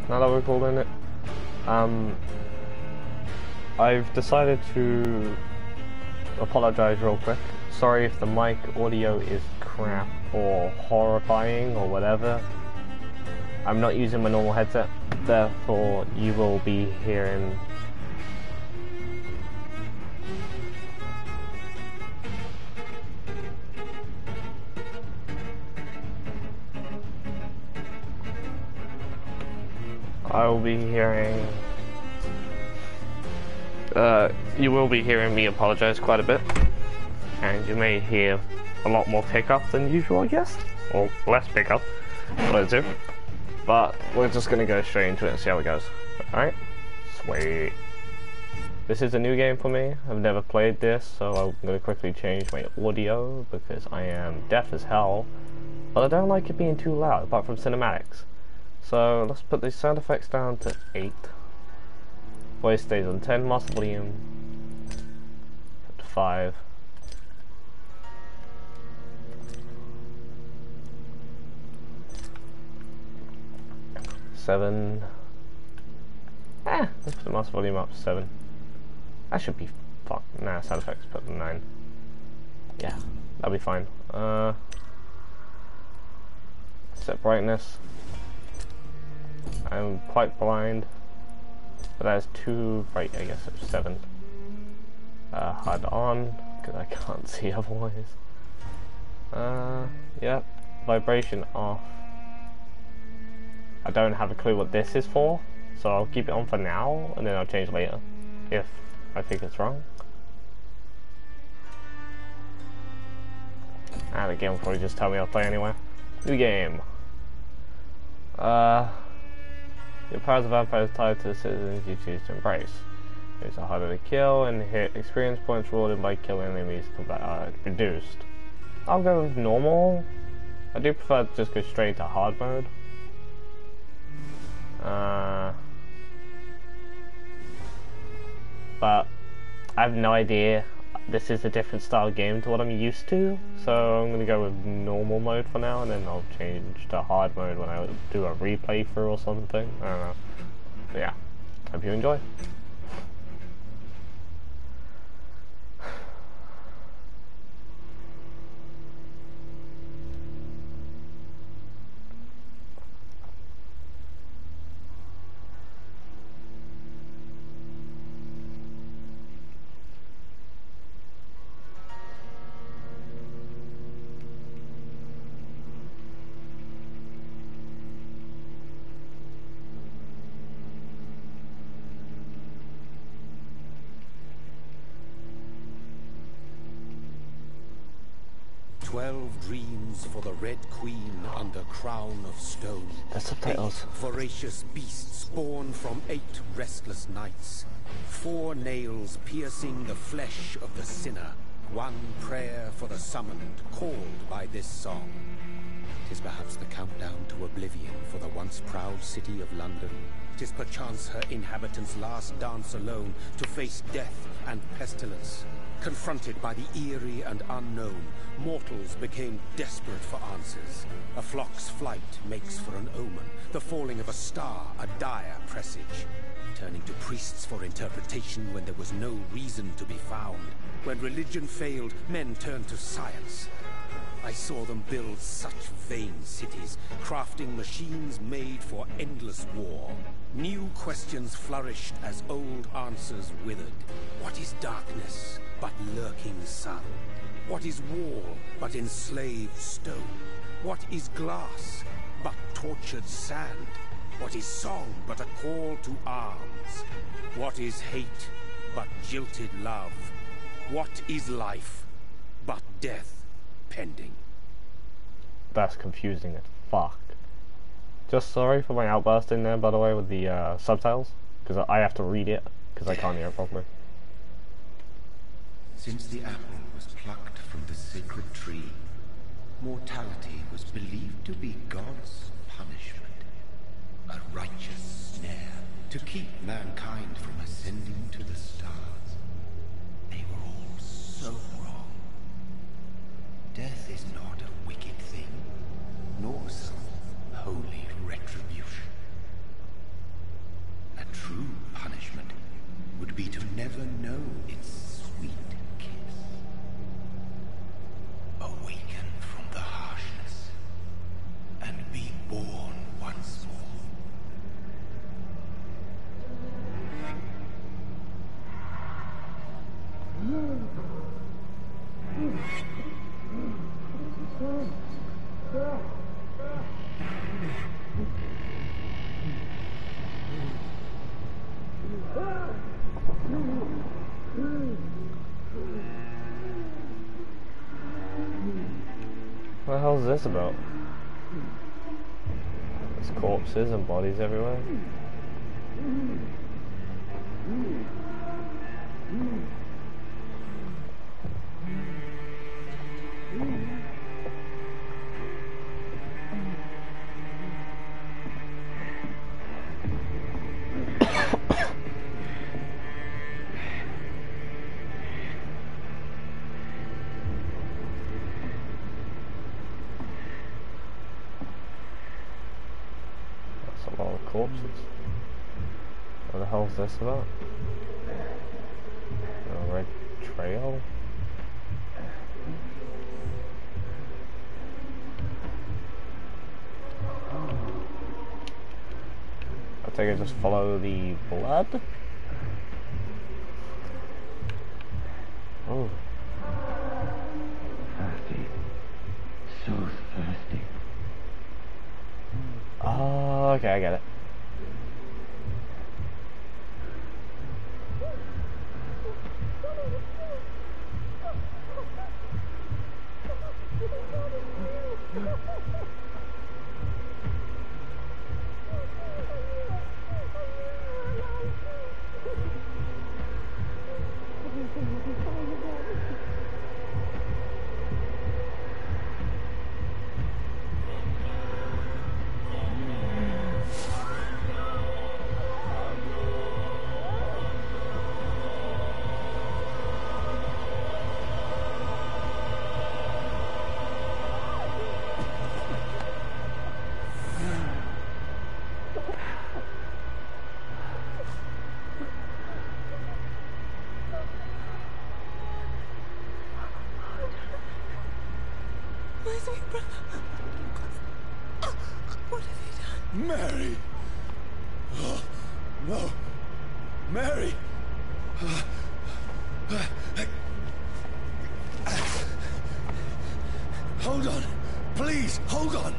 now that we're calling it. I've decided to apologize real quick. Sorry if the mic audio is crap or horrifying or whatever. I'm not using my normal headset, therefore you will be hearing you will be hearing me apologize quite a bit, and you may hear a lot more pickup than usual, I guess, or less pickup, one of the two. But we're just gonna go straight into it and see how it goes. Alright? Sweet. This is a new game for me. I've never played this, so I'm gonna quickly change my audio because I am deaf as hell, but I don't like it being too loud, apart from cinematics. So let's put the sound effects down to 8. Voice stays on 10, master volume at 5. Seven. Let's put the master volume up to 7. That should be fun. Nah, sound effects put 9. Yeah, that'll be fine. Set brightness. I'm quite blind, but that is too bright. I guess it's 7. HUD on because I can't see otherwise. Yep. Vibration off. I don't have a clue what this is for, so I'll keep it on for now, and then I'll change later if I think it's wrong. The game will probably just tell me I'll play anyway. New game. Your powers of vampire is tied to the citizens you choose to embrace. It's harder to kill and hit experience points rewarded by killing enemies reduced. I'll go with normal. I do prefer to just go straight to hard mode. But I have no idea. This is a different style game to what I'm used to, so I'm gonna go with normal mode for now, and then I'll change to hard mode when I do a replay through or something. I don't know. But yeah, hope you enjoy. Dreams for the Red Queen under crown of stone. The subtitles. 8 voracious beasts born from 8 restless nights. 4 nails piercing the flesh of the sinner. 1 prayer for the summoned, called by this song. 'Tis perhaps the countdown to oblivion for the once proud city of London. 'Tis perchance her inhabitants' last dance alone to face death and pestilence. Confronted by the eerie and unknown, mortals became desperate for answers. A flock's flight makes for an omen, the falling of a star a dire presage. Turning to priests for interpretation when there was no reason to be found. When religion failed, men turned to science. I saw them build such vain cities, crafting machines made for endless war. New questions flourished as old answers withered. What is darkness but lurking sun? What is wall but enslaved stone? What is glass but tortured sand? What is song but a call to arms? What is hate but jilted love? What is life but death pending? That's confusing as fuck. Just sorry for my outburst in there, by the way, with the subtitles, because I have to read it, because I can't hear it properly. Since the apple was plucked from the sacred tree, mortality was believed to be God's punishment. A righteous snare to keep mankind from ascending to the stars. They were all so wrong. Death is not a wicked thing, nor some holy retribution. never know its sweet kiss. Awaken from the harshness and be born once more. What the hell is this about? There's corpses and bodies everywhere. A lot of corpses. What the hell is this about? A red trail? I think I just follow the blood. Oh. Thirsty. So thirsty. Oh, okay, I get it. Where's my brother? What have you done? Mary! Oh, no! Mary! Hold on! Please, hold on!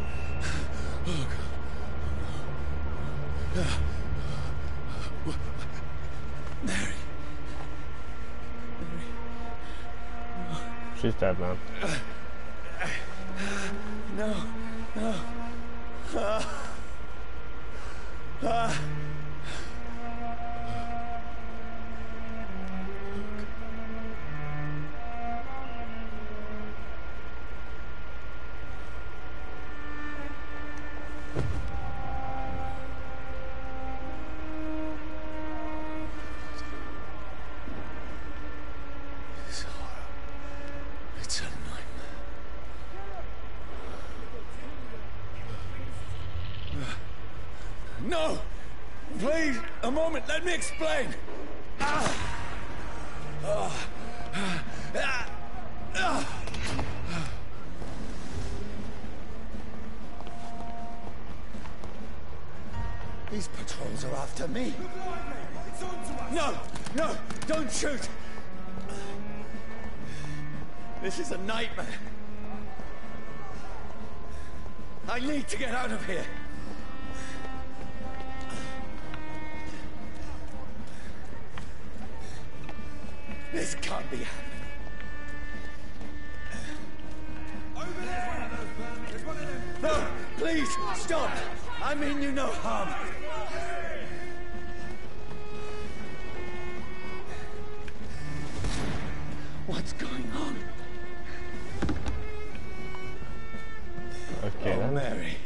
Oh, God. Mary. She's dead, man. No, no. This horror. It's a nightmare. No! Please, a moment, let me explain! These patrols are after me. No! No! Don't shoot! This is a nightmare. I need to get out of here. This can't be happening. Over there! There's one of them. No! Please, stop! I mean you no harm. What's going on? Okay, Oh, then. Mary.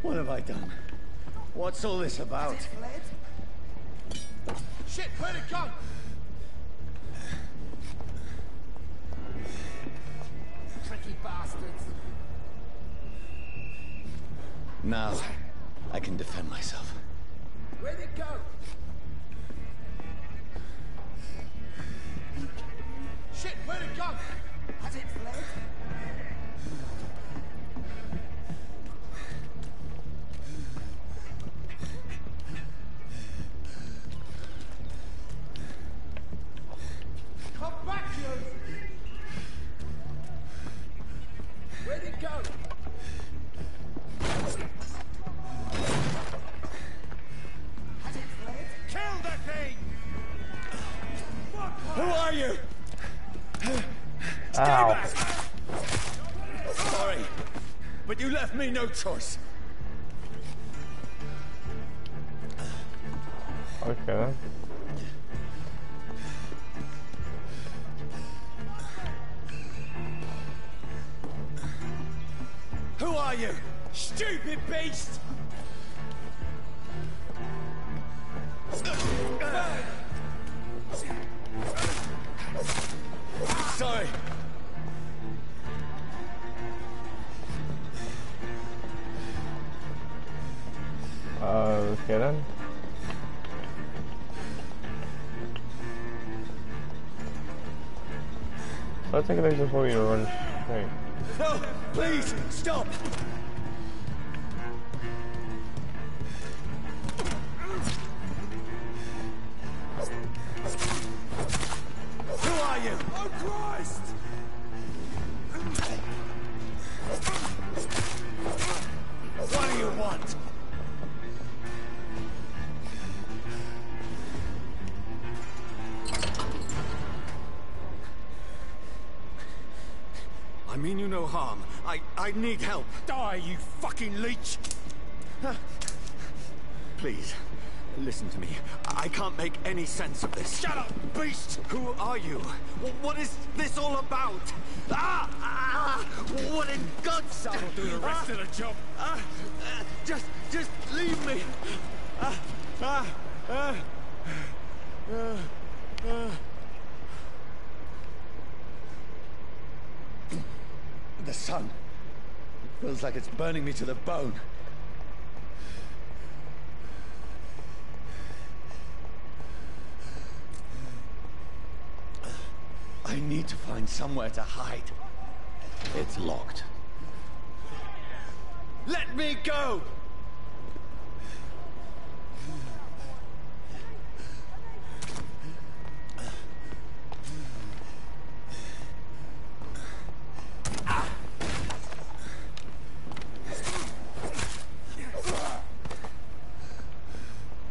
What have I done? What's all this about? Shit, where'd it go? Tricky bastards. Now, I can defend myself. Where'd it go? Ow. Sorry, but you left me no choice. Okay then. Who are you? Stupid beast! Sorry. Okay then. So I think I just want you to run straight. No, please, stop! Who are you? Oh, Christ! What do you want? I mean you no harm. I need help. Die, you fucking leech! Please, listen to me. I can't make any sense of this. Shut up, beast! Who are you? What is this all about? What in God's name? I'll do the rest of the job. Just leave me. The sun. It feels like it's burning me to the bone. I need to find somewhere to hide. It's locked. Let me go!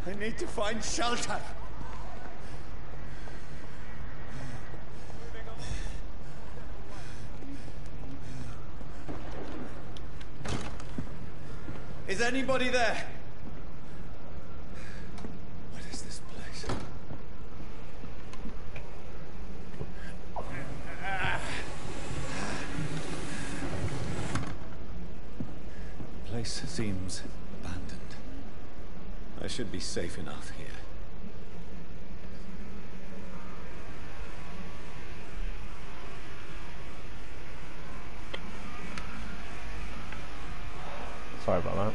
I need to find shelter. Is anybody there? What is this place? The place seems abandoned. I should be safe enough here. Sorry about that.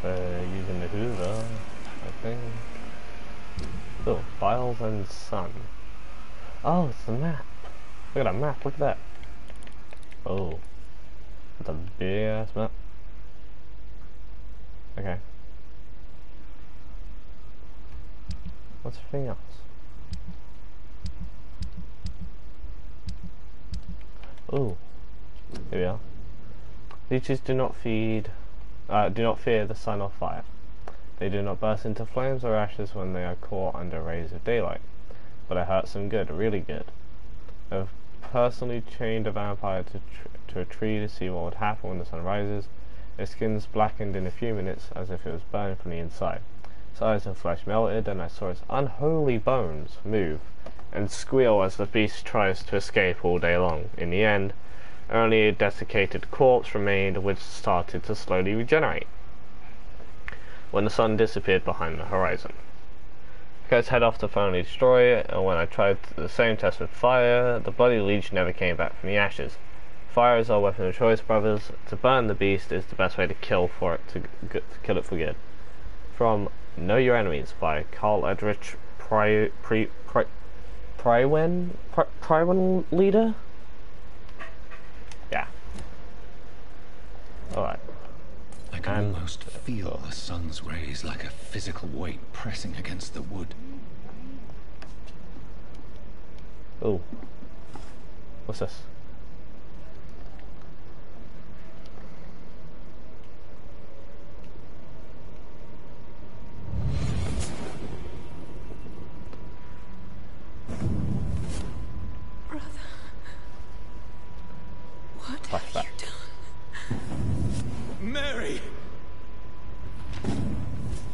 Using the Hoover, I think. Oh, files and sun. Oh, it's the map. Look at that map, look at that. Oh. It's a big ass map. Okay. What's everything else? Oh. Here we are. Leeches do not fear the sun or fire. They do not burst into flames or ashes when they are caught under rays of daylight, but it hurts them good, really good. I've personally chained a vampire to a tree to see what would happen when the sun rises. Its skin's blackened in a few minutes as if it was burned from the inside. Its eyes and flesh melted, and I saw its unholy bones move and squeal as the beast tries to escape all day long. In the end, only a desiccated corpse remained, which started to slowly regenerate when the sun disappeared behind the horizon. Guys head off to finally destroy it, and when I tried the same test with fire, the bloody leech never came back from the ashes. Fire is our weapon of choice, brothers. To burn the beast is the best way to kill it for good. From Know Your Enemies by Carl Edrich Prywen leader? Yeah. Alright. I can almost feel the sun's rays like a physical weight pressing against the wood. Oh. What's this?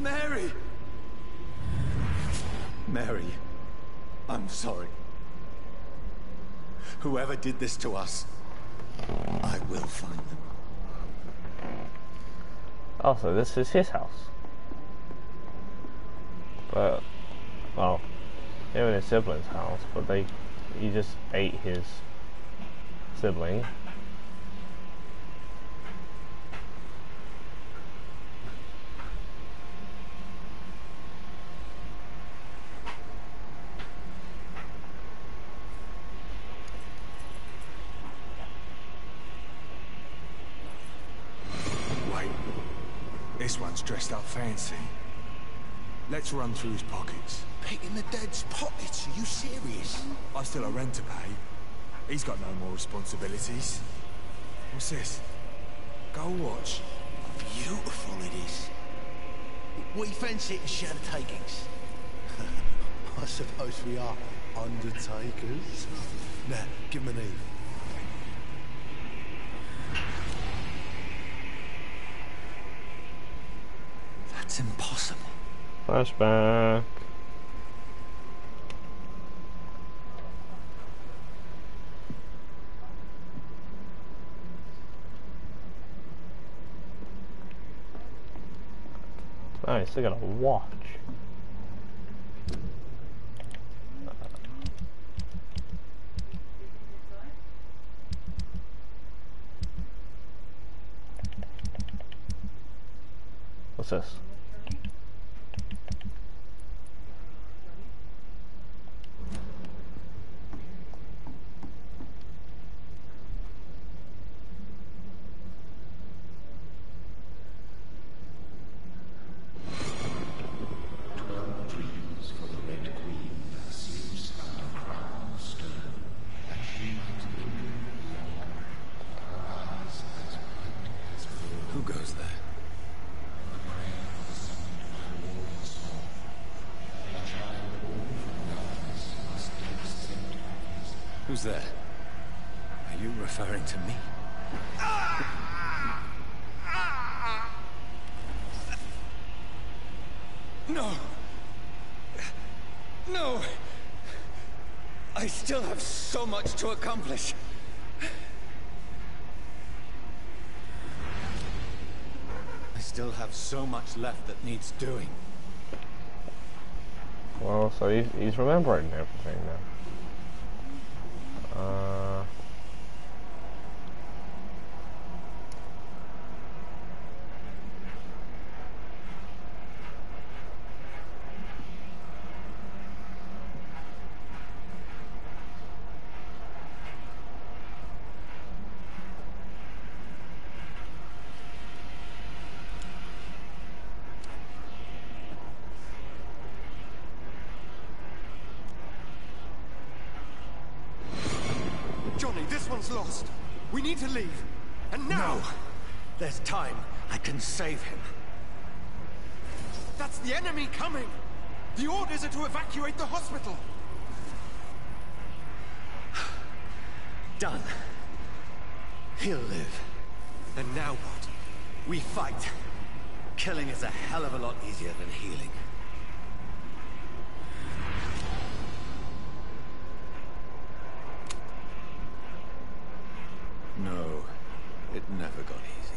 Mary! Mary, I'm sorry. Whoever did this to us, I will find them. Oh, so this is his house. But, well, him and his sibling's house, but he just ate his sibling. Wait, this one's dressed up fancy. Let's run through his pockets. Picking the dead's pockets? Are you serious? I still have rent to pay. He's got no more responsibilities. What's this? Go watch. Beautiful it is. We fancy it and share the takings. I suppose we are undertakers. Now, give him an Eve. That's impossible. Flashback. Nice, I got a watch. What's this? Who goes there? Who's there? Are you referring to me? No! No! I still have so much to accomplish. I still have so much left that needs doing. Well, so he's remembering everything now. Johnny, this one's lost. We need to leave. And now! No. There's time. I can save him. That's the enemy coming! The orders are to evacuate the hospital! Done. He'll live. And now what? We fight. Killing is a hell of a lot easier than healing. No, it never got easy.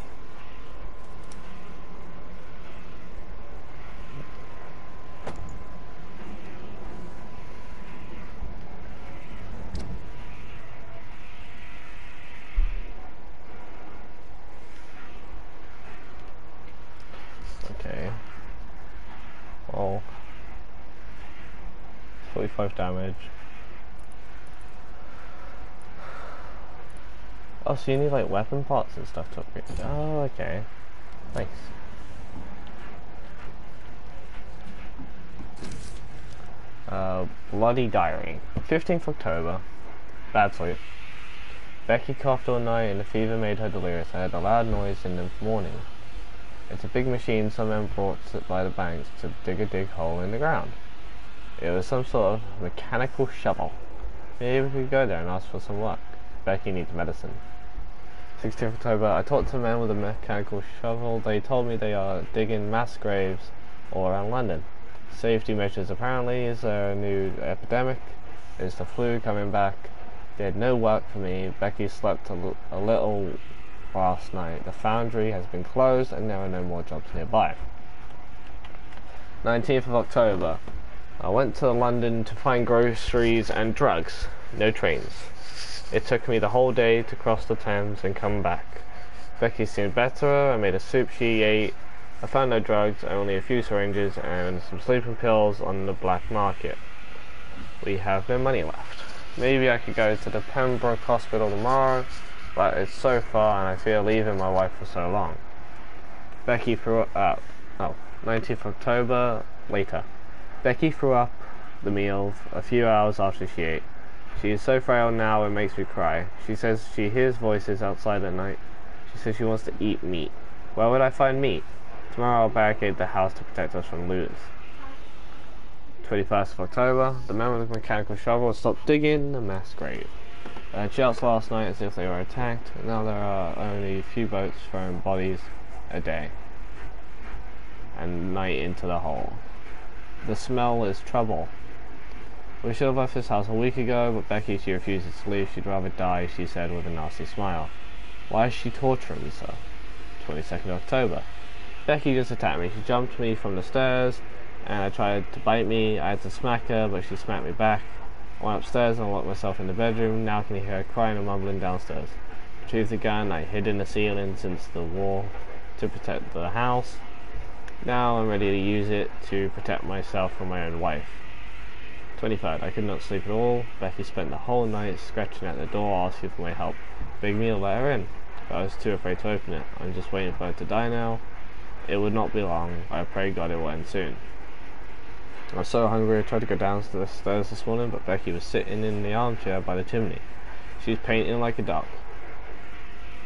Okay. Oh. 45 damage. Oh, so you need like weapon parts and stuff to upgrade. Oh, okay. Nice. Bloody diary. 15th October. Bad sleep. Becky coughed all night and the fever made her delirious. I heard a loud noise in the morning. It's a big machine some men brought by the banks to dig a hole in the ground. It was some sort of mechanical shovel. Maybe we could go there and ask for some work. Becky needs medicine. 16th October, I talked to men with a mechanical shovel. They told me they are digging mass graves all around London. Safety measures apparently. Is there a new epidemic? Is the flu coming back? They had no work for me. Becky slept a little last night. The foundry has been closed and there are no more jobs nearby. 19th of October. I went to London to find groceries and drugs. No trains. It took me the whole day to cross the Thames and come back. Becky seemed better. I made a soup she ate. I found no drugs, only a few syringes and some sleeping pills on the black market. We have no money left. Maybe I could go to the Pembroke Hospital tomorrow, but it's so far and I fear leaving my wife for so long. Becky threw up. 19th October, later. Becky threw up the meal a few hours after she ate. She is so frail now it makes me cry. She says she hears voices outside at night. She says she wants to eat meat. Where would I find meat? Tomorrow I'll barricade the house to protect us from looters. 21st of October, the man with the mechanical shovel stopped digging a mass grave. I had shouts last night as if they were attacked, and now there are only a few boats throwing bodies a day and night into the hole. The smell is trouble. We should have left this house a week ago, but Becky, she refuses to leave. She'd rather die, she said with a nasty smile. Why is she torturing me so? 22nd of October. Becky just attacked me. She jumped me from the stairs and I tried to bite me. I had to smack her, but she smacked me back. I went upstairs and locked myself in the bedroom. Now I can hear her crying and mumbling downstairs. Retrieved the gun I hid in the ceiling since the war to protect the house. Now I'm ready to use it to protect myself from my own wife. 23rd. I could not sleep at all. Becky spent the whole night scratching at the door asking for my help. Begged me to let her in, but I was too afraid to open it. I'm just waiting for her to die now. It would not be long. I pray God it will end soon. I was so hungry I tried to go down the stairs this morning, but Becky was sitting in the armchair by the chimney. She was painting like a duck,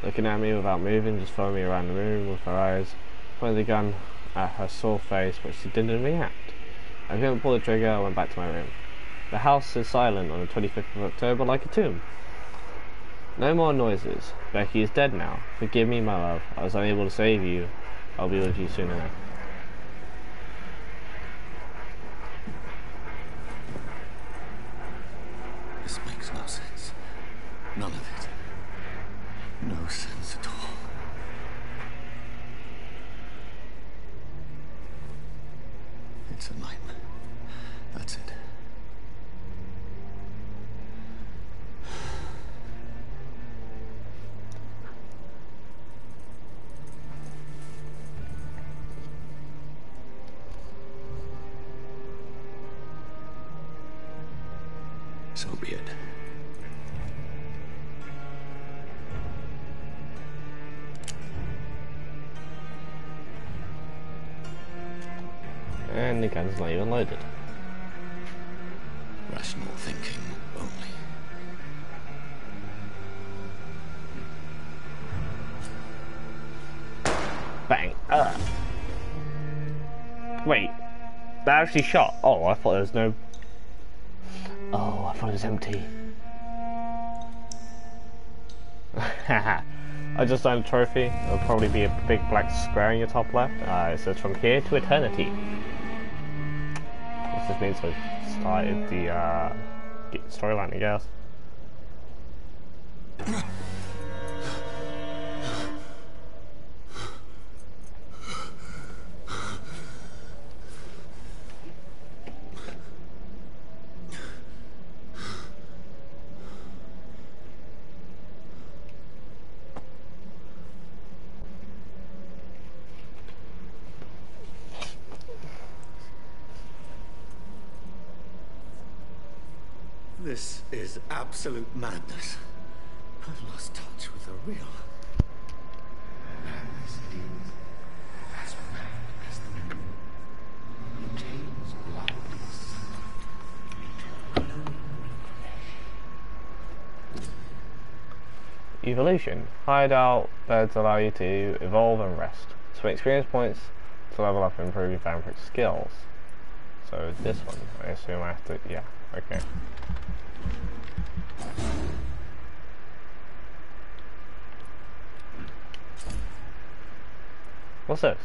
looking at me without moving, just following me around the room with her eyes. Pointed the gun at her sore face, but she didn't react. I couldn't pull the trigger. I went back to my room. The house is silent on the 25th of October like a tomb. No more noises. Becky is dead now. Forgive me, my love. I was unable to save you. I'll be with you soon enough. This makes no sense. None of it. No sense at all. It's a nightmare. That's it. So be it. And the gun's not even loaded. Rational thinking only. Bang. Wait. That actually shot. Oh, I thought there was no... Oh, I thought it was empty. Haha. I just earned a trophy. It'll probably be a big black square in your top left. It says from here to eternity. This just means I've started the storyline, I guess. This is absolute madness. I've lost touch with the real. Madness is as mad as the moon. It changes blood and sun. Evolution. Hideout beds allow you to evolve and rest. Spend experience points to level up and improve your vampiric skills. So this one, I assume I have to, yeah, okay. What's this?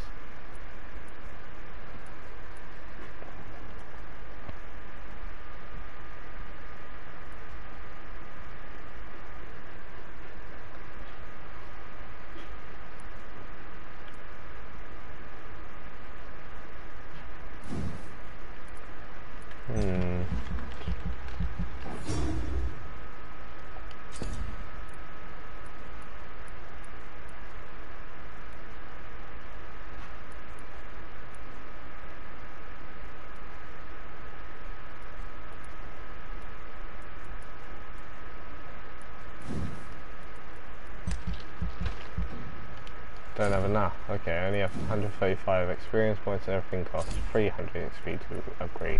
Don't have enough. Okay, I only have 135 experience points and everything costs 300 XP to upgrade.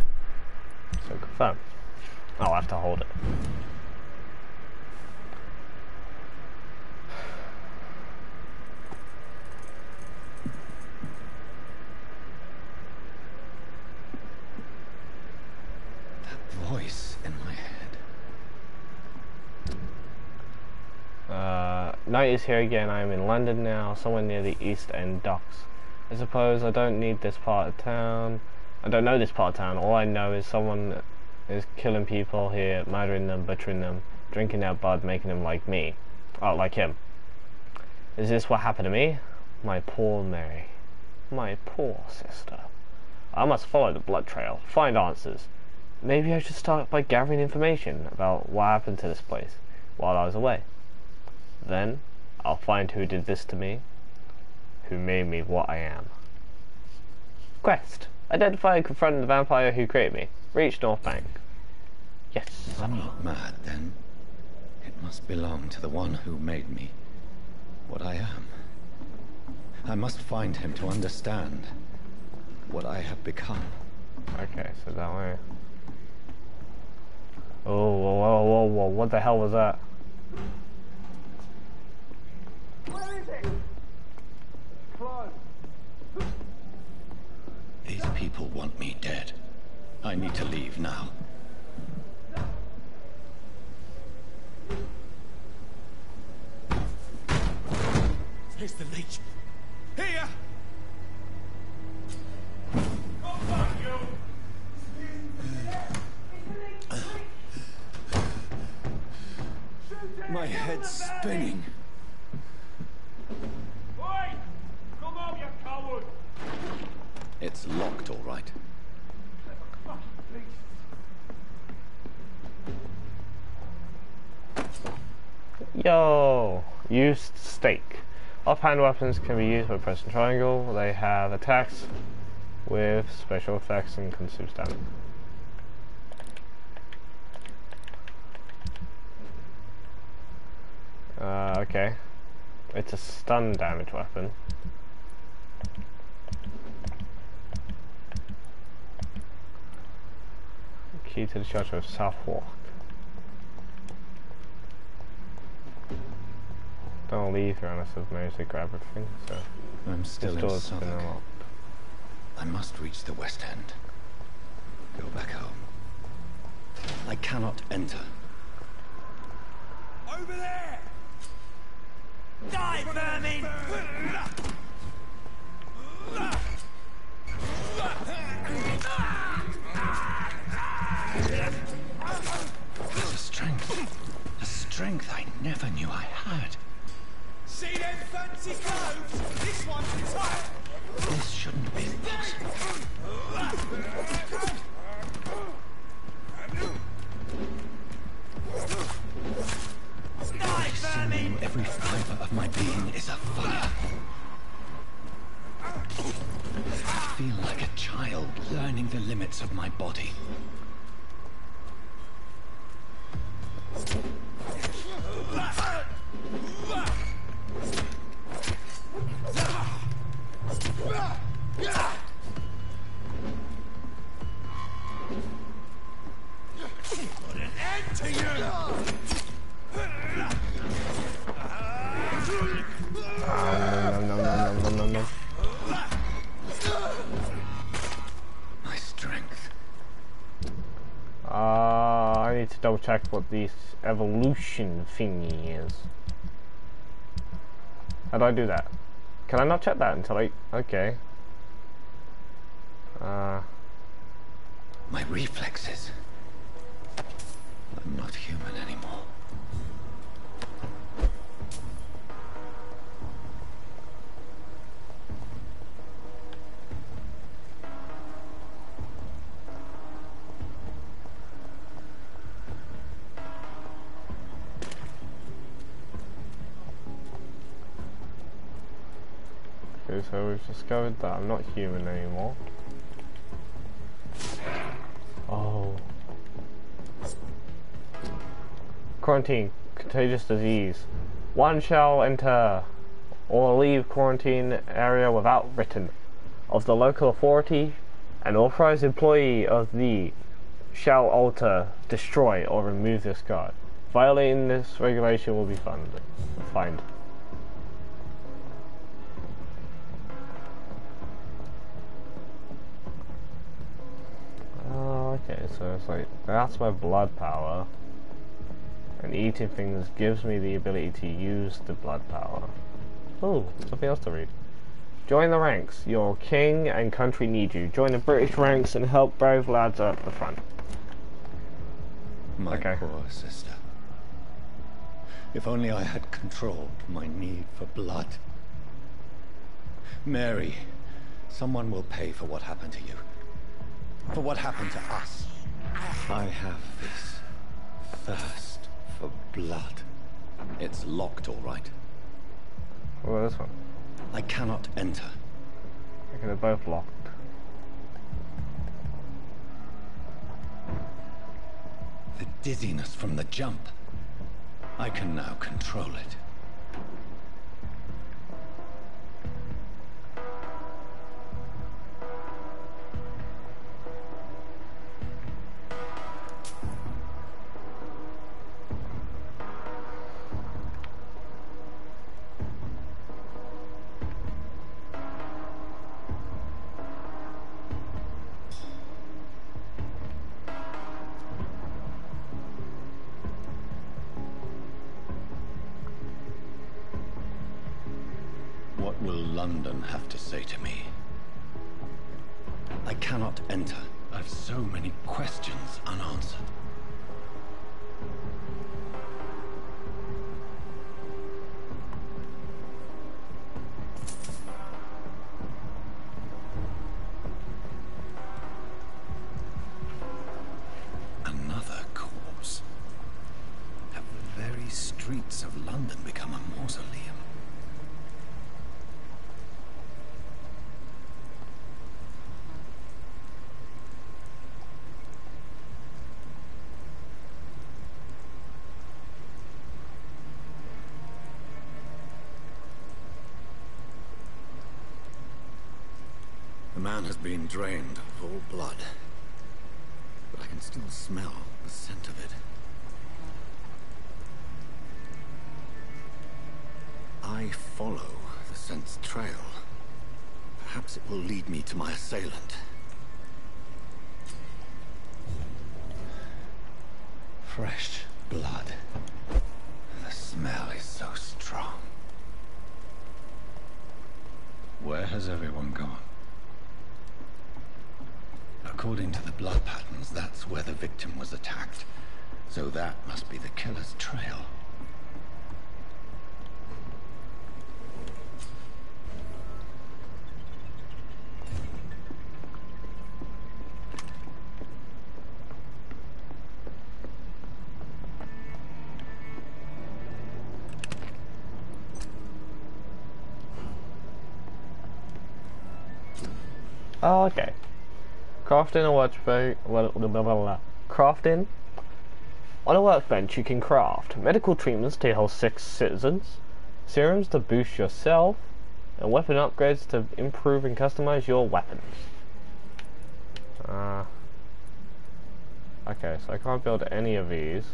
So confirm. I'll have to hold it. That voice in my head. Night is here again. I am in London now, somewhere near the East End docks. I suppose I don't need this part of town. I don't know this part of town. All I know is someone is killing people here, murdering them, butchering them, drinking their blood, making them like me. Oh, like him. Is this what happened to me? My poor Mary. My poor sister. I must follow the blood trail, find answers. Maybe I should start by gathering information about what happened to this place while I was away. Then, I'll find who did this to me, who made me what I am. Quest. Identify and confront the vampire who created me. Reach North Bank. Yes. If I'm not mad, then it must belong to the one who made me what I am. I must find him to understand what I have become. Okay, so that way. Oh, whoa, whoa, whoa, whoa, what the hell was that? Where is it? Close. These people want me dead. I need to leave now. Here's the leech. Here! Come back, you! My head's spinning. Oi! Come on, you coward! It's locked, all right. Yo! Used stake. Offhand weapons can be used by pressing triangle. They have attacks with special effects and consume stamina. Okay. It's a stun damage weapon. Key to the shelter of Southwark. Don't leave here unless I've managed to grab everything, so... I'm still in door's been Southwark. unlocked. I must reach the West End. Go back home. I cannot enter. Over there! Die, vermin! There's a strength I never knew I had. See them fancy clothes? This one's tight! This shouldn't be possible. I see every fiber of my being is afire. I feel like a child learning the limits of my body. No. My strength. I need to double check what this evolution thingy is. How do I do that? Can I not check that until I... Okay. My reflexes. I'm not human anymore. Okay, so we've discovered that I'm not human anymore. Oh. Quarantine. Contagious disease. One shall enter or leave quarantine area without written of the local authority. An authorized employee of the shall alter, destroy, or remove this card. Violating this regulation will be fined. Oh, okay, so it's like, that's my blood power. And eating things gives me the ability to use the blood power. Oh, something else to read. Join the ranks. Your king and country need you. Join the British ranks and help brave lads at the front. My Okay. poor sister. If only I had controlled my need for blood. Mary, someone will pay for what happened to you. For what happened to us. I have this thirst for blood. It's locked, all right. What about this one? I cannot enter. Okay, they're both locked. The dizziness from the jump. I can now control it. What will London have to say to me? I cannot enter. I've so many questions unanswered. Another corpse. Have the very streets of London become a mausoleum? The man has been drained of all blood, but I can still smell the scent of it. I follow the scent's trail. Perhaps it will lead me to my assailant. Fresh blood. The smell is so strong. Where has everyone gone? According to the blood patterns, that's where the victim was attacked. So that must be the killer's trail. Oh, okay. Crafting a workbench. Crafting. On a workbench, you can craft medical treatments to heal sick citizens, serums to boost yourself, and weapon upgrades to improve and customize your weapons. Okay, so I can't build any of these.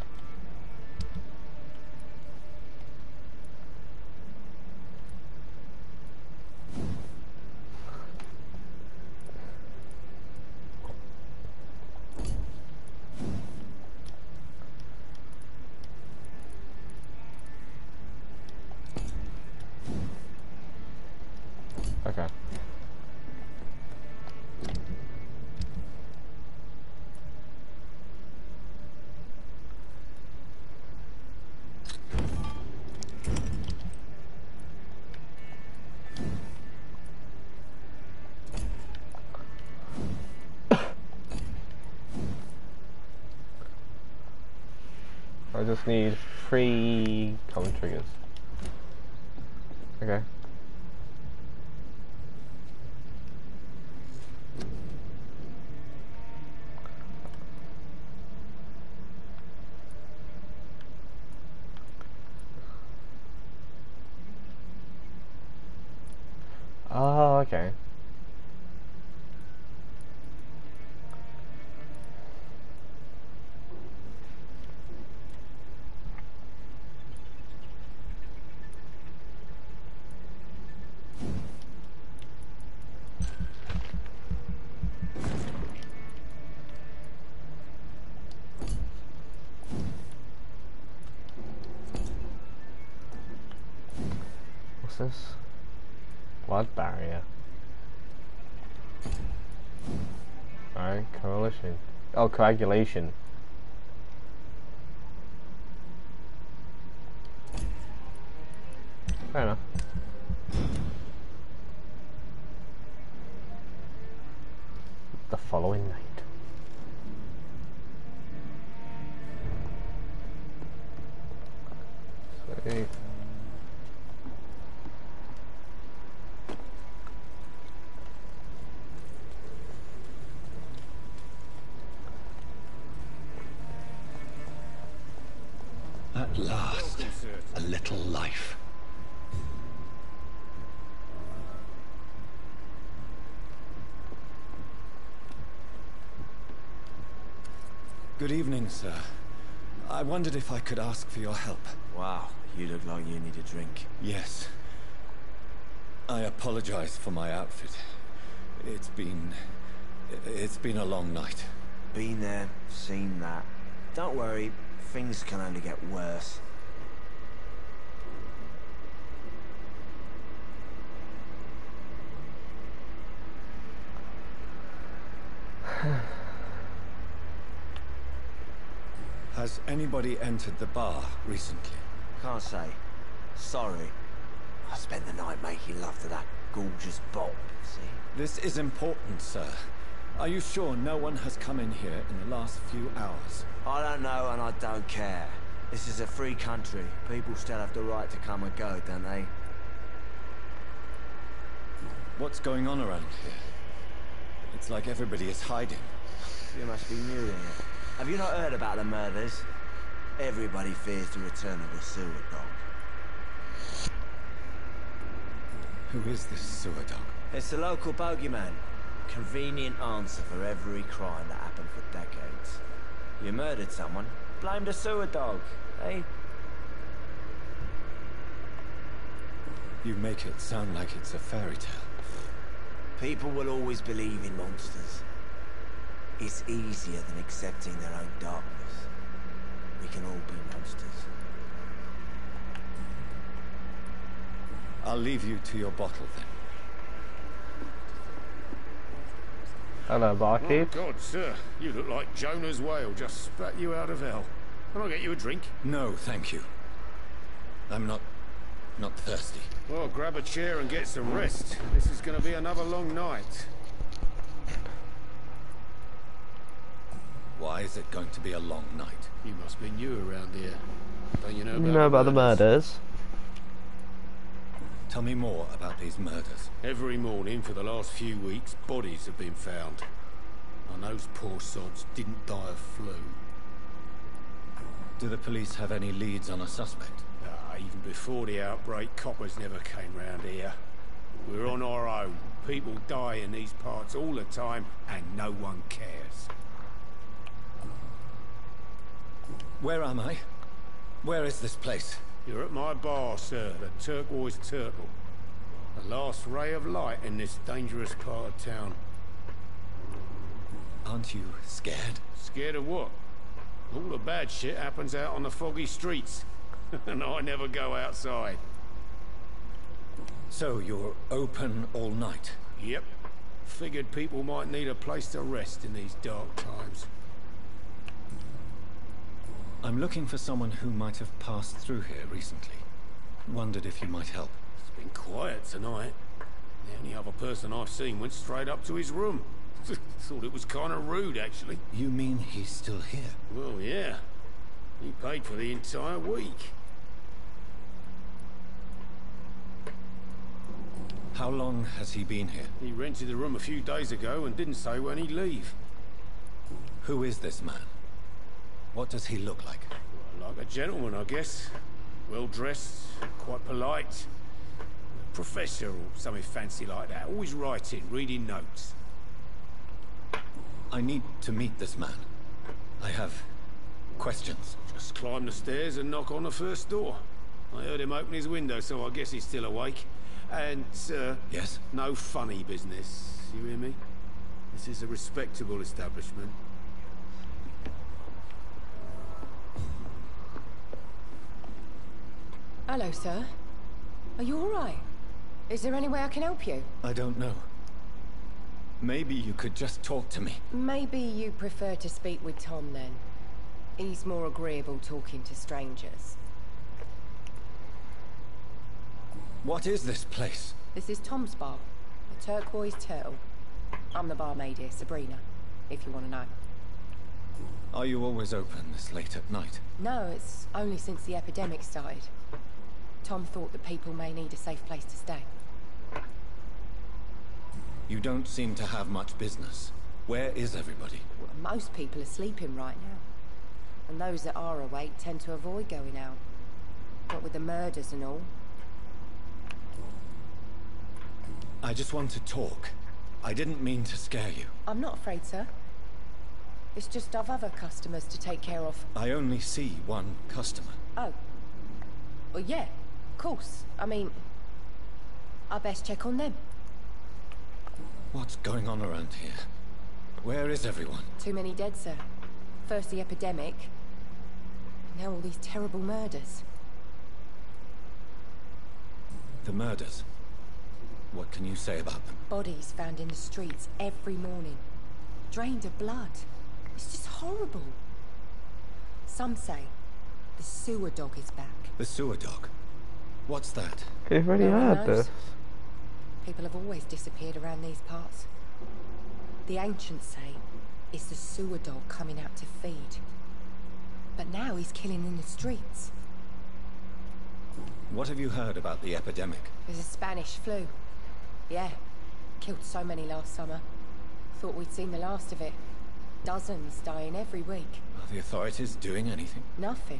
Okay. I just need 3 common triggers. Okay. this? Blood barrier. Alright, coalition. Oh, coagulation. Fair enough. The following night. Sweet. At last, a little life. Good evening, sir. I wondered if I could ask for your help. Wow, you look like you need a drink. Yes. I apologize for my outfit. It's been a long night. Been there, seen that. Don't worry, things can only get worse. Has anybody entered the bar recently? Can't say. Sorry. I spent the night making love to that gorgeous Bob, see? This is important, sir. Are you sure no one has come in here in the last few hours? I don't know and I don't care. This is a free country. People still have the right to come and go, don't they? What's going on around here? It's like everybody is hiding. You must be new here. Have you not heard about the murders? Everybody fears the return of the sewer dog. Who is this sewer dog? It's the local bogeyman. Convenient answer for every crime that happened for decades. You murdered someone, blame the sewer dog, eh? You make it sound like it's a fairy tale. People will always believe in monsters. It's easier than accepting their own darkness. We can all be monsters. I'll leave you to your bottle then. Hello, barkeep. Oh, God, sir. You look like Jonah's whale just spat you out of hell. Can I get you a drink? No, thank you. I'm not thirsty. Well, grab a chair and get some rest. This is going to be another long night. Why is it going to be a long night? You must be new around here. Don't you know about, You know about the murders? Tell me more about these murders. Every morning for the last few weeks, bodies have been found. And those poor sods didn't die of flu. Do the police have any leads on a suspect? Even before the outbreak, coppers never came round here. We're on our own. People die in these parts all the time, and no one cares. Where am I? Where is this place? You're at my bar, sir, the Turquoise Turtle. The last ray of light in this dangerous part of town. Aren't you scared? Scared of what? All the bad shit happens out on the foggy streets. And I never go outside. So you're open all night? Yep. Figured people might need a place to rest in these dark times. I'm looking for someone who might have passed through here recently. Wondered if you might help. It's been quiet tonight. The only other person I've seen went straight up to his room. Thought it was kind of rude, actually. You mean he's still here? Well, yeah. He paid for the entire week. How long has he been here? He rented the room a few days ago and didn't say when he'd leave. Who is this man? What does he look like? Well, like a gentleman, I guess. Well-dressed, quite polite. A professor or something fancy like that. Always writing, reading notes. I need to meet this man. I have questions. Just climb the stairs and knock on the first door. I heard him open his window, so I guess he's still awake. And, Yes? no funny business. You hear me? This is a respectable establishment. Hello, sir. Are you alright? Is there any way I can help you? I don't know. Maybe you could just talk to me. Maybe you prefer to speak with Tom then. He's more agreeable talking to strangers. What is this place? This is Tom's bar, a turquoise turtle. I'm the barmaid here, Sabrina, if you want to know. Are you always open this late at night? No, it's only since the epidemic started. Tom thought that people may need a safe place to stay. You don't seem to have much business. Where is everybody? Well, most people are sleeping right now. And those that are awake tend to avoid going out. What with the murders and all. I just want to talk. I didn't mean to scare you. I'm not afraid, sir. It's just I've other customers to take care of. I only see one customer. Oh. Well, yeah, of course. I mean, I best check on them. What's going on around here? Where is everyone? Too many dead, sir. First the epidemic, now all these terrible murders. The murders? What can you say about them? Bodies found in the streets every morning. Drained of blood. It's just horrible. Some say the sewer dog is back. The sewer dog? What's that? You've already No one heard knows. this. People have always disappeared around these parts. The ancients say it's the sewer dog coming out to feed. But now he's killing in the streets. What have you heard about the epidemic? There's a Spanish flu. Yeah, killed so many last summer. Thought we'd seen the last of it. Dozens dying every week. Are the authorities doing anything? Nothing.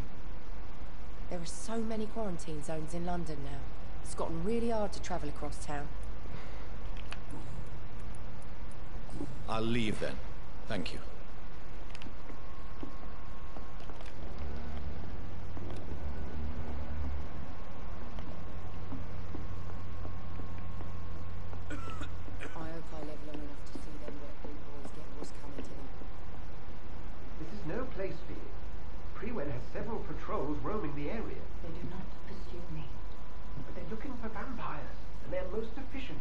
There are so many quarantine zones in London now. It's gotten really hard to travel across town. I'll leave then. Thank you. I hope I live long enough to see them workboot boys get what's coming to them. This is no place for you. Prewell has several patrols roaming the area. They do not pursue me. But they're looking for vampires, and they're most efficient.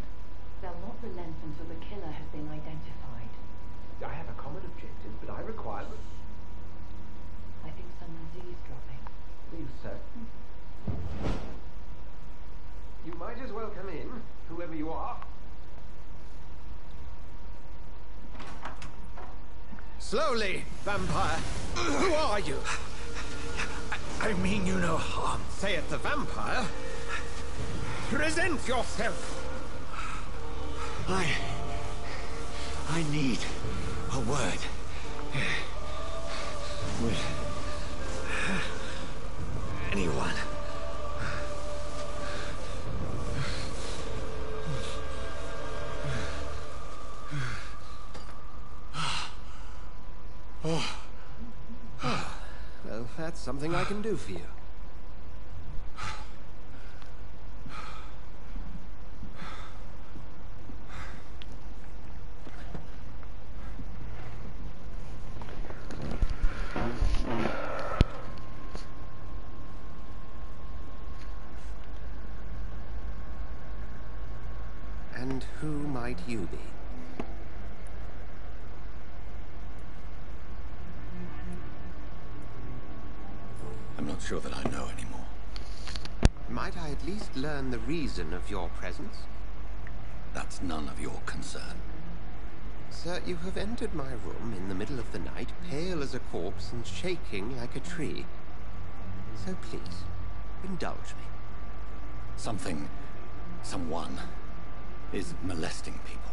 They'll not relent until the killer has been identified. I have a common objective, but I require them. I think someone's eavesdropping. Are you certain? You might as well come in, whoever you are. Slowly, vampire. Who are you? I mean you no harm. Saith the vampire. Present yourself. I need a word. With anyone. Well, that's something I can do for you. And who might you be? I'm not sure that I know anymore. Might I at least learn the reason of your presence? That's none of your concern. Sir, you have entered my room in the middle of the night, pale as a corpse and shaking like a tree. So please, indulge me. Someone is molesting people.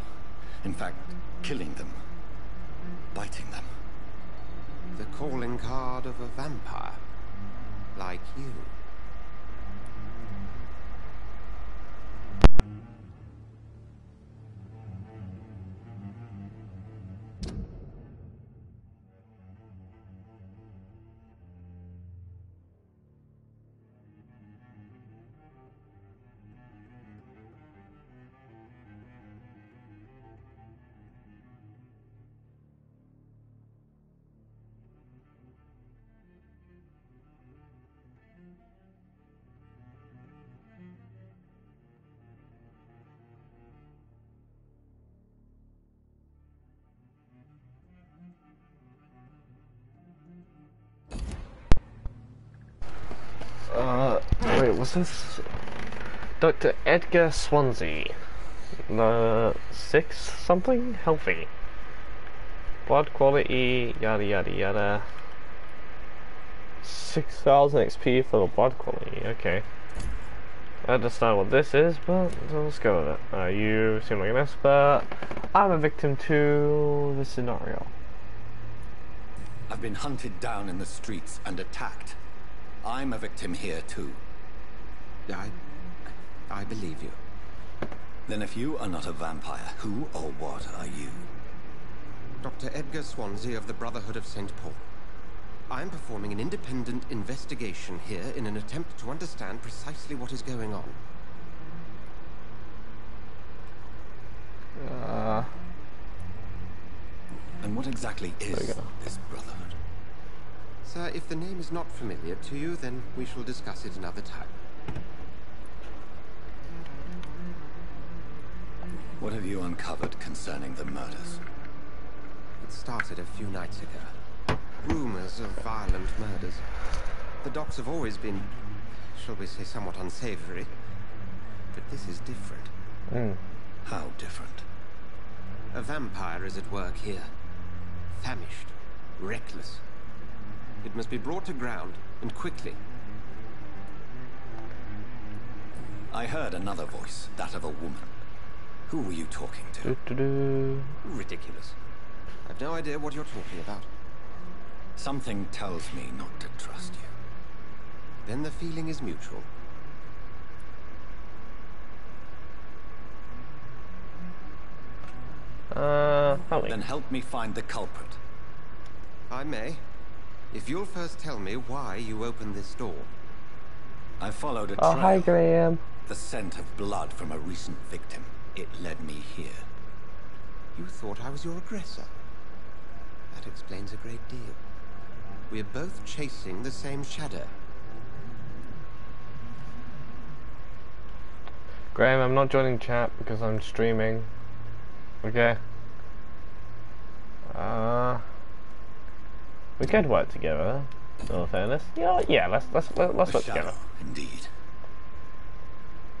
In fact, killing them. Biting them. The calling card of a vampire. Like you. what's this? Dr. Edgar Swansea. The 6 something? Healthy. Blood quality, yada yada yada. 6,000 XP for the blood quality, okay. I understand what this is, but let's go with it. You seem like an expert. I'm a victim to the scenario. I've been hunted down in the streets and attacked. I'm a victim here too. I believe you. Then if you are not a vampire, who or what are you? Dr. Edgar Swansea of the Brotherhood of St. Paul. I'm performing an independent investigation here in an attempt to understand precisely what is going on. And what exactly is this Brotherhood? Sir, if the name is not familiar to you, then we shall discuss it another time. What have you uncovered concerning the murders? It started a few nights ago. Rumors of violent murders. The docks have always been, shall we say, somewhat unsavory. But this is different. How different? A vampire is at work here. Famished. Reckless. It must be brought to ground, and quickly. I heard another voice, that of a woman. Who were you talking to? Ridiculous. I've no idea what you're talking about. Something tells me not to trust you. Then the feeling is mutual. Then help me find the culprit. I may. If you'll first tell me why you opened this door. I followed a trail. Oh, hi, Graham. The scent of blood from a recent victim. It led me here. You thought I was your aggressor. That explains a great deal. We're both chasing the same shadow. Graham, I'm not joining chat because I'm streaming. Okay. We could work together. In all fairness, yeah. Let's work together. Indeed.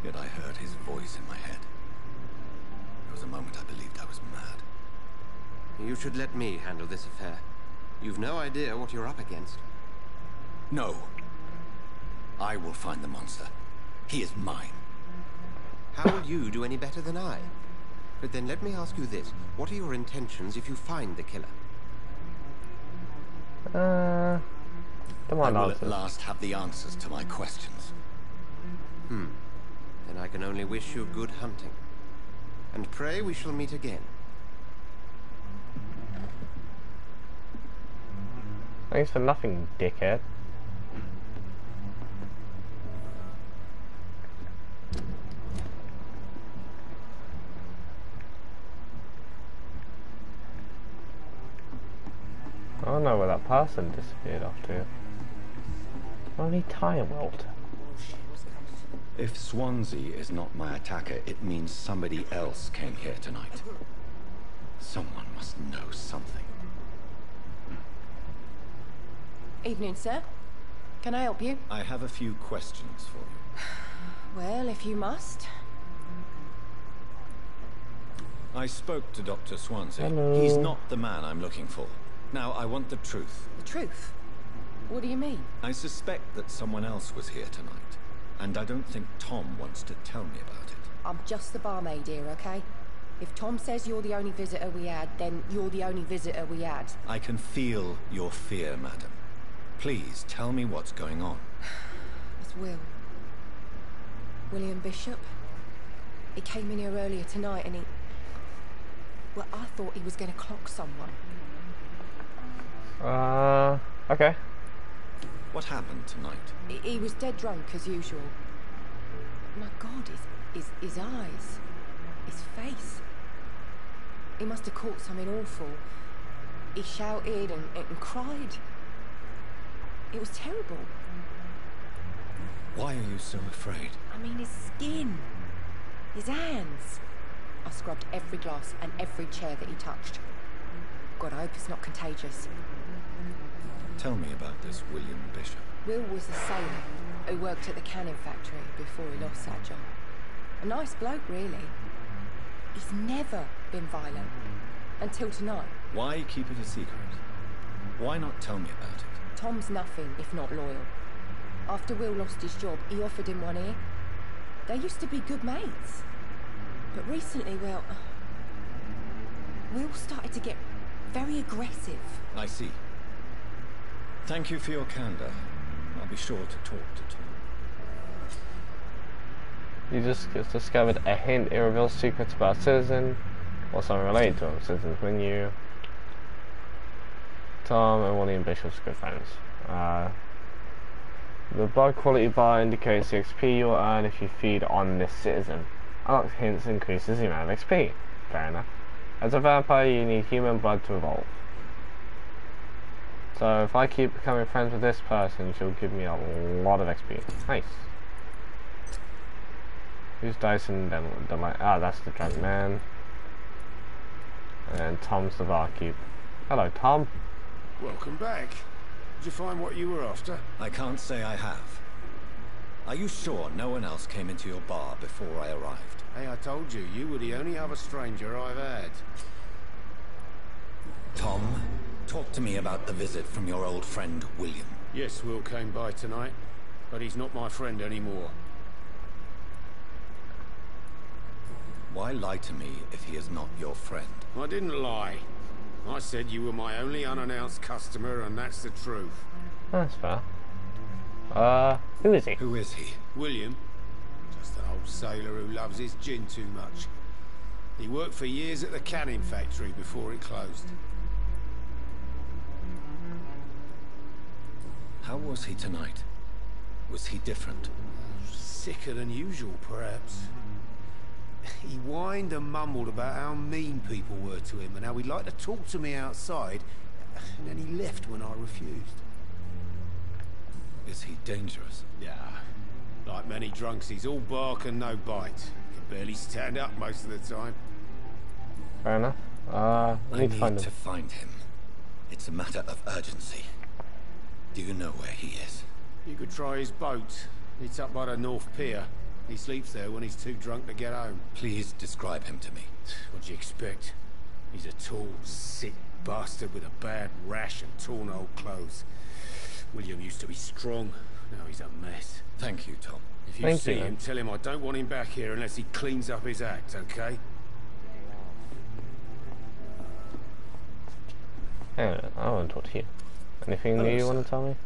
Yet I heard his voice in my head. There was a moment I believed I was mad. You should let me handle this affair. You've no idea what you're up against. No. I will find the monster. He is mine. How will you do any better than I? But then let me ask you this. What are your intentions if you find the killer? I will at last have the answers to my questions. Then I can only wish you good hunting. And pray we shall meet again. Thanks for nothing, dickhead. I don't know where that person disappeared off to. Only tire weld. If Swansea is not my attacker, it means somebody else came here tonight. Someone must know something. Evening, sir. Can I help you? I have a few questions for you. Well, if you must. I spoke to Dr. Swansea. Hello. He's not the man I'm looking for. Now, I want the truth. The truth? What do you mean? I suspect that someone else was here tonight. And I don't think Tom wants to tell me about it. I'm just the barmaid here, okay? If Tom says you're the only visitor we had, then you're the only visitor we had. I can feel your fear, madam. Please, tell me what's going on. It's Will. William Bishop. He came in here earlier tonight and he... Well, I thought he was going to clock someone. Okay. What happened tonight? He was dead drunk, as usual. My God, his eyes. His face. He must have caught something awful. He shouted and cried. It was terrible. Why are you so afraid? I mean, his skin. His hands. I scrubbed every glass and every chair that he touched. God, I hope it's not contagious. Tell me about this William Bishop. Will was a sailor who worked at the cannon factory before he lost that job. A nice bloke, really. He's never been violent. Until tonight. Why keep it a secret? Why not tell me about it? Tom's nothing if not loyal. After Will lost his job, he offered him one ear. They used to be good mates. But recently, well... Will started to get very aggressive. I see. Thank you for your candor. I'll be sure to talk to Tom. You just discovered a hint. It reveals secrets about Citizen or something related to him. Citizen's menu. Tom and William Bishop's good friends. The bar quality bar indicates the XP you will earn if you feed on this citizen. Unlocked hints increases the amount of XP. Fair enough. As a vampire, you need human blood to evolve. So if I keep becoming friends with this person, she'll give me a lot of XP. Nice. Who's Dyson? Ah, that's the drunk man. And Tom's the barkeep. Hello, Tom. Welcome back. Did you find what you were after? I can't say I have. Are you sure no one else came into your bar before I arrived? Hey, I told you, you were the only other stranger I've had. Tom, talk to me about the visit from your old friend, William. Yes, Will came by tonight, but he's not my friend anymore. Why lie to me if he is not your friend? I didn't lie. I said you were my only unannounced customer, and that's the truth. That's fair. Who is he? Who is he? William. Just an old sailor who loves his gin too much. He worked for years at the canning factory before it closed. How was he tonight? Was he different? Sicker than usual, perhaps. He whined and mumbled about how mean people were to him and how he'd like to talk to me outside, and then he left when I refused. Is he dangerous? Yeah. Like many drunks, he's all bark and no bite. Can barely stand up most of the time. Fair enough. I need to find him. It's a matter of urgency. Do you know where he is? You could try his boat. It's up by the North Pier. He sleeps there when he's too drunk to get home. Please describe him to me. What'd you expect? He's a tall, sick bastard with a bad rash and torn old clothes. William used to be strong. Now he's a mess. Thank you, Tom. If you see him, tell him I don't want him back here unless he cleans up his act, okay? Hang on, I want to talk to you. Anything new you want to tell me?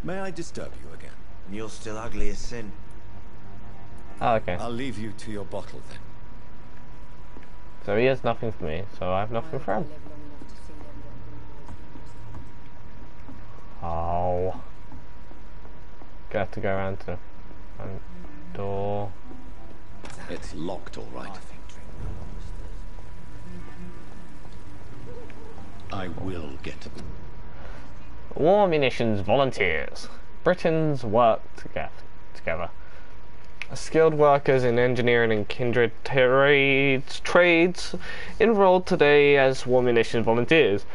May I disturb you again? You're still ugly as sin. Oh, okay. I'll leave you to your bottle then. So he has nothing for me, so I have nothing for him. Oh. Gonna have to go around to the front door. It's locked, all right. I will get to them. War munitions volunteers. Britons work together. Skilled workers in engineering and kindred trades enrolled today as war munitions volunteers.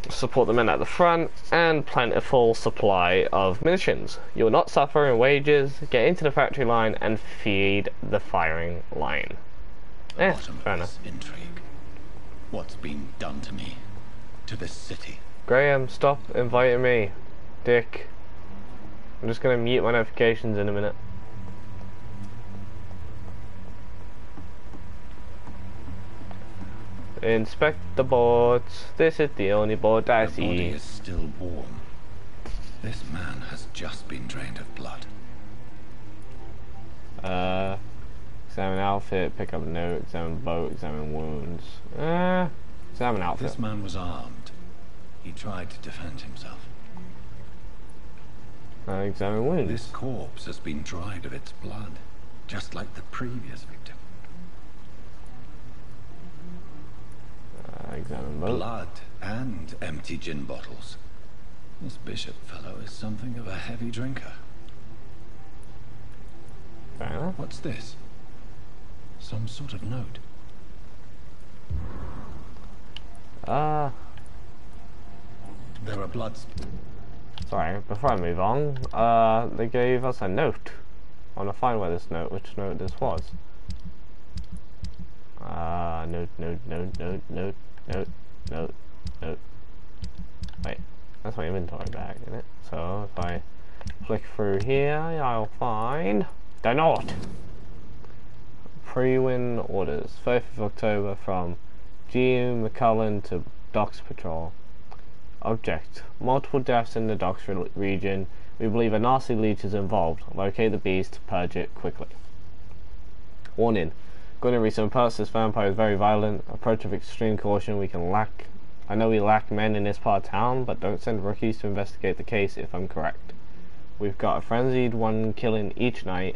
Support the men at the front and plentiful supply of munitions. You will not suffer in wages. Get into the factory line and feed the firing line. Fair enough. Intrigue. What's been done to me? To this city? Graham, stop inviting me. Dick. I'm just gonna mute my notifications in a minute. Inspect the boards. This is the only board I see. The body is still warm. This man has just been drained of blood. Examine outfit, pick up note, examine boat, examine wounds. Examine outfit. This man was armed. He tried to defend himself. Examine wounds. This corpse has been dried of its blood, just like the previous victim. Examine boat. Blood and empty gin bottles. This Bishop fellow is something of a heavy drinker. Fair enough. What's this? Some sort of note. There are a blood... Sorry, before I move on, they gave us a note. I want to find which note this was. Note. Wait, that's my inventory bag, isn't it? So if I flick through here, I'll find the note. Pre-win orders, 30th of October from G. McCullen to Docks Patrol. Object: multiple deaths in the Docks region. We believe a nasty leech is involved. Locate the beast, purge it quickly. Warning: going to recent reports, this vampire is very violent. Approach with extreme caution. I know we lack men in this part of town, but don't send rookies to investigate the case if I'm correct. We've got a frenzied one killing each night.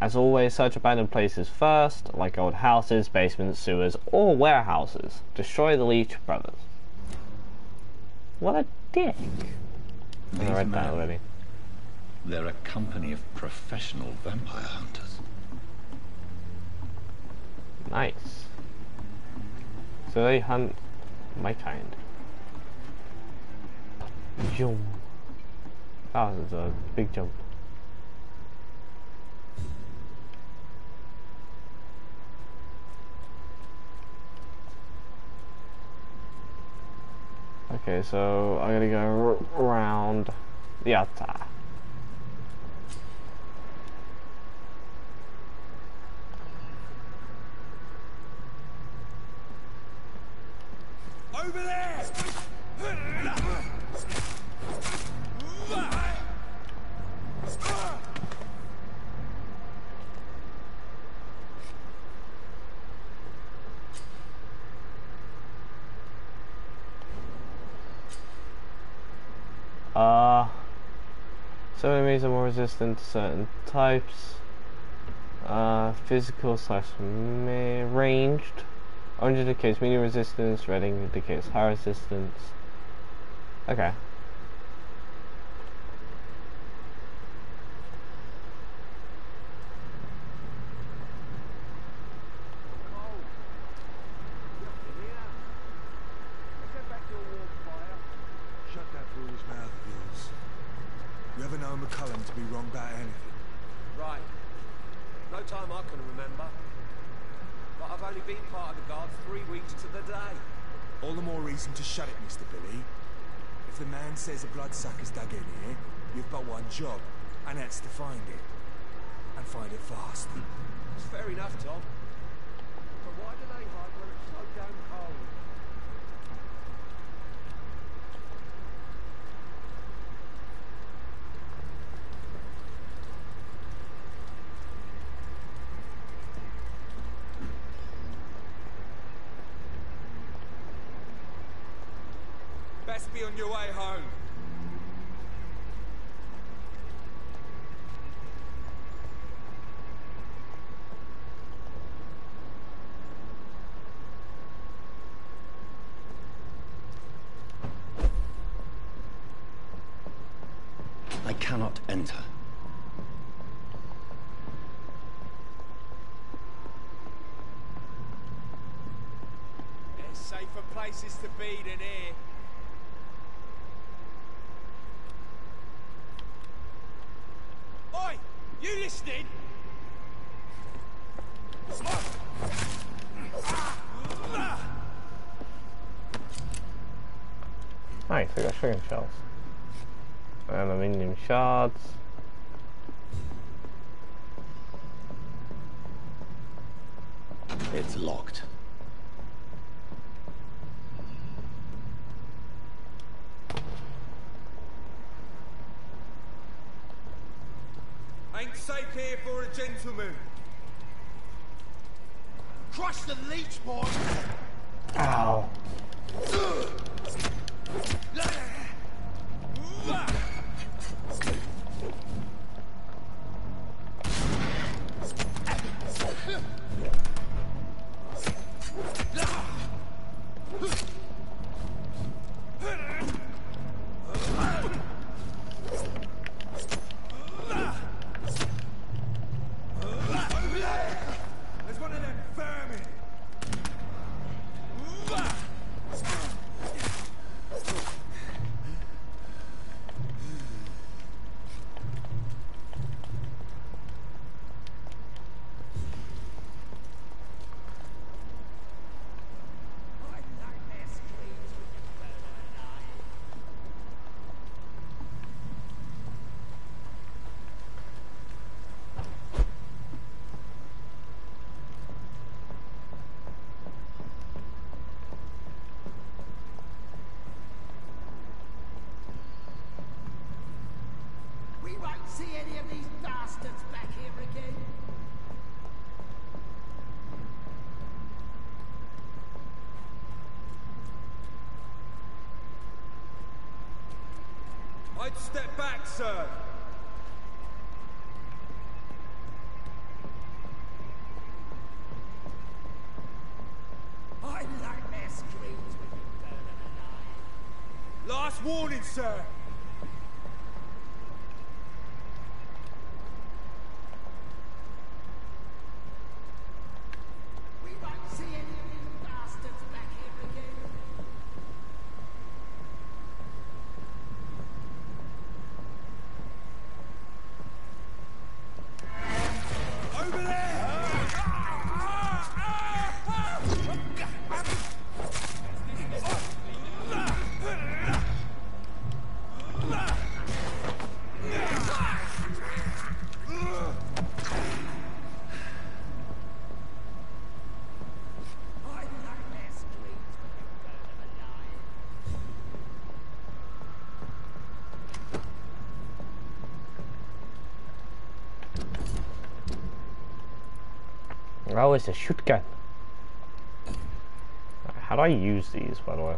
As always, search abandoned places first, like old houses, basements, sewers, or warehouses. Destroy the Leech brothers. What a dick. I read that already. They're a company of professional vampire hunters. Nice. So they hunt my kind. Jump. That was a big jump. Okay, so I gotta go around the outside. Over there! Some enemies are more resistant to certain types. Physical / ranged. Orange indicates medium resistance, red indicates high resistance. Okay. Shut that foolish mouth of yours. You ever known McCullum to be wrong about anything? Right. No time I can remember. But I've only been part of the guards 3 weeks to the day. All the more reason to shut it, Mr. Billy. If the man says a bloodsucker's dug in here, you've but one job, and that's to find it. And find it fast. It's fair enough, Tom. But why do they hide when it's so damn cold? Best be on your way home. I cannot enter. There's safer places to be than here. Oi! You listening? Nice, I got sugar shells. And aluminium shards. It's locked. Ain't safe here for a gentleman. Crush the leech, boy! Ow. There's one of them vermin! I'd step back, sir. I nightmare screams when you burn them alive. Last warning, sir. We won't see any of these bastards back here again. Over there! I nightmare screams when you burn them alive. Oh, it's a shotgun. How do I use these, by the way?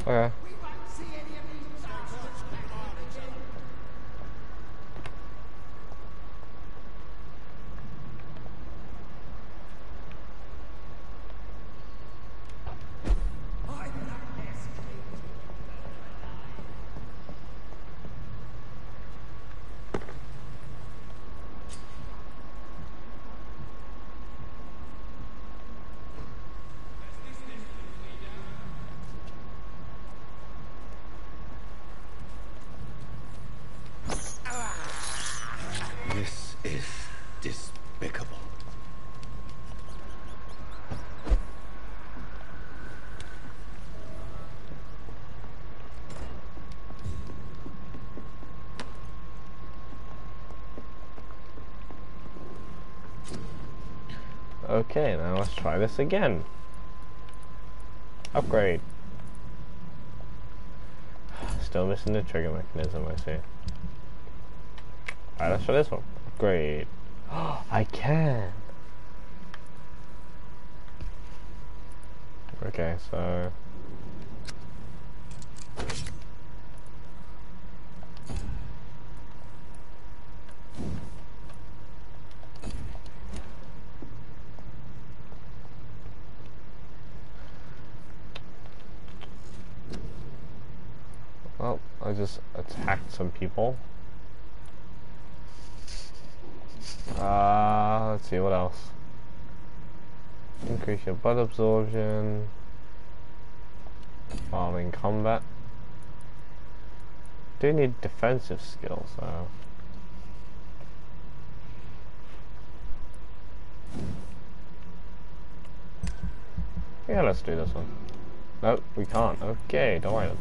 Okay. We won't see any of these bastards back here again. I nightmare screams when you burn them alive. This is despicable. Okay, now let's try this again. Upgrade. Still missing the trigger mechanism, I see. Alright, let's try this one. Upgrade. I can! Okay, so... Well, I just attacked some people. Let's see, what else? Increase your blood absorption while in combat. Do need defensive skills, though. Yeah, let's do this one. Nope, we can't. Okay, don't worry then.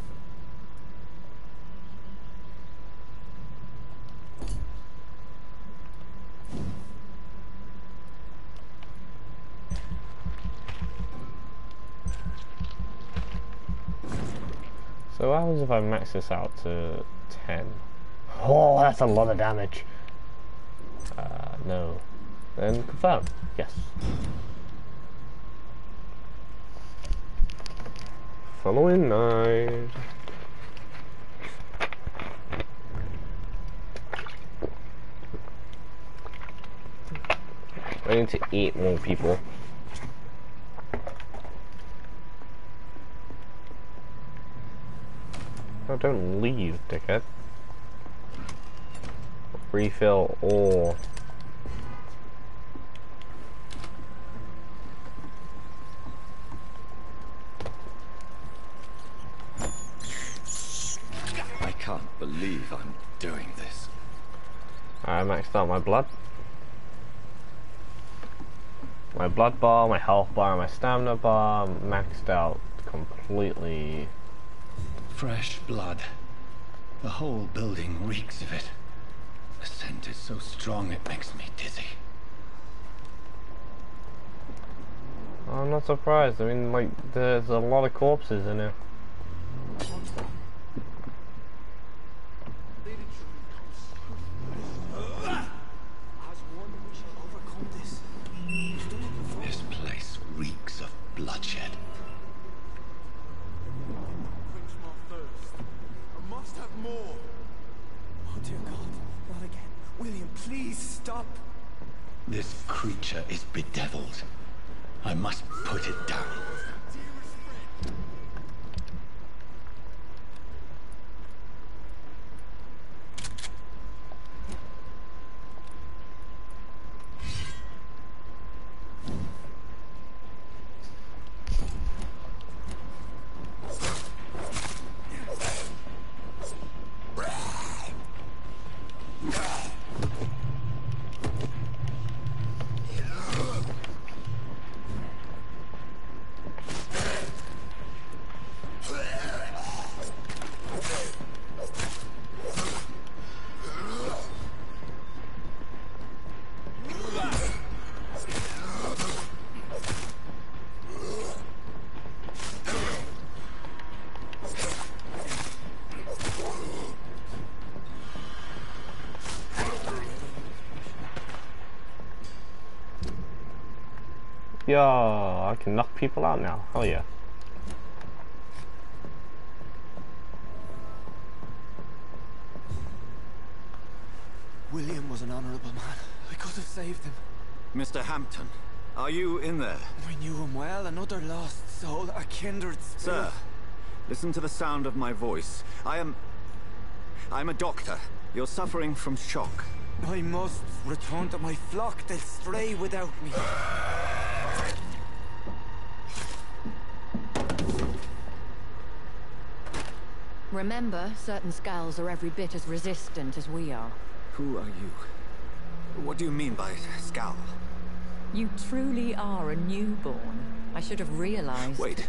So what happens if I max this out to 10? Oh, that's a lot of damage. No. Then confirm. Yes. Following night. I need to eat more people. Oh, don't leave, dickhead. Refill ore. I can't believe I'm doing this. I maxed out my blood. My blood bar, my health bar, and my stamina bar maxed out completely. Fresh blood. The whole building reeks of it. The scent is so strong it makes me dizzy. I'm not surprised. I mean, like, there's a lot of corpses in here. This place reeks of bloodshed. Quench my thirst. I must have more. Oh dear God, not again. William, please stop. This creature is bedeviled. I must put it down. Yo, I can knock people out now. Oh yeah. William was an honorable man. I could have saved him. Mr. Hampton, are you in there? We knew him well, another lost soul, a kindred spirit. Sir, listen to the sound of my voice. I'm a doctor. You're suffering from shock. I must return to my flock. They'll stray without me. Remember, certain skulls are every bit as resistant as we are. Who are you? What do you mean by scowl? You truly are a newborn. I should have realized. Wait.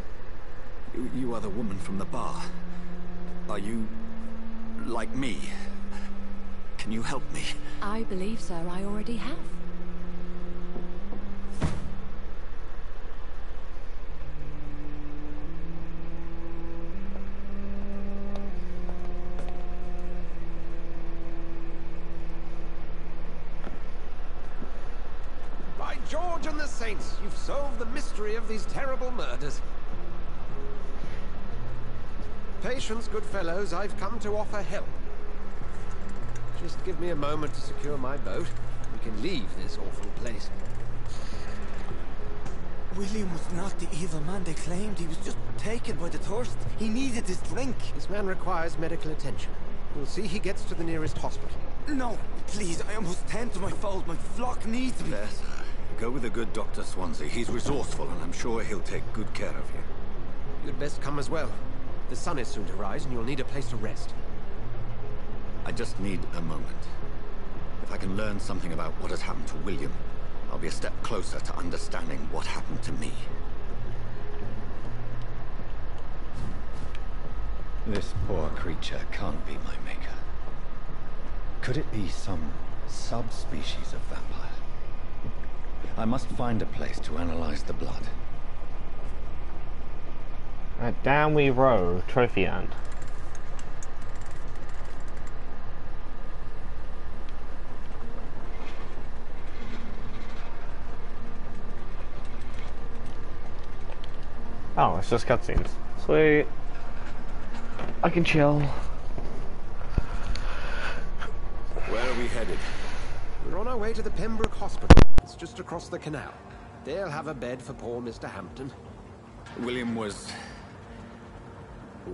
You are the woman from the bar. Are you like me? Can you help me? I believe so. I already have. By George and the Saints, you've solved the mystery of these terrible murders. Patience, good fellows, I've come to offer help. Just give me a moment to secure my boat. We can leave this awful place. William was not the evil man they claimed. He was just taken by the thirst. He needed his drink. This man requires medical attention. We'll see he gets to the nearest hospital. No, please, I must tend to my fold. My flock needs me. There, sir. Go with the good Dr. Swansea. He's resourceful, and I'm sure he'll take good care of you. You'd best come as well. The sun is soon to rise, and you'll need a place to rest. I just need a moment. If I can learn something about what has happened to William, I'll be a step closer to understanding what happened to me. This poor creature can't be my maker. Could it be some subspecies of vampire? I must find a place to analyze the blood. Down we row, trophy end. Oh, it's just cutscenes. Sweet. I can chill. Where are we headed? We're on our way to the Pembroke Hospital. It's just across the canal. They'll have a bed for poor Mr. Hampton. William was...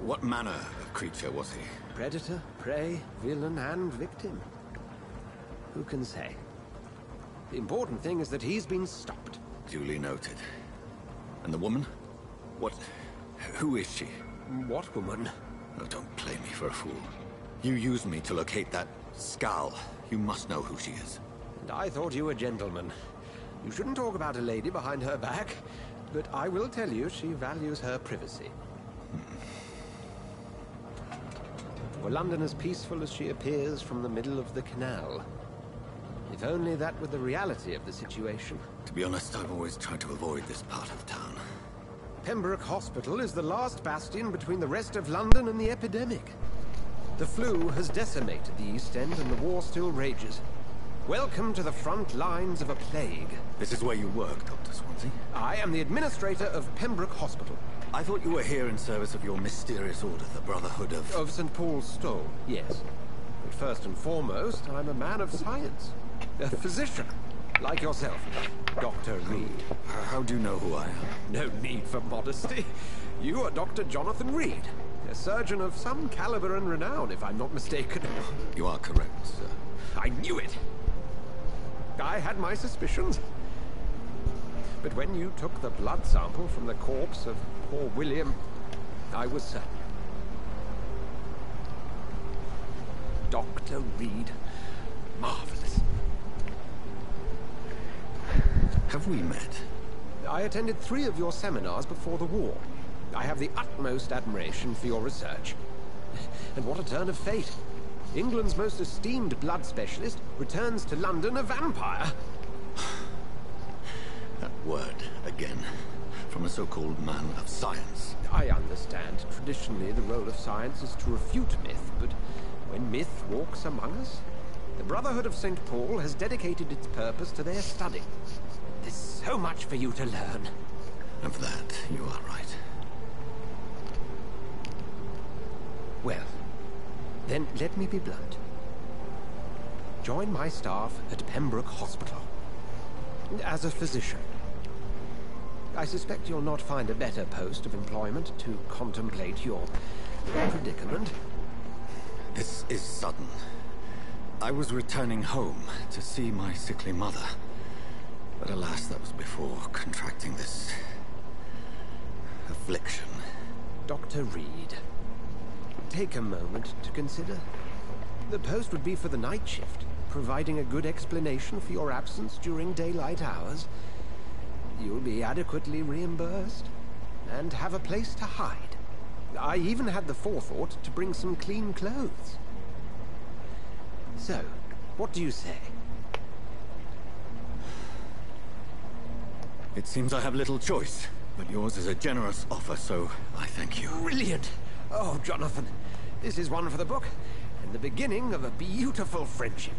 what manner of creature was he? Predator, prey, villain, and victim. Who can say? The important thing is that he's been stopped. Duly noted. And the woman? Who is she? What woman? Oh, don't play me for a fool. You used me to locate that skull. You must know who she is. And I thought you a gentleman. You shouldn't talk about a lady behind her back, but I will tell you she values her privacy. Were London as peaceful as she appears from the middle of the canal? If only that were the reality of the situation. To be honest, I've always tried to avoid this part of town. Pembroke Hospital is the last bastion between the rest of London and the epidemic. The flu has decimated the East End and the war still rages. Welcome to the front lines of a plague. This is where you work, Dr. Swansea? I am the administrator of Pembroke Hospital. I thought you were here in service of your mysterious order, the Brotherhood of... Of St. Paul's Stole, yes. But first and foremost, I'm a man of science. A physician, like yourself, Dr. Reed. How do you know who I am? No need for modesty. You are Dr. Jonathan Reed, a surgeon of some caliber and renown, if I'm not mistaken. You are correct, sir. I knew it! I had my suspicions. But when you took the blood sample from the corpse of poor William, I was certain. Dr. Reed. Marvelous. Have we met? I attended 3 of your seminars before the war. I have the utmost admiration for your research. And what a turn of fate. England's most esteemed blood specialist returns to London a vampire. That word, again. From a so-called man of science. I understand. Traditionally, the role of science is to refute myth, but when myth walks among us, the Brotherhood of St. Paul has dedicated its purpose to their study. There's so much for you to learn. Of that, you are right. Well, then let me be blunt. Join my staff at Pembroke Hospital. As a physician. I suspect you'll not find a better post of employment to contemplate your predicament. This is sudden. I was returning home to see my sickly mother. But alas, that was before contracting this... affliction. Dr. Reed, take a moment to consider. The post would be for the night shift, providing a good explanation for your absence during daylight hours. You'll be adequately reimbursed, and have a place to hide. I even had the forethought to bring some clean clothes. So, what do you say? It seems I have little choice, but yours is a generous offer, so I thank you. Brilliant! Oh, Jonathan, this is one for the book, and the beginning of a beautiful friendship.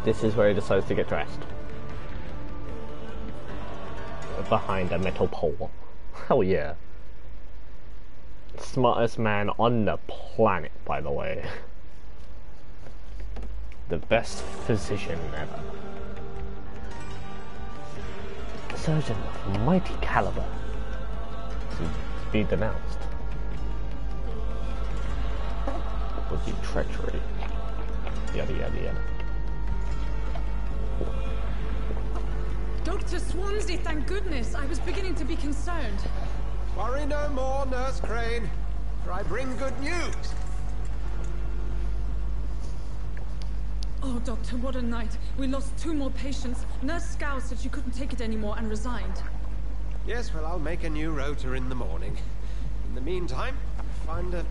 This is where he decides to get dressed. Behind a metal pole. Hell yeah. Smartest man on the planet, by the way. The best physician ever. Surgeon of mighty caliber. To be denounced. Would be treachery. Yada yada yada. Dr. Swansea, thank goodness. I was beginning to be concerned. Worry no more, Nurse Crane, for I bring good news. Oh, Doctor, what a night. We lost 2 more patients. Nurse Scow said she couldn't take it anymore and resigned. Yes, well, I'll make a new rota in the morning. In the meantime, find a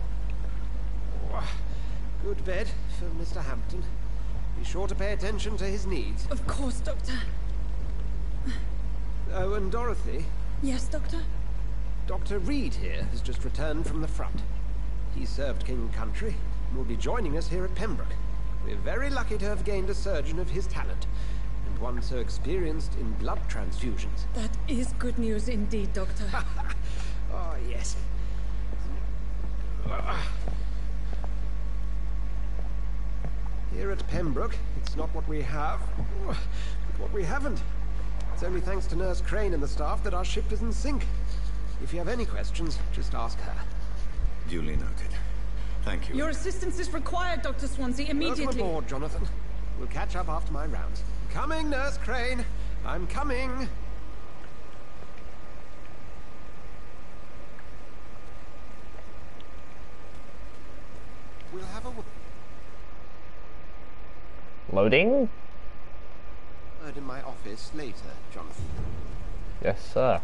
good bed for Mr. Hampton. Be sure to pay attention to his needs. Of course, Doctor. Oh, and Dorothy? Yes, Doctor? Dr. Reed here has just returned from the front. He served King Country and will be joining us here at Pembroke. We're very lucky to have gained a surgeon of his talent, and one so experienced in blood transfusions. That is good news indeed, Doctor. Oh, yes. Here at Pembroke, it's not what we have, but what we haven't. It's only thanks to Nurse Crane and the staff that our ship is in sync. If you have any questions, just ask her. Duly noted. Thank you. Your assistance is required, Dr. Swansea, immediately. Welcome aboard, Jonathan. We'll catch up after my rounds. Coming, Nurse Crane. I'm coming. We'll have a Loading? word in my office later, Jonathan. Yes, sir.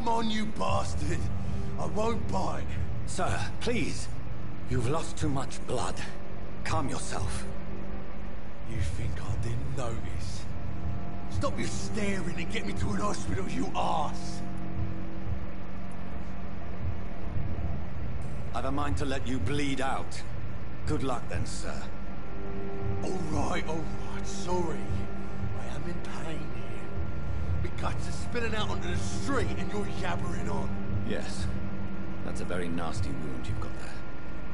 Come on, you bastard. I won't bite. Sir, please. You've lost too much blood. Calm yourself. You think I didn't notice? Stop your staring and get me to an hospital, you arse. I've a mind to let you bleed out. Good luck then, sir. All right, sorry. I am in pain here. My guts are spilling out onto the street and you're yabbering on. Yes. That's a very nasty wound you've got there.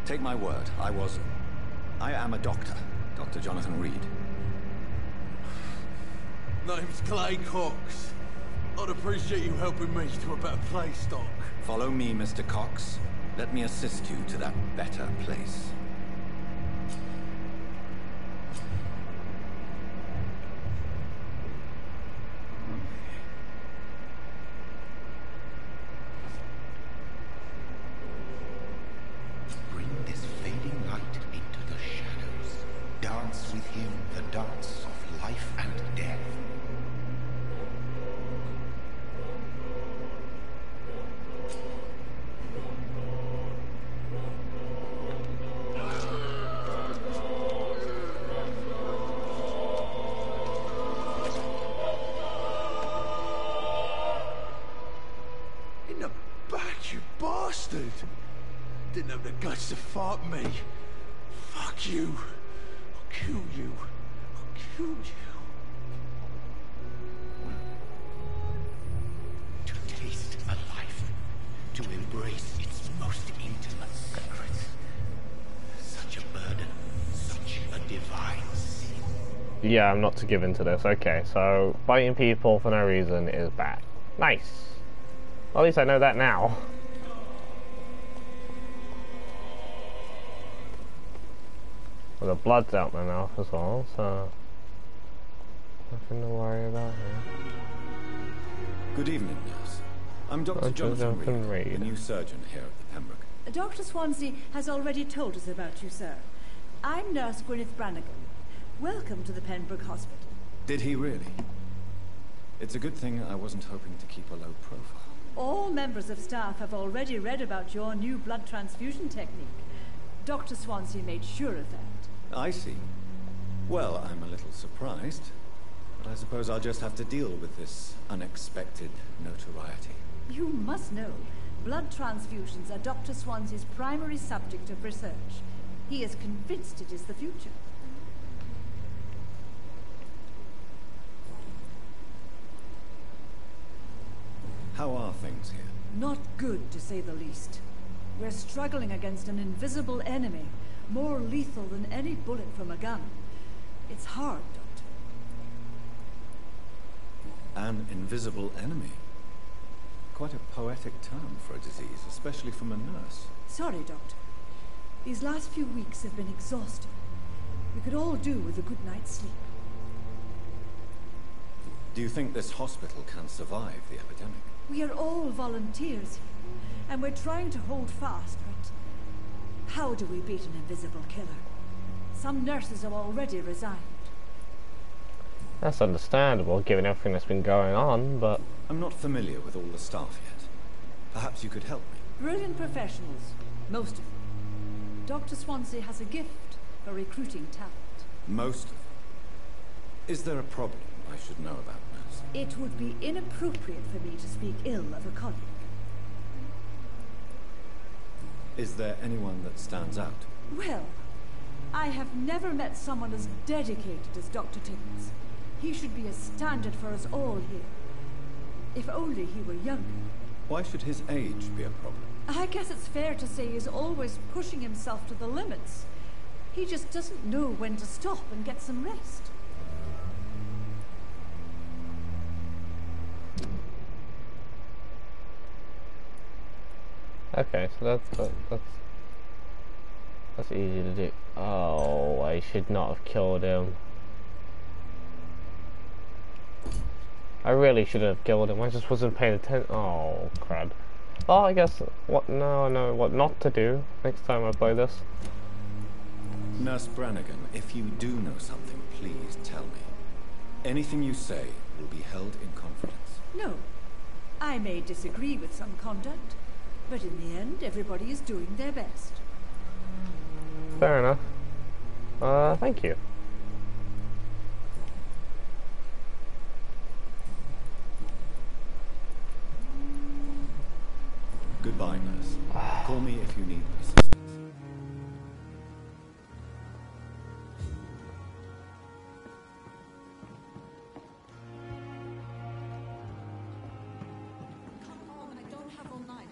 Take my word, I am a doctor. Dr. Jonathan Reed. Name's Clay Cox. I'd appreciate you helping me to a better place, Doc. Follow me, Mr. Cox. Let me assist you to that better place. Bring this fading light into the shadows. Dance with him the dance of life and death. In the back, you bastard! Didn't have the guts to fuck me. Fuck you. I'll kill you. I'll kill you. To taste a life. To embrace its most intimate secrets. Such a burden. Such a divine sin. Yeah, I'm not to give in to this. Okay, so biting people for no reason is bad. Nice. Well, at least I know that now. Well, the blood's out my mouth as well, so nothing to worry about here. Good evening, nurse. I'm Dr. Jonathan Reed, the new surgeon here at the Pembroke. Dr. Swansea has already told us about you, sir. I'm Nurse Gwyneth Brannigan. Welcome to the Pembroke Hospital. Did he really? It's a good thing I wasn't hoping to keep a low profile. All members of staff have already read about your new blood transfusion technique. Dr. Swansea made sure of that. I see. Well, I'm a little surprised, but I suppose I'll just have to deal with this unexpected notoriety. You must know, blood transfusions are Dr. Swansea's primary subject of research. He is convinced it is the future. How are things here? Not good, to say the least. We're struggling against an invisible enemy, more lethal than any bullet from a gun. It's hard, Doctor. An invisible enemy? Quite a poetic term for a disease, especially from a nurse. Sorry, Doctor. These last few weeks have been exhausting. We could all do with a good night's sleep. Do you think this hospital can survive the epidemic? We are all volunteers here, and we're trying to hold fast, but how do we beat an invisible killer? Some nurses have already resigned. That's understandable, given everything that's been going on, but... I'm not familiar with all the staff yet. Perhaps you could help me. Brilliant professionals, most of them. Dr. Swansea has a gift for recruiting talent. Most of them? Is there a problem I should know about, nurse? It would be inappropriate for me to speak ill of a colleague. Is there anyone that stands out? Well, I have never met someone as dedicated as Dr. Timmins. He should be a standard for us all here. If only he were younger. Why should his age be a problem? I guess it's fair to say he's always pushing himself to the limits. He just doesn't know when to stop and get some rest. Okay, so that's easy to do. Oh, I should not have killed him. I really should have killed him. I just wasn't paying attention. Oh, crud. Oh, I guess what? No, I know what not to do next time I play this. Nurse Brannigan, if you do know something, please tell me. Anything you say will be held in confidence. No, I may disagree with some conduct, but in the end, everybody is doing their best. Fair enough. Thank you. Goodbye, nurse. Call me if you need assistance. Come on, I don't have all night.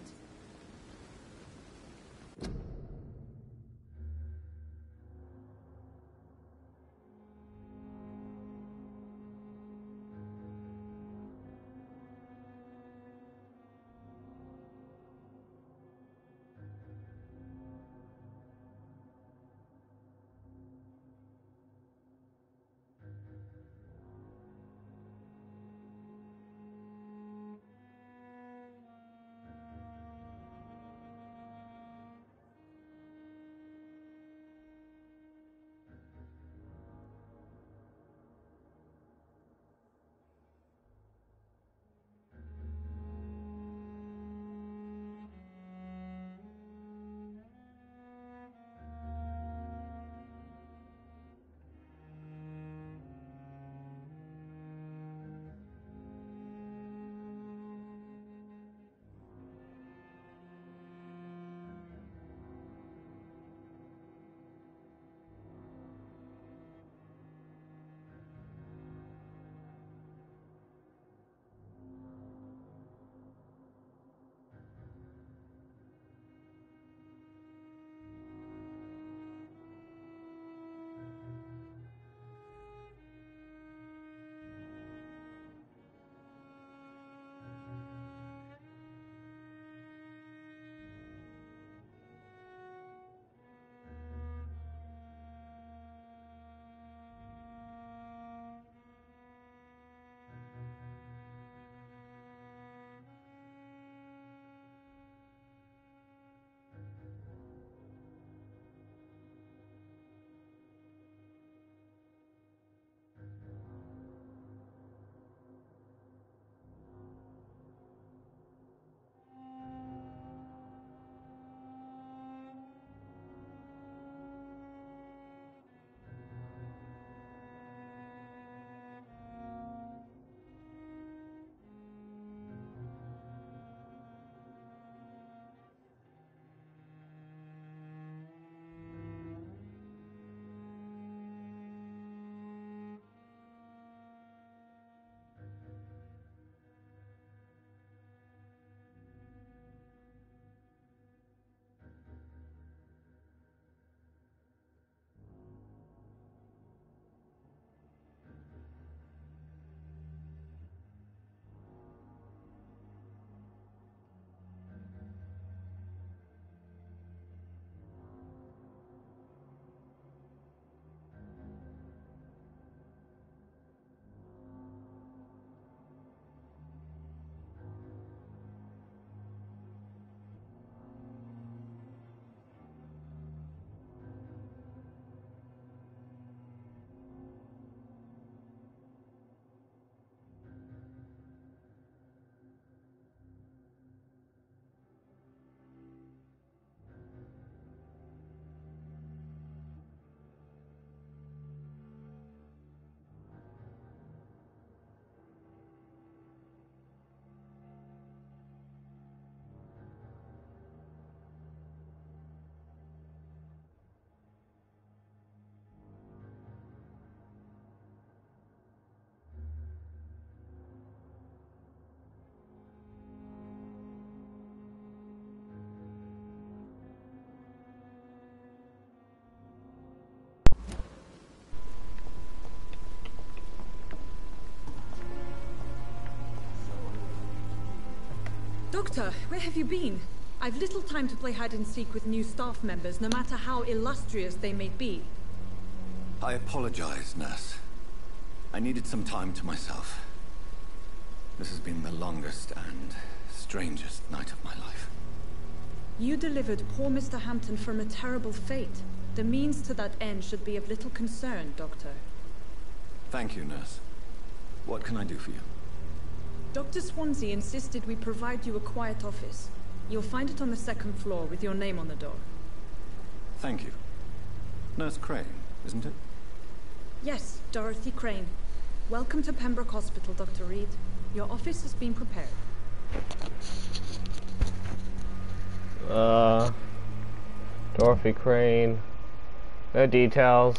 Doctor, where have you been? I've little time to play hide and seek with new staff members, no matter how illustrious they may be. I apologize, nurse. I needed some time to myself. This has been the longest and strangest night of my life. You delivered poor Mr. Hampton from a terrible fate. The means to that end should be of little concern, Doctor. Thank you, nurse. What can I do for you? Dr. Swansea insisted we provide you a quiet office. You'll find it on the second floor with your name on the door. Thank you. Nurse Crane, isn't it? Yes, Dorothy Crane. Welcome to Pembroke Hospital, Dr. Reed. Your office has been prepared. Dorothy Crane. No details,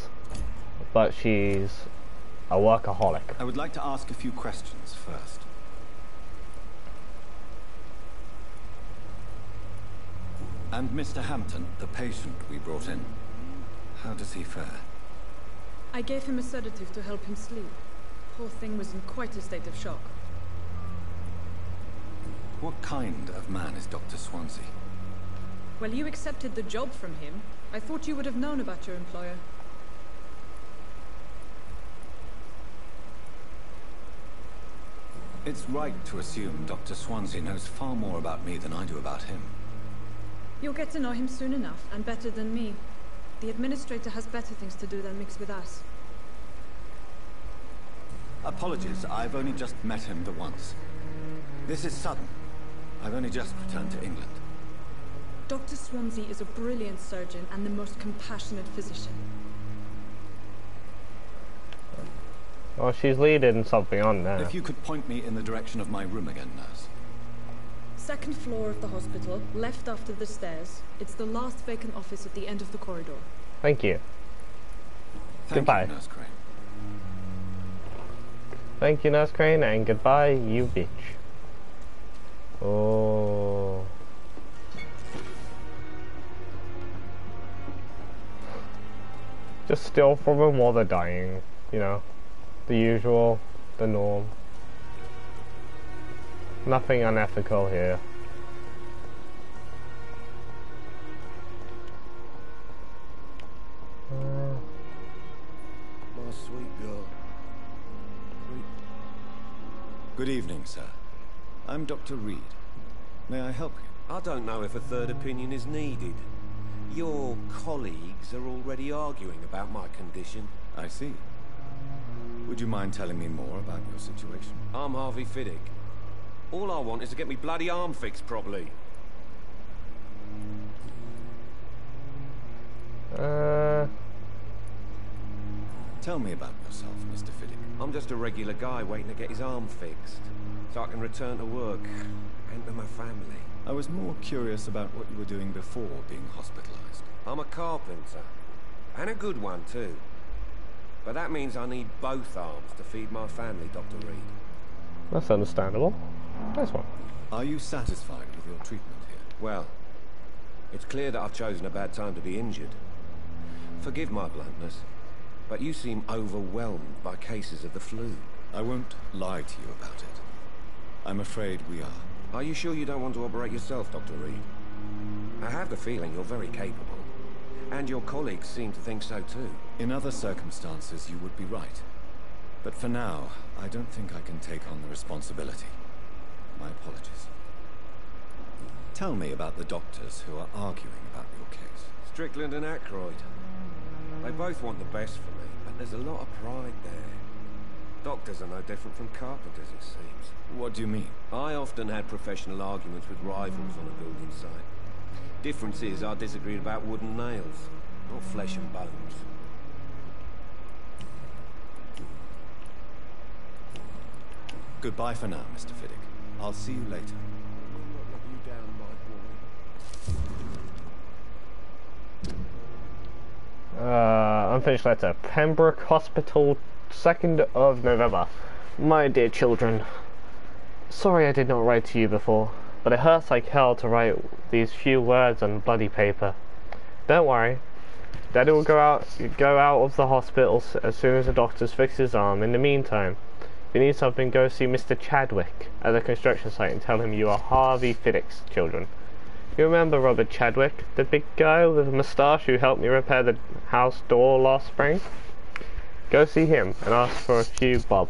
but she's a workaholic. I would like to ask a few questions first. And Mr. Hampton, the patient we brought in, how does he fare? I gave him a sedative to help him sleep. Poor thing was in quite a state of shock. What kind of man is Dr. Swansea? Well, you accepted the job from him. I thought you would have known about your employer. It's right to assume Dr. Swansea knows far more about me than I do about him. You'll get to know him soon enough, and better than me. The administrator has better things to do than mix with us. Apologies, I've only just met him the once. This is sudden. I've only just returned to England. Dr. Swansea is a brilliant surgeon and the most compassionate physician. Well, she's leading something on there. If you could point me in the direction of my room again, nurse. Second floor of the hospital, left after the stairs. It's the last vacant office at the end of the corridor. Thank you. Goodbye. Goodbye. You, Nurse Crane. Thank you, Nurse Crane, and goodbye, you bitch. Oh. Just steal from them while they're dying, you know. The usual, the norm. Nothing unethical here. My sweet girl. Good evening, sir. I'm Dr. Reed. May I help you? I don't know if a third opinion is needed. Your colleagues are already arguing about my condition. I see. Would you mind telling me more about your situation? I'm Harvey Fiddick. All I want is to get me bloody arm fixed properly. Tell me about yourself, Mr. Fiddick. I'm just a regular guy waiting to get his arm fixed, so I can return to work and to my family. I was more curious about what you were doing before being hospitalized. I'm a carpenter, and a good one too. But that means I need both arms to feed my family, Dr. Reed. That's understandable. Nice one. Are you satisfied with your treatment here? Well, it's clear that I've chosen a bad time to be injured. Forgive my bluntness, but you seem overwhelmed by cases of the flu. I won't lie to you about it. I'm afraid we are. Are you sure you don't want to operate yourself, Dr. Reed? I have the feeling you're very capable. And your colleagues seem to think so too. In other circumstances, you would be right. But for now, I don't think I can take on the responsibility. My apologies. Tell me about the doctors who are arguing about your case. Strickland and Aykroyd. They both want the best for me, but there's a lot of pride there. Doctors are no different from carpenters, it seems. What do you mean? I often had professional arguments with rivals on a building site. Difference is I disagreed about wooden nails, not flesh and bones. Goodbye for now, Mr. Fiddick. I'll see you later. Unfinished letter. Pembroke Hospital, 2nd of November. My dear children, sorry I did not write to you before, but it hurts like hell to write these few words on bloody paper. Don't worry. Daddy will go out of the hospital as soon as the doctors fix his arm. In the meantime, if you need something, go see Mr. Chadwick at the construction site and tell him you are Harvey Fiddick's children. You remember Robert Chadwick, the big guy with a moustache who helped me repair the house door last spring? Go see him and ask for a few bob.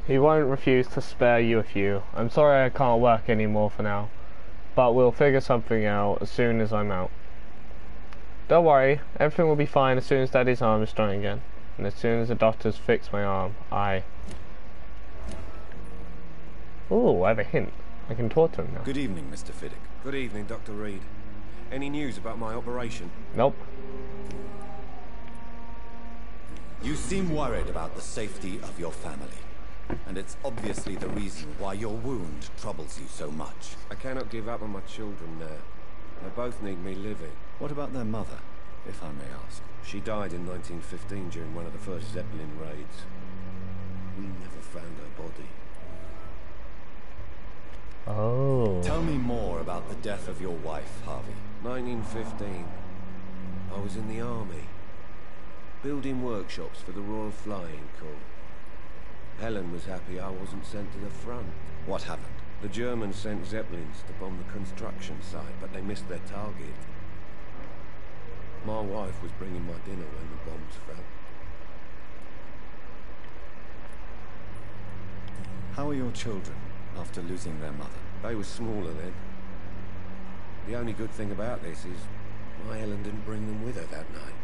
He won't refuse to spare you a few. I'm sorry I can't work anymore for now, but we'll figure something out as soon as I'm out. Don't worry, everything will be fine as soon as Daddy's arm is strong again. And as soon as the doctors fix my arm, Oh, I have a hint. I can talk to him now. Good evening, Mr. Fiddick. Good evening, Dr. Reed. Any news about my operation? Nope. You seem worried about the safety of your family. And it's obviously the reason why your wound troubles you so much. I cannot give up on my children now. They both need me living. What about their mother, if I may ask? She died in 1915 during one of the first Zeppelin raids. We never found her body. Oh. Tell me more about the death of your wife, Harvey. 1915. I was in the army, building workshops for the Royal Flying Corps. Helen was happy I wasn't sent to the front. What happened? The Germans sent Zeppelins to bomb the construction site, but they missed their target. My wife was bringing my dinner when the bombs fell. How are your children after losing their mother? They were smaller then. The only good thing about this is my Helen didn't bring them with her that night.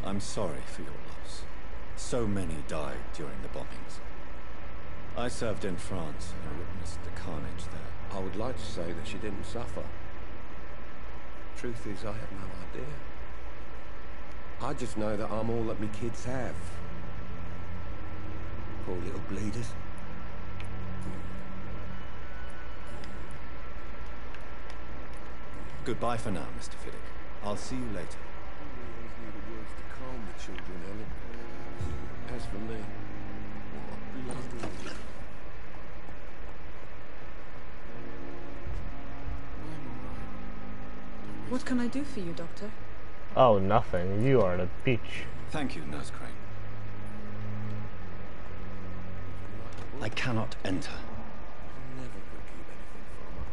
I'm sorry for your loss. So many died during the bombings. I served in France and witnessed the carnage there. I would like to say that she didn't suffer. Truth is, I have no idea. I just know that I'm all that my kids have. Poor little bleeders. Goodbye for now, Mr. Fiddick. I'll see you later. You always knew the words to calm the children, Helen. As for me, what a bloody... What can I do for you, Doctor? Oh, nothing. You are at a beach. Thank you, Nurse Crane. I cannot enter. I never could keep anything from her.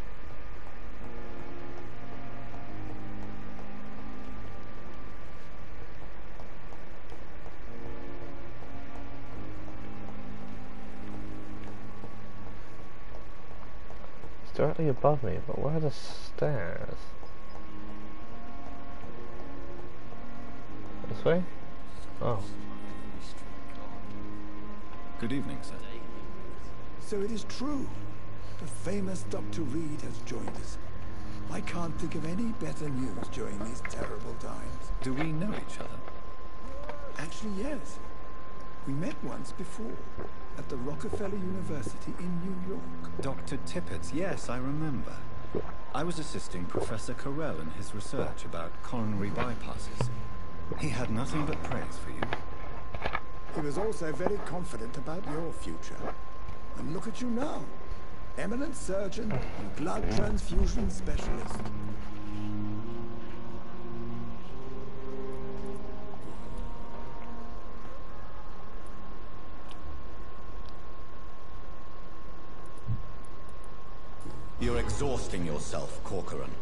It's directly above me, but where are the stairs? This way? Oh. Good evening, sir. So it is true. The famous Dr. Reed has joined us. I can't think of any better news during these terrible times. Do we know each other? Actually, yes. We met once before, at the Rockefeller University in New York. Dr. Tippett's, yes, I remember. I was assisting Professor Carell in his research about coronary bypasses. He had nothing but praise for you. He was also very confident about your future. And look at you now. Eminent surgeon and blood transfusion specialist. You're exhausting yourself, Corcoran.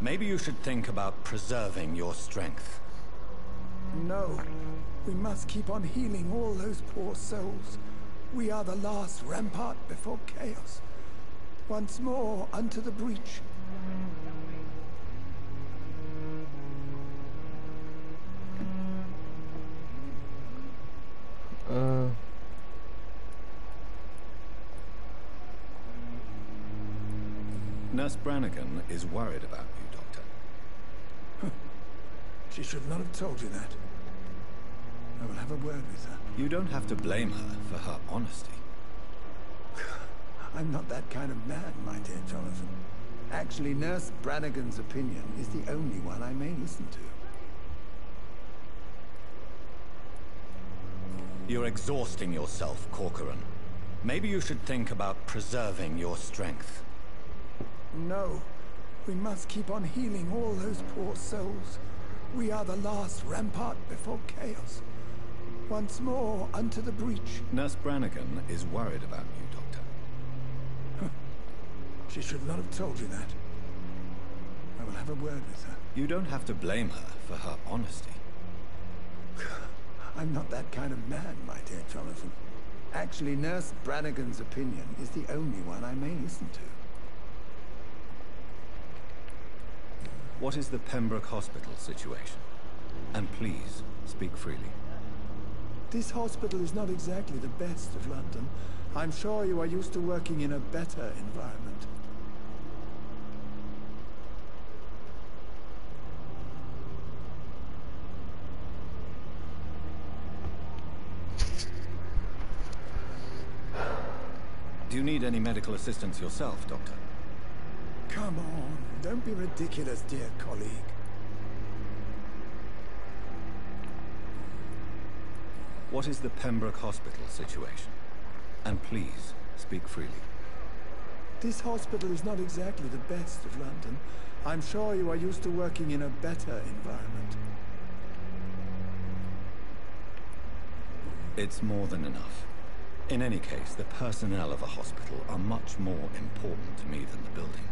Maybe you should think about preserving your strength. No. We must keep on healing all those poor souls. We are the last rampart before chaos. Once more unto the breach. Nurse Brannigan is worried about you, Doctor. She should not have told you that. I will have a word with her. You don't have to blame her for her honesty. I'm not that kind of man, my dear Jonathan. Actually, Nurse Brannigan's opinion is the only one I may listen to. You're exhausting yourself, Corcoran. Maybe you should think about preserving your strength. No. We must keep on healing all those poor souls. We are the last rampart before chaos. Once more unto the breach. Nurse Brannigan is worried about you, Doctor. She should not have told you that. I will have a word with her. You don't have to blame her for her honesty. I'm not that kind of man, my dear Jonathan. Actually, Nurse Brannigan's opinion is the only one I may listen to. What is the Pembroke Hospital situation? And please, speak freely. This hospital is not exactly the best of London. I'm sure you are used to working in a better environment. Do you need any medical assistance yourself, Doctor? Come on, don't be ridiculous, dear colleague. What is the Pembroke Hospital situation? And please, speak freely. This hospital is not exactly the best of London. I'm sure you are used to working in a better environment. It's more than enough. In any case, the personnel of a hospital are much more important to me than the building.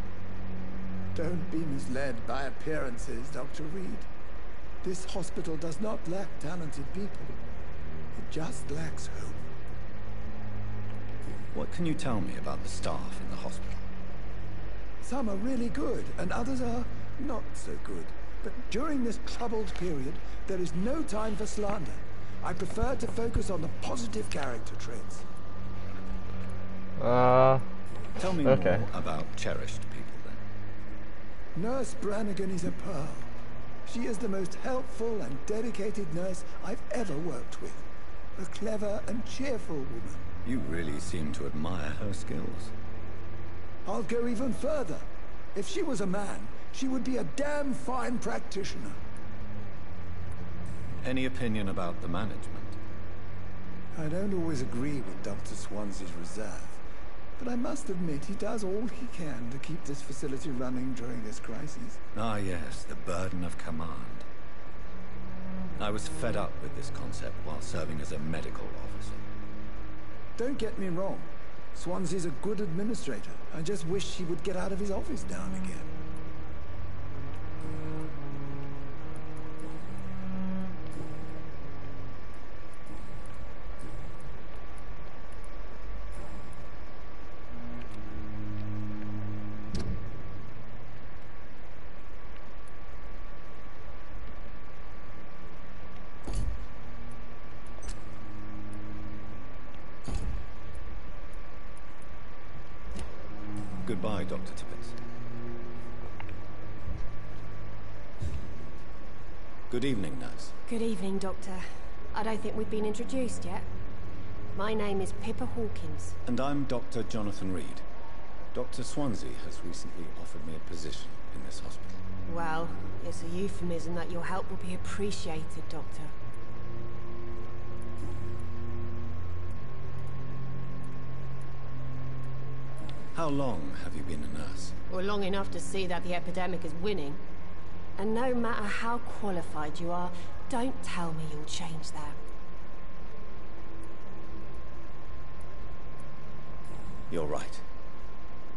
Don't be misled by appearances, Dr. Reed. This hospital does not lack talented people. It just lacks hope. What can you tell me about the staff in the hospital? Some are really good, and others are not so good. But during this troubled period, there is no time for slander. I prefer to focus on the positive character traits. Tell me more about cherished people, then. Nurse Brannigan is a pearl. She is the most helpful and dedicated nurse I've ever worked with. A clever and cheerful woman. You really seem to admire her skills. I'll go even further. If she was a man, she would be a damn fine practitioner. Any opinion about the management? I don't always agree with Dr. Swansea's reserve, but I must admit he does all he can to keep this facility running during this crisis. Ah yes, the burden of command. I was fed up with this concept while serving as a medical officer. Don't get me wrong. Swansea's a good administrator. I just wish he would get out of his office now and again. Goodbye, Dr. Tippett. Good evening, nurse. Good evening, Doctor. I don't think we've been introduced yet. My name is Pippa Hawkins. And I'm Dr. Jonathan Reed. Dr. Swansea has recently offered me a position in this hospital. Well, it's a euphemism that your help will be appreciated, Doctor. How long have you been a nurse? Well, long enough to see that the epidemic is winning. And no matter how qualified you are, don't tell me you'll change that. You're right.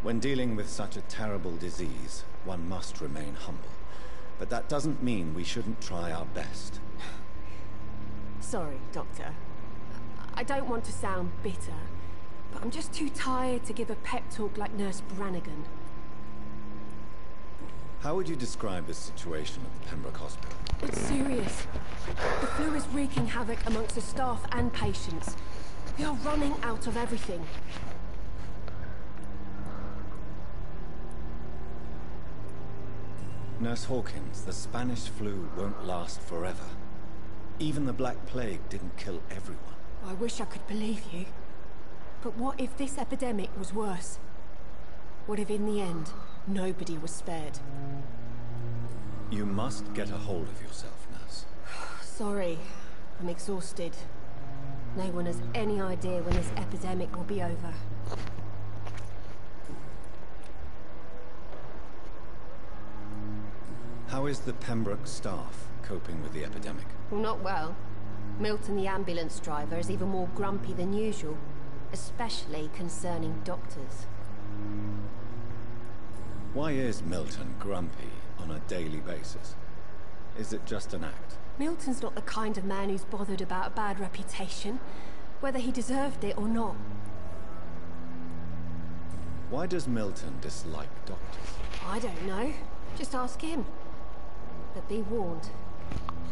When dealing with such a terrible disease, one must remain humble. But that doesn't mean we shouldn't try our best. Sorry, Doctor. I don't want to sound bitter, but I'm just too tired to give a pep talk like Nurse Brannigan. How would you describe the situation at the Pembroke Hospital? It's serious. The flu is wreaking havoc amongst the staff and patients. We are running out of everything. Nurse Hawkins, the Spanish flu won't last forever. Even the Black Plague didn't kill everyone. I wish I could believe you. But what if this epidemic was worse? What if in the end, nobody was spared? You must get a hold of yourself, nurse. Sorry, I'm exhausted. No one has any idea when this epidemic will be over. How is the Pembroke staff coping with the epidemic? Well, not well. Milton, the ambulance driver, is even more grumpy than usual. Especially concerning doctors. Why is Milton grumpy on a daily basis? Is it just an act? Milton's not the kind of man who's bothered about a bad reputation, whether he deserved it or not. Why does Milton dislike doctors? I don't know. Just ask him. But be warned,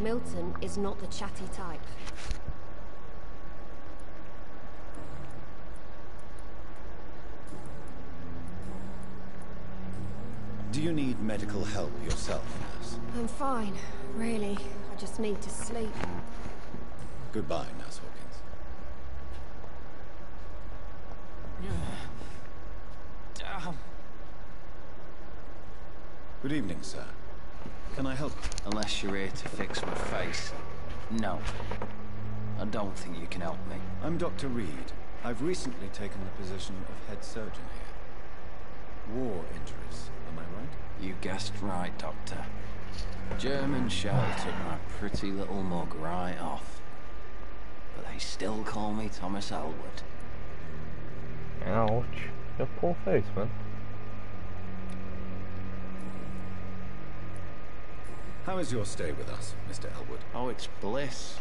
Milton is not the chatty type. Do you need medical help yourself, nurse? I'm fine, really. I just need to sleep. Goodbye, Nurse Hawkins. Damn. Good evening, sir. Can I help you? Unless you're here to fix my face. No. I don't think you can help me. I'm Dr. Reed. I've recently taken the position of head surgeon here. War injuries, am I right? You guessed right, Doctor. German shell took my pretty little mug right off. But they still call me Thomas Elwood. Ouch. Your poor face, man. How is your stay with us, Mr. Elwood? Oh, it's bliss.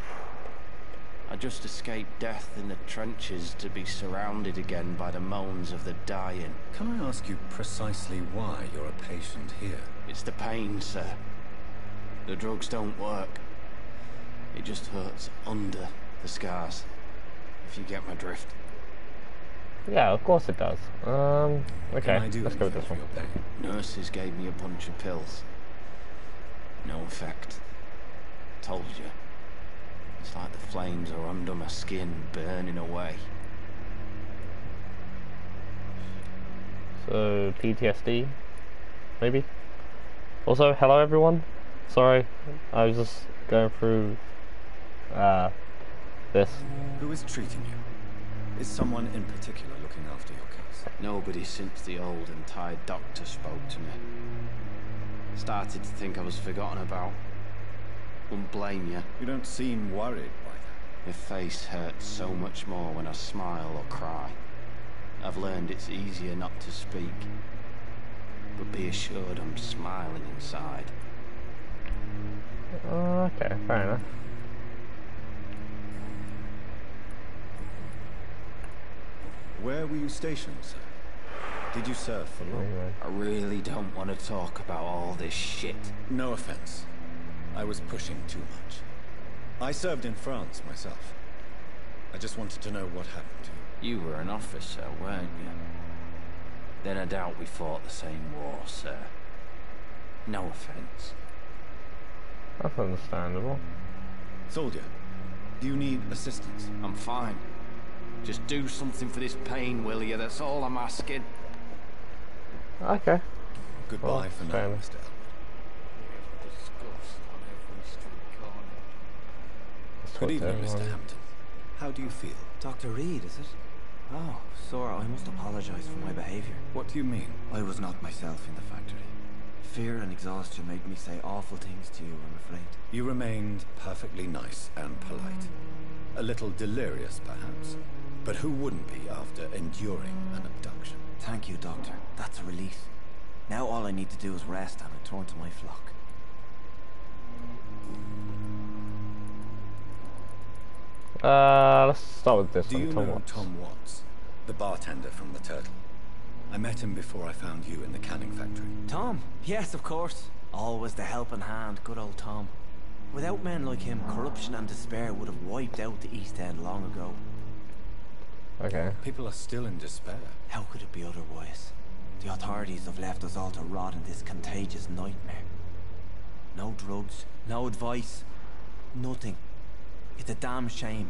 I just escaped death in the trenches to be surrounded again by the moans of the dying. Can I ask you precisely why you're a patient here? It's the pain, sir. The drugs don't work. It just hurts under the scars, if you get my drift. Yeah, of course it does. Okay, let's go with this one. Nurses gave me a bunch of pills. No effect. Told you. It's like the flames are under my skin, burning away. So, PTSD? Maybe? Also, hello everyone. Sorry, I was just going through, this. Who is treating you? Is someone in particular looking after your case? Nobody since the old and tired doctor spoke to me. Started to think I was forgotten about. Wouldn't blame you. You don't seem worried by that. Your face hurts so much more when I smile or cry. I've learned it's easier not to speak. But be assured I'm smiling inside. Okay, fair enough. Where were you stationed, sir? Did you serve for long? I really don't want to talk about all this shit. No offense. I was pushing too much. I served in France myself. I just wanted to know what happened to you. You were an officer, weren't you? Then I doubt we fought the same war, sir. No offense. That's understandable. Soldier, do you need assistance? I'm fine. Just do something for this pain, will you? That's all I'm asking. Okay. Goodbye for now, Mr. Elwood. Good evening, Mr. Hampton. How do you feel? Dr. Reed, is it? Oh, sir, I must apologize for my behavior. What do you mean? I was not myself in the factory. Fear and exhaustion made me say awful things to you, I'm afraid. You remained perfectly nice and polite. A little delirious, perhaps. But who wouldn't be after enduring an abduction? Thank you, Doctor. That's a relief. Now all I need to do is rest and return to my flock. Let's start with this one. Do you know Tom Watts, the bartender from the Turtle? I met him before I found you in the canning factory. Tom? Yes, of course. Always the helping hand, good old Tom. Without men like him, corruption and despair would have wiped out the East End long ago. Okay. People are still in despair. How could it be otherwise? The authorities have left us all to rot in this contagious nightmare. No drugs, no advice, nothing. It's a damn shame.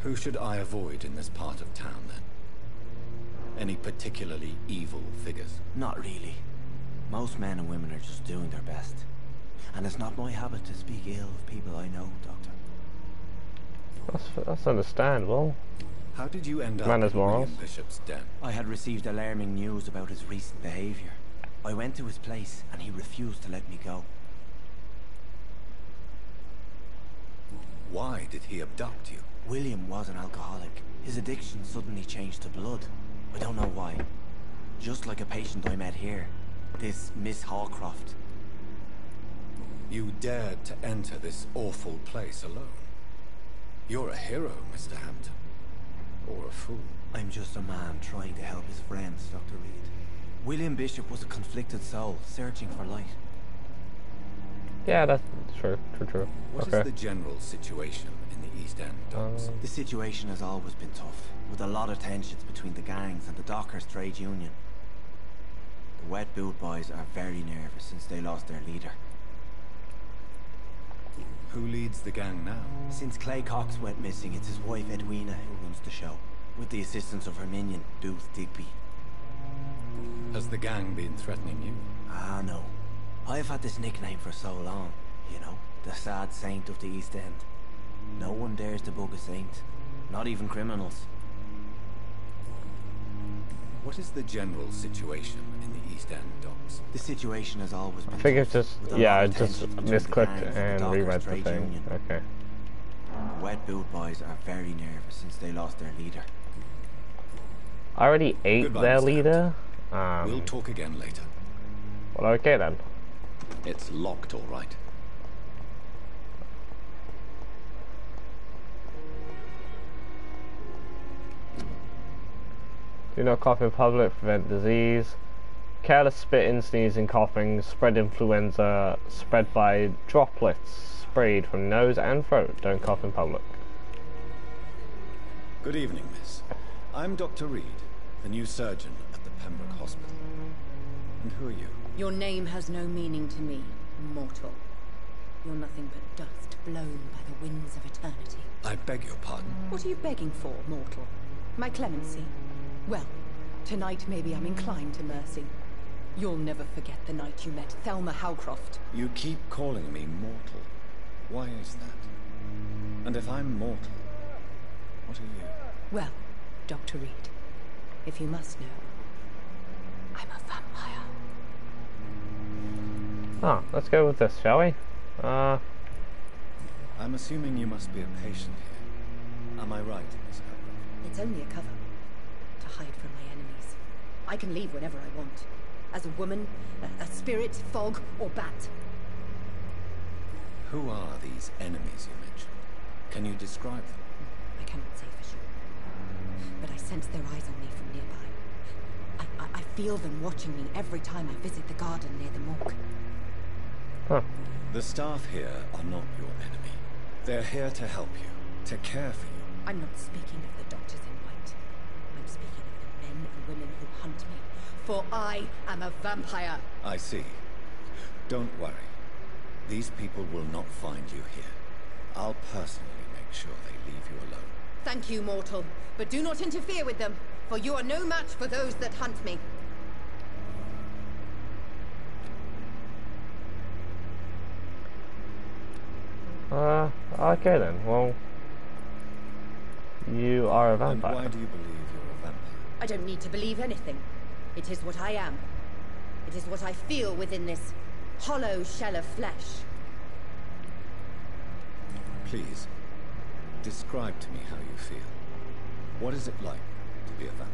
Who should I avoid in this part of town, then? Any particularly evil figures? Not really. Most men and women are just doing their best. And it's not my habit to speak ill of people I know, Doctor. That's understandable. How did you end up in William Bishop's den? I had received alarming news about his recent behavior. I went to his place and he refused to let me go. Why did he abduct you? William was an alcoholic. His addiction suddenly changed to blood. I don't know why. Just like a patient I met here. This Miss Hawcroft. You dared to enter this awful place alone. You're a hero, Mr. Hampton. Or a fool. I'm just a man trying to help his friends, Dr. Reed. William Bishop was a conflicted soul, searching for light. Yeah, that's true. What is the general situation in the East End, Docks? The situation has always been tough, with a lot of tensions between the gangs and the Dockers' trade union. The Wet Boot boys are very nervous since they lost their leader. Who leads the gang now? Since Clay Cox went missing, it's his wife Edwina who runs the show, with the assistance of her minion, Booth Digby. Has the gang been threatening you? Ah, no. I've had this nickname for so long, you know, the sad saint of the East End. No one dares to bug a saint, not even criminals. What is the general situation in the East End docks? The situation has always been I think it's just, with a yeah, lot I of just tension between the misclicked gangs and Dockers reread the trade thing. union. Okay. The Wet Boot boys are very nervous since they lost their leader. I already ate Goodbye, their Mr. leader. We'll talk again later. Well, okay then. It's locked, all right. Do not cough in public, prevent disease. Careless spitting, sneezing, coughing, spread influenza, spread by droplets, sprayed from nose and throat. Don't cough in public. Good evening, miss. I'm Dr. Reed, the new surgeon at the Pembroke Hospital. And who are you? Your name has no meaning to me, mortal. You're nothing but dust blown by the winds of eternity. I beg your pardon. What are you begging for, mortal? My clemency? Well, tonight maybe I'm inclined to mercy. You'll never forget the night you met Thelma Howcroft. You keep calling me mortal. Why is that? And if I'm mortal, what are you? Well, Dr. Reed, if you must know, I'm a vampire. Ah, let's go with this, shall we? I'm assuming you must be a patient here. Am I right, Miss Howcroft? It's only a cover. To hide from my enemies. I can leave whenever I want. As a woman, a spirit, fog, or bat. Who are these enemies you mentioned? Can you describe them? I cannot say for sure. But I sense their eyes on me from nearby. I feel them watching me every time I visit the garden near the morgue. Huh. The staff here are not your enemy. They're here to help you, to care for you. I'm not speaking of the doctors in white. I'm speaking of the men and women who hunt me. For I am a vampire. I see. Don't worry. These people will not find you here. I'll personally make sure they leave you alone. Thank you, mortal. But do not interfere with them, for you are no match for those that hunt me. Okay then. Well, you are a vampire. And why do you believe you're a vampire? I don't need to believe anything. It is what I am. It is what I feel within this hollow shell of flesh. Please, describe to me how you feel. What is it like to be a vampire?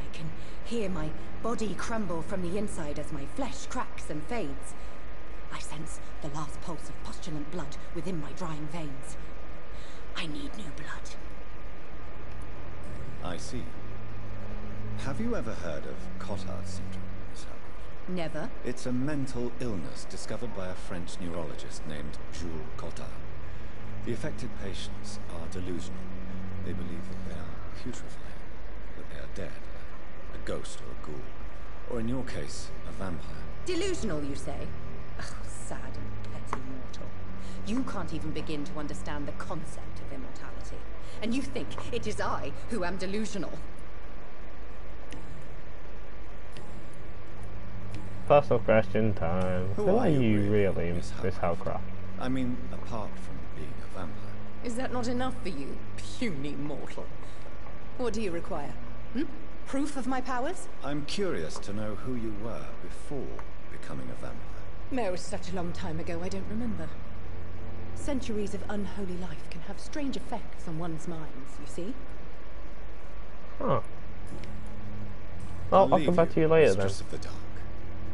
I can hear my body crumble from the inside as my flesh cracks and fades. I sense the last pulse of postulant blood within my drying veins. I need new blood. I see. Have you ever heard of Cotard syndrome, Miss Howcroft? Never. It's a mental illness discovered by a French neurologist named Jules Cotard. The affected patients are delusional. They believe that they are putrefying, that they are dead, a ghost or a ghoul, or in your case, a vampire. Delusional, you say? Oh, sad and petty mortal. You can't even begin to understand the concept of immortality. And you think it is I who am delusional. Personal question time. Who are you really, Miss Howcroft? I mean, apart from being a vampire. Is that not enough for you, puny mortal? What do you require? Proof of my powers? I'm curious to know who you were before becoming a vampire. No, such a long time ago, I don't remember. Centuries of unholy life can have strange effects on one's minds, you see? Huh. Well, I'll come back to you later then. Mistress of the Dark,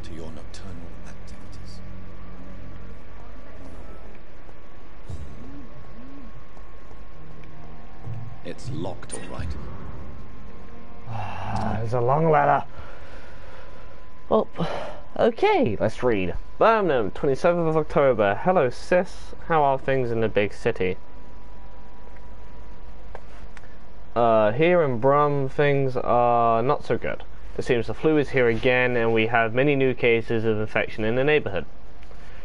to your nocturnal activities. It's locked, all right. It's a long letter. Well, okay, let's read. Birmingham, 27th of October. Hello, sis. How are things in the big city? Here in Brum, things are not so good. It seems the flu is here again, and we have many new cases of infection in the neighborhood.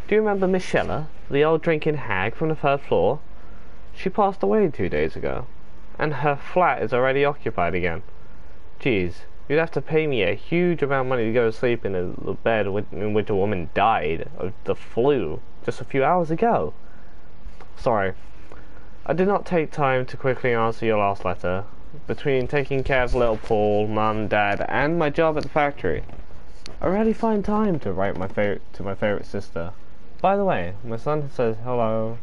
Do you remember Miss Sheller, the old drinking hag from the 3rd floor? She passed away 2 days ago, and her flat is already occupied again. Geez, you'd have to pay me a huge amount of money to go to sleep in the bed in which a woman died of the flu just a few hours ago. Sorry, I did not take time to quickly answer your last letter. Between taking care of little Paul, Mum, Dad, and my job at the factory, I rarely find time to write my favorite sister. By the way, my son says hello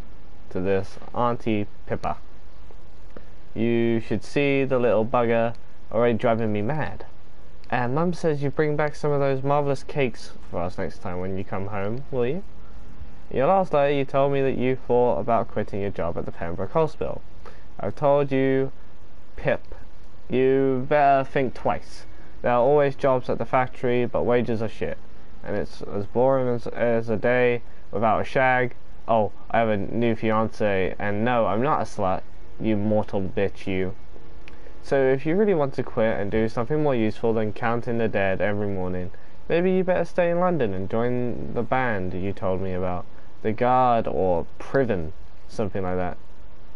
to this Auntie Pippa. You should see the little bugger already driving me mad. And Mum says you bring back some of those marvelous cakes for us next time when you come home, will you? In your last letter, you told me that you thought about quitting your job at the Pembroke Hospital. I've told you, Pip, you better think twice. There are always jobs at the factory, but wages are shit. And it's as boring as a day without a shag. Oh, I have a new fiance, and no, I'm not a slut, you mortal bitch, you. So if you really want to quit and do something more useful than counting the dead every morning, maybe you better stay in London and join the band you told me about. The Guard or Priven, something like that.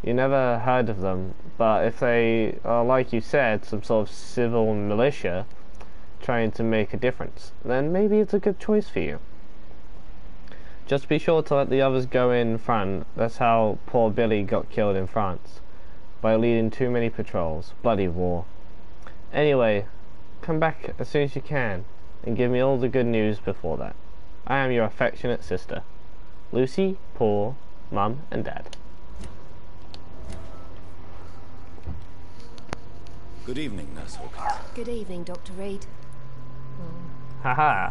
You never heard of them, but if they are, like you said, some sort of civil militia trying to make a difference, then maybe it's a good choice for you. Just be sure to let the others go in front. That's how poor Billy got killed in France, by leading too many patrols. Bloody war. Anyway, come back as soon as you can, and give me all the good news before that. I am your affectionate sister, Lucy, Paul, Mum, and Dad. Good evening, Nurse Hawkins. Good evening, Dr. Reed. Haha.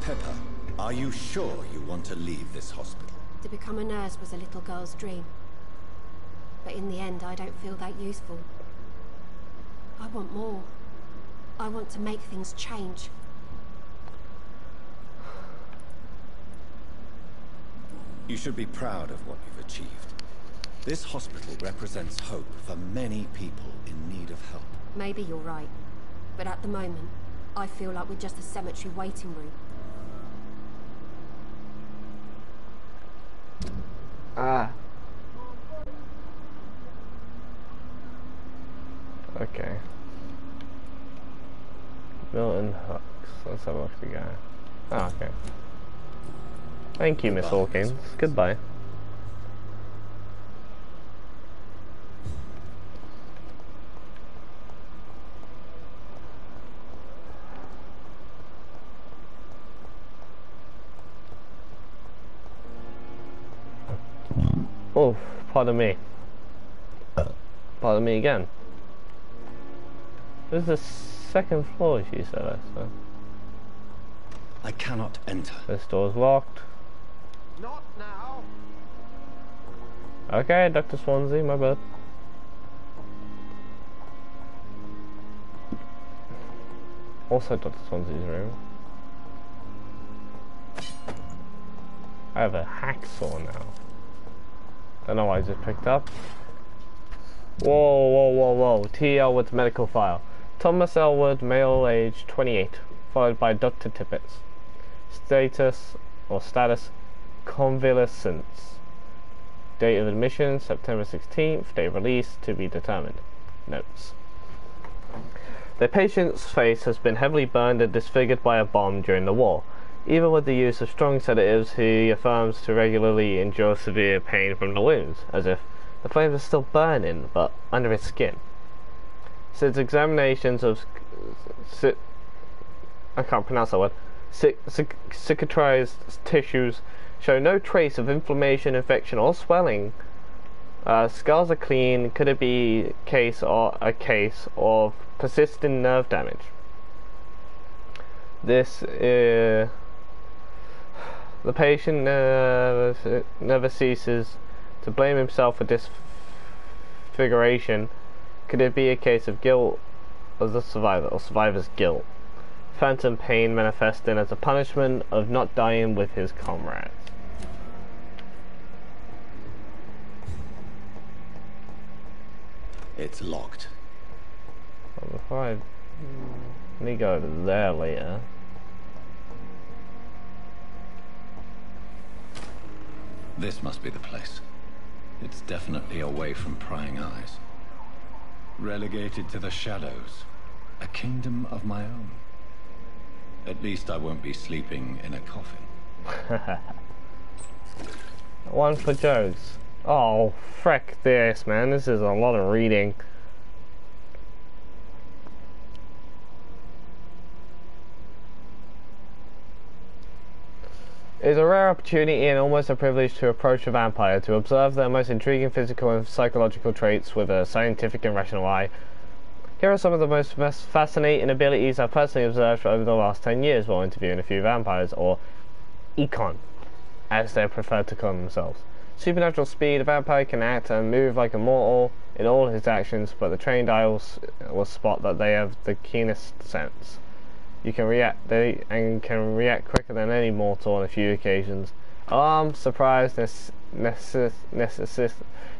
Pepper, are you sure you want to leave this hospital? To become a nurse was a little girl's dream. But in the end, I don't feel that useful. I want more. I want to make things change. You should be proud of what you've achieved. This hospital represents hope for many people in need of help. Maybe you're right. But at the moment, I feel like we're just a cemetery waiting room. Okay. Milton Hooks. Let's have a look at the guy. Oh, okay. Thank you, Miss Hawkins. Goodbye. Oh, pardon me. Pardon me again. This is the 2nd floor, she said, so. I cannot enter. This door's locked. Not now. Okay, Dr. Swansea, my bad. Also Dr. Swansea's room. I have a hacksaw now. Don't know why I just picked up. Whoa, whoa, whoa, whoa. TL with medical file. Thomas Elwood, male, age 28, followed by Dr. Tippett. Status, convalescence. Date of admission, September 16th. Date of release, to be determined. Notes. The patient's face has been heavily burned and disfigured by a bomb during the war. Even with the use of strong sedatives, he affirms to regularly endure severe pain from the wounds, as if the flames are still burning, but under his skin. Since examinations of I can't pronounce that word. Cicatrized tissues show no trace of inflammation, infection, or swelling. Scars are clean. Could it be a case of persistent nerve damage? The patient never ceases to blame himself for disfiguration. Could it be a case of guilt of the survivor, or survivor's guilt? Phantom pain manifesting as a punishment of not dying with his comrades. It's locked. Number 5. Let me go over there later. This must be the place. It's definitely away from prying eyes. Relegated to the shadows. A kingdom of my own. At least I won't be sleeping in a coffin. One for jokes. Oh, frick this, man. This is a lot of reading. It is a rare opportunity and almost a privilege to approach a vampire, to observe their most intriguing physical and psychological traits with a scientific and rational eye. Here are some of the most fascinating abilities I've personally observed over the last 10 years while interviewing a few vampires, or Econ, as they're preferred to call themselves. Supernatural speed. A vampire can act and move like a mortal in all his actions, but the trained eye will spot that they have the keenest sense. You can react quicker than any mortal on a few occasions. Alarm, surprise,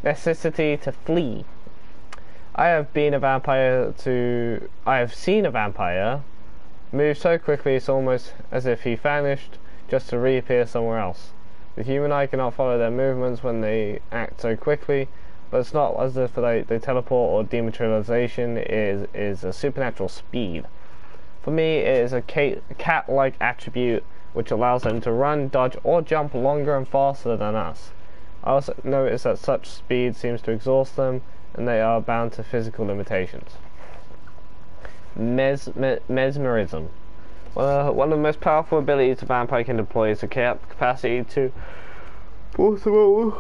necessity to flee. I have seen a vampire move so quickly it's almost as if he vanished just to reappear somewhere else. The human eye cannot follow their movements when they act so quickly, but it's not as if they teleport or dematerialization. It is a supernatural speed. For me, it is a cat-like attribute which allows them to run, dodge, or jump longer and faster than us. I also notice that such speed seems to exhaust them, and they are bound to physical limitations. Mesmerism. One of the most powerful abilities a vampire can deploy is the capacity to force them all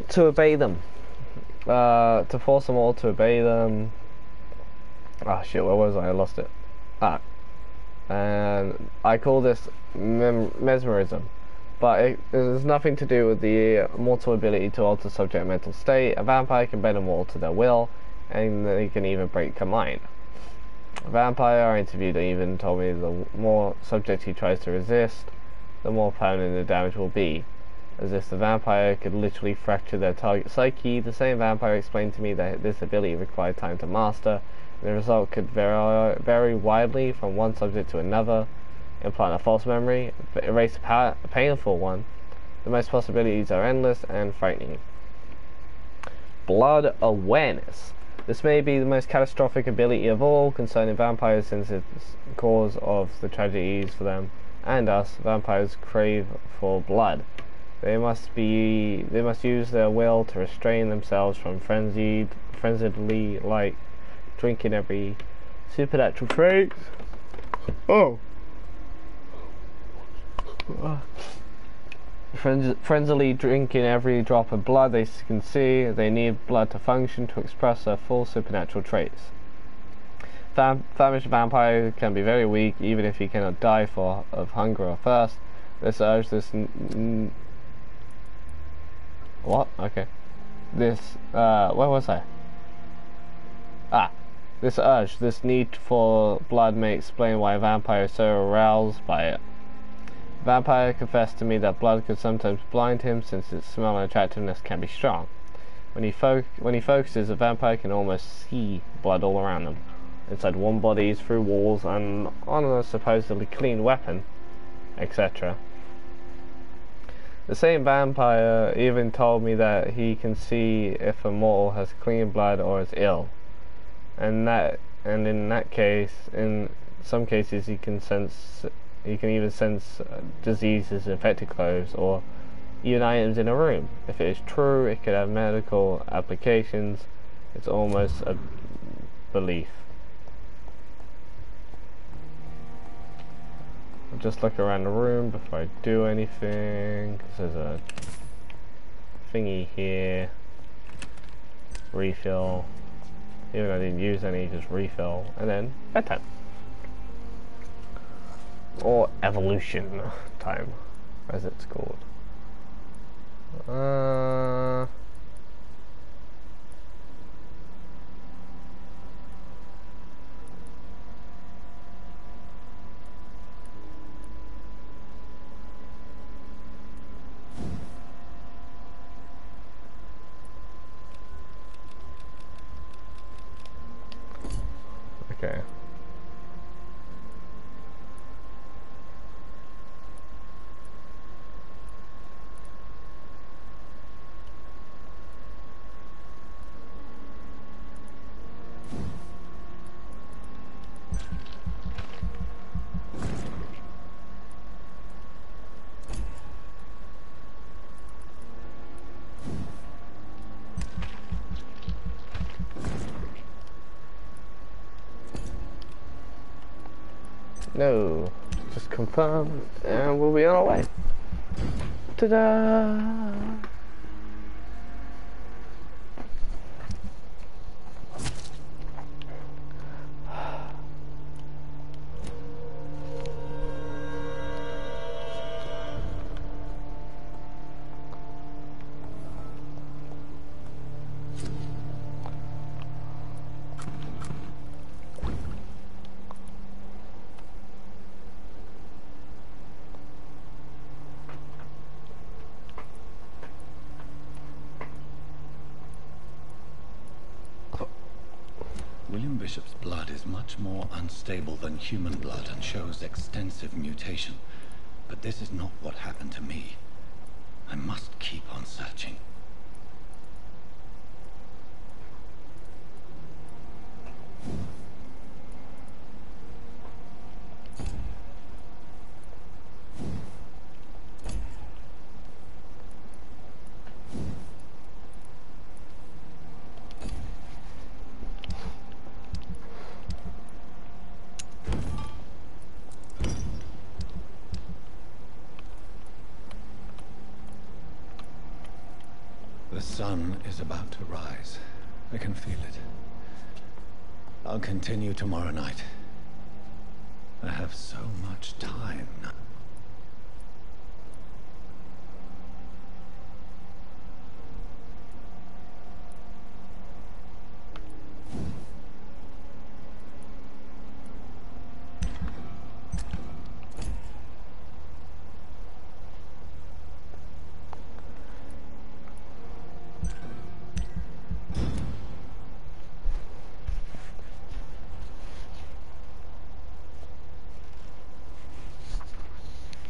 to obey them. To force them all to obey them. Ah, shit, where was I? I lost it. And I call this mesmerism. But it has nothing to do with the mortal ability to alter subject mental state. A vampire can bend a mortal to their will, and they can even break a mind. A vampire I interviewed even told me the more subject he tries to resist, the more permanent the damage will be. As if the vampire could literally fracture their target psyche. The same vampire explained to me that this ability required time to master, and the result could vary widely from one subject to another. Implant a false memory, but erase a painful one. The most possibilities are endless and frightening. Blood awareness. This may be the most catastrophic ability of all concerning vampires, since it's the cause of the tragedies for them and us. Vampires crave for blood. They must use their will to restrain themselves from frenziedly like drinking every supernatural trait. Oh. Frenziedly drinking every drop of blood they can see. They need blood to function, to express their full supernatural traits. Famished vampire can be very weak, even if he cannot die of hunger or thirst. This urge, what? Okay. Where was I? This urge, this need for blood may explain why a vampire is so aroused by it. Vampire confessed to me that blood could sometimes blind him, since its smell and attractiveness can be strong. When he focuses, a vampire can almost see blood all around them, inside warm bodies, through walls, and on a supposedly clean weapon, etc. The same vampire even told me that he can see if a mortal has clean blood or is ill, and in that case, in some cases, he can even sense diseases, infected clothes, or even items in a room. If it is true, it could have medical applications. It's almost a belief. I'll just look around the room before I do anything, because there's a thingy here. Refill. Even though I didn't use any, just refill. And then bedtime. Or evolution time, as it's called. No. Just confirm, and we'll be on our way. Ta-da! William Bishop's blood is much more unstable than human blood and shows extensive mutation. But this is not what happened to me. I must keep on searching. The sun is about to rise. I can feel it. I'll continue tomorrow night. I have so much time now.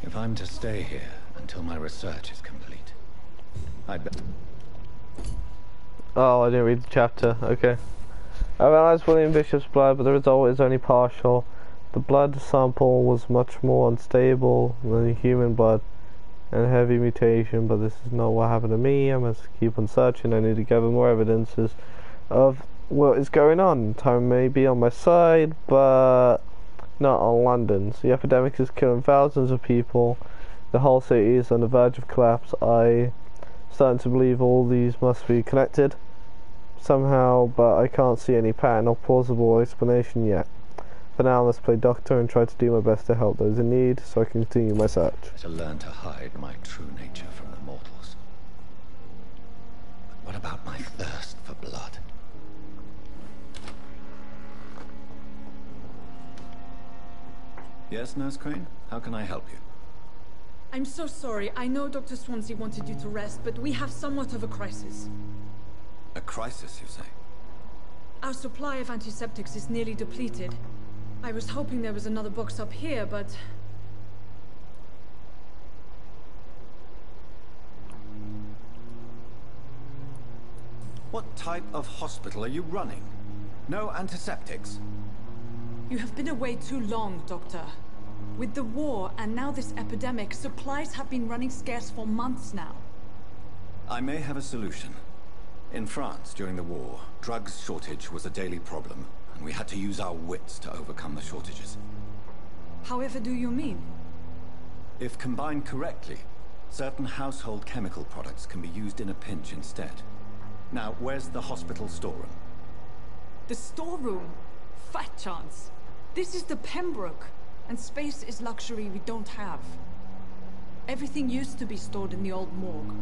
If I'm to stay here until my research is complete, I'd better... Oh, I didn't read the chapter. Okay. I analysed William Bishop's blood, but the result is only partial. The blood sample was much more unstable than human blood and heavy mutation, but this is not what happened to me. I must keep on searching. I need to gather more evidences of what is going on. Time may be on my side, but not on London's. The epidemic is killing thousands of people. The whole city is on the verge of collapse. I'm starting to believe all these must be connected somehow, but I can't see any pattern or plausible explanation yet. For now, let's play doctor and try to do my best to help those in need, so I can continue my search. To learn to hide my true nature from the mortals. But what about my thirst for blood? Yes, Nurse Crane? How can I help you? I'm so sorry. I know Dr. Swansea wanted you to rest, but we have somewhat of a crisis. A crisis, you say? Our supply of antiseptics is nearly depleted. I was hoping there was another box up here, but... What type of hospital are you running? No antiseptics? You have been away too long, Doctor. With the war and now this epidemic, supplies have been running scarce for months now. I may have a solution. In France, during the war, drugs shortage was a daily problem, and we had to use our wits to overcome the shortages. However do you mean? If combined correctly, certain household chemical products can be used in a pinch instead. Now, where's the hospital storeroom? The storeroom? Fat chance. This is the Pembroke, and space is luxury we don't have. Everything used to be stored in the old morgue.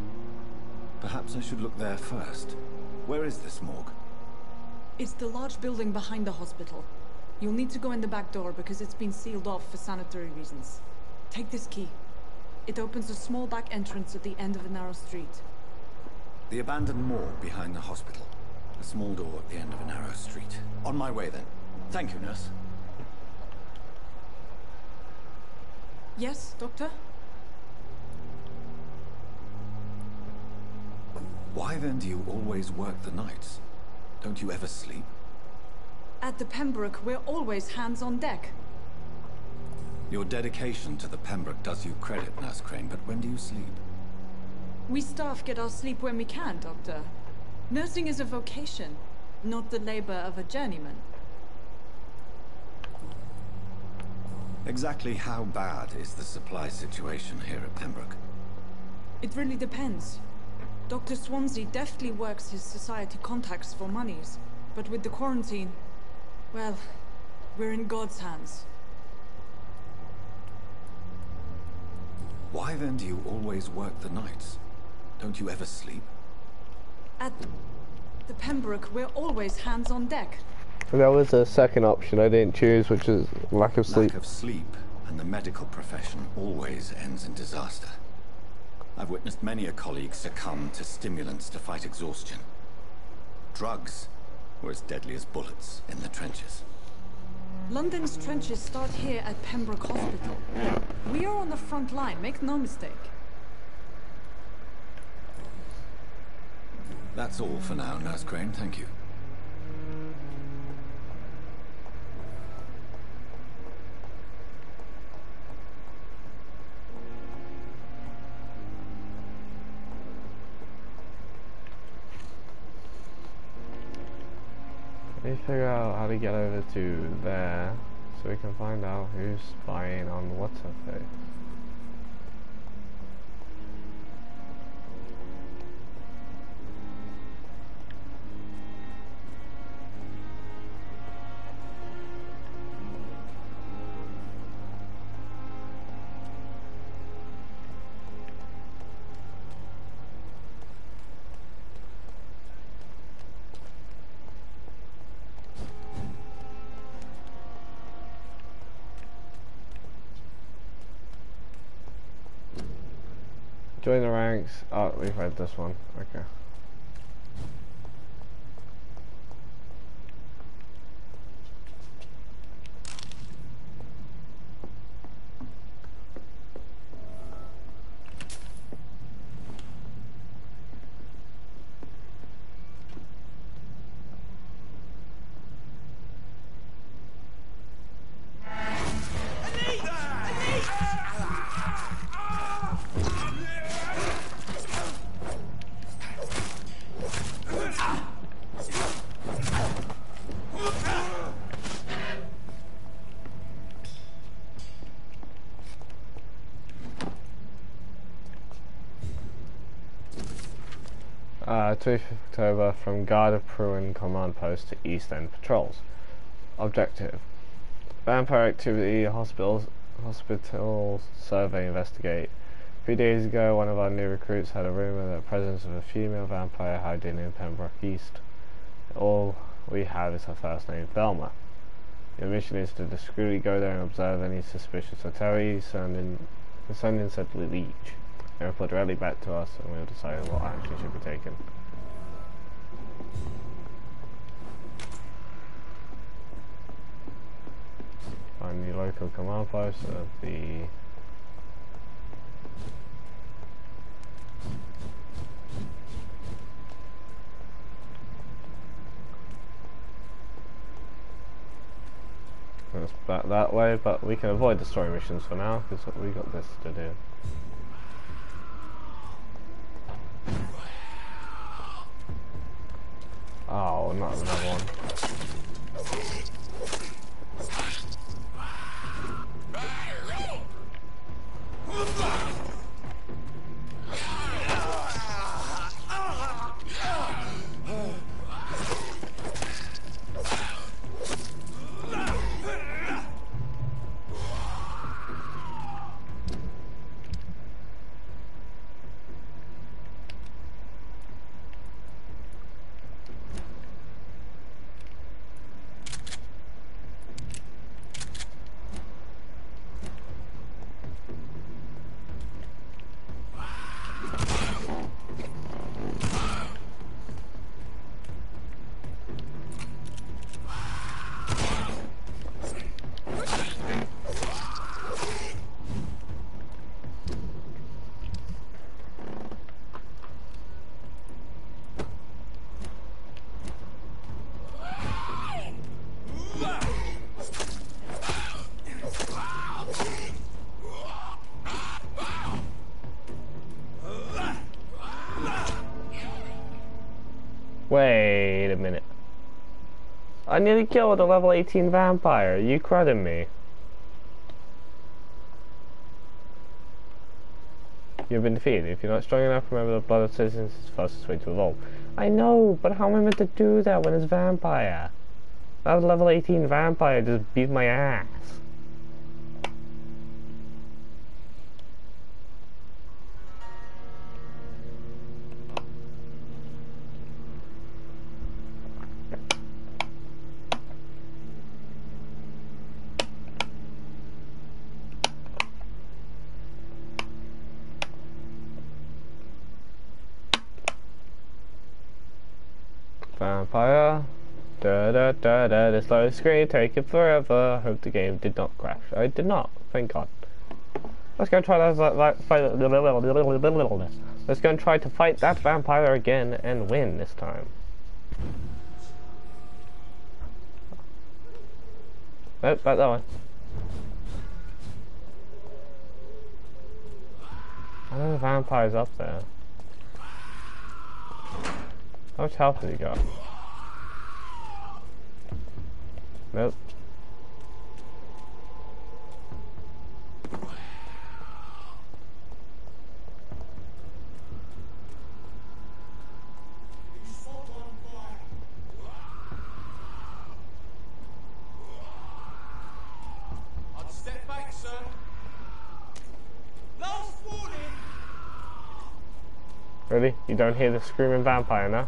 Perhaps I should look there first. Where is this morgue? It's the large building behind the hospital. You'll need to go in the back door because it's been sealed off for sanitary reasons. Take this key. It opens a small back entrance at the end of a narrow street. The abandoned morgue behind the hospital. A small door at the end of a narrow street. On my way then. Thank you, nurse. Yes, Doctor? Why then do you always work the nights? Don't you ever sleep? At the Pembroke, we're always hands on deck. Your dedication to the Pembroke does you credit, Nurse Crane, but when do you sleep? We staff get our sleep when we can, Doctor. Nursing is a vocation, not the labor of a journeyman. Exactly how bad is the supply situation here at Pembroke? It really depends. Dr. Swansea deftly works his society contacts for monies, but with the quarantine, well, we're in God's hands. Why then do you always work the nights? Don't you ever sleep? At the Pembroke, we're always hands on deck. There was a second option I didn't choose, which is lack of sleep. Lack of sleep and the medical profession always ends in disaster. I've witnessed many a colleague succumb to stimulants to fight exhaustion. Drugs were as deadly as bullets in the trenches. London's trenches start here at Pembroke Hospital. We are on the front line, make no mistake. That's all for now, Nurse Crane, thank you. Let me figure out how to get over to there so we can find out who's spying on what's her face. Join the ranks. Oh, we've read this one. Okay. th October from Guard of Pruin Command Post to East End Patrols. Objective: Vampire activity, hospital survey investigate. 3 days ago, one of our new recruits had a rumour that the presence of a female vampire hiding in Pembroke East. All we have is her first name, Velma. Your mission is to discreetly go there and observe any suspicious activity, send in said leech. They report directly back to us and we'll decide what action should be taken. Find the local command post of the It's back that way, but we can avoid the story missions for now because we got this to do. Oh, not another one. Wait a minute. I nearly killed a level 18 vampire. Are you crediting me? You've been defeated. If you're not strong enough, remember the blood of citizens is the fastest way to evolve. I know, but how am I meant to do that when it's Vampyr? That was level 18 Vampyr just beat my ass. Vampyr, this low screen, take it forever. Hope the game did not crash. I did not, thank God. Let's go try that fight. Let's go and try to fight that Vampyr again and win this time. Nope, back that way. I know the Vampyr's up there. How much health has he got? Nope. I'd step back, sir. Last warning. Really? You don't hear the screaming Vampyr now?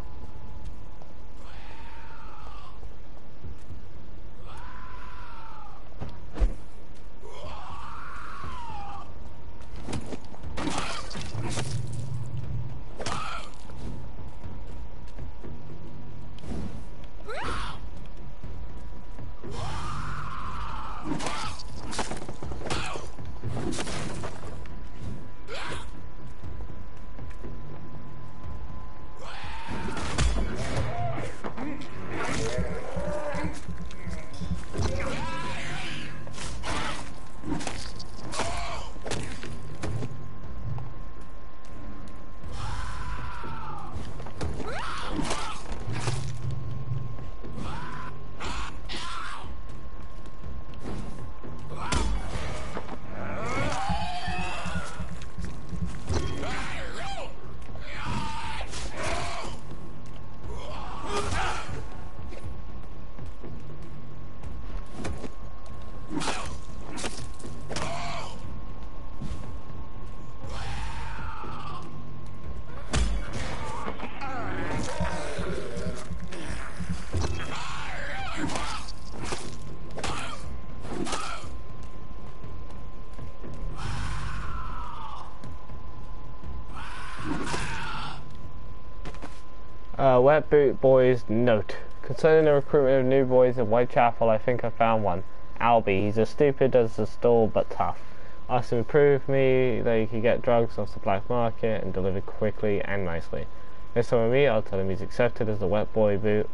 Wet Boot Boys note. Concerning the recruitment of new boys in Whitechapel, I think I found one. Albie, he's as stupid as a stool but tough. Asked him to prove me that he could get drugs off the black market and deliver quickly and nicely. This time with me, I'll tell him he's accepted as the Wet Boot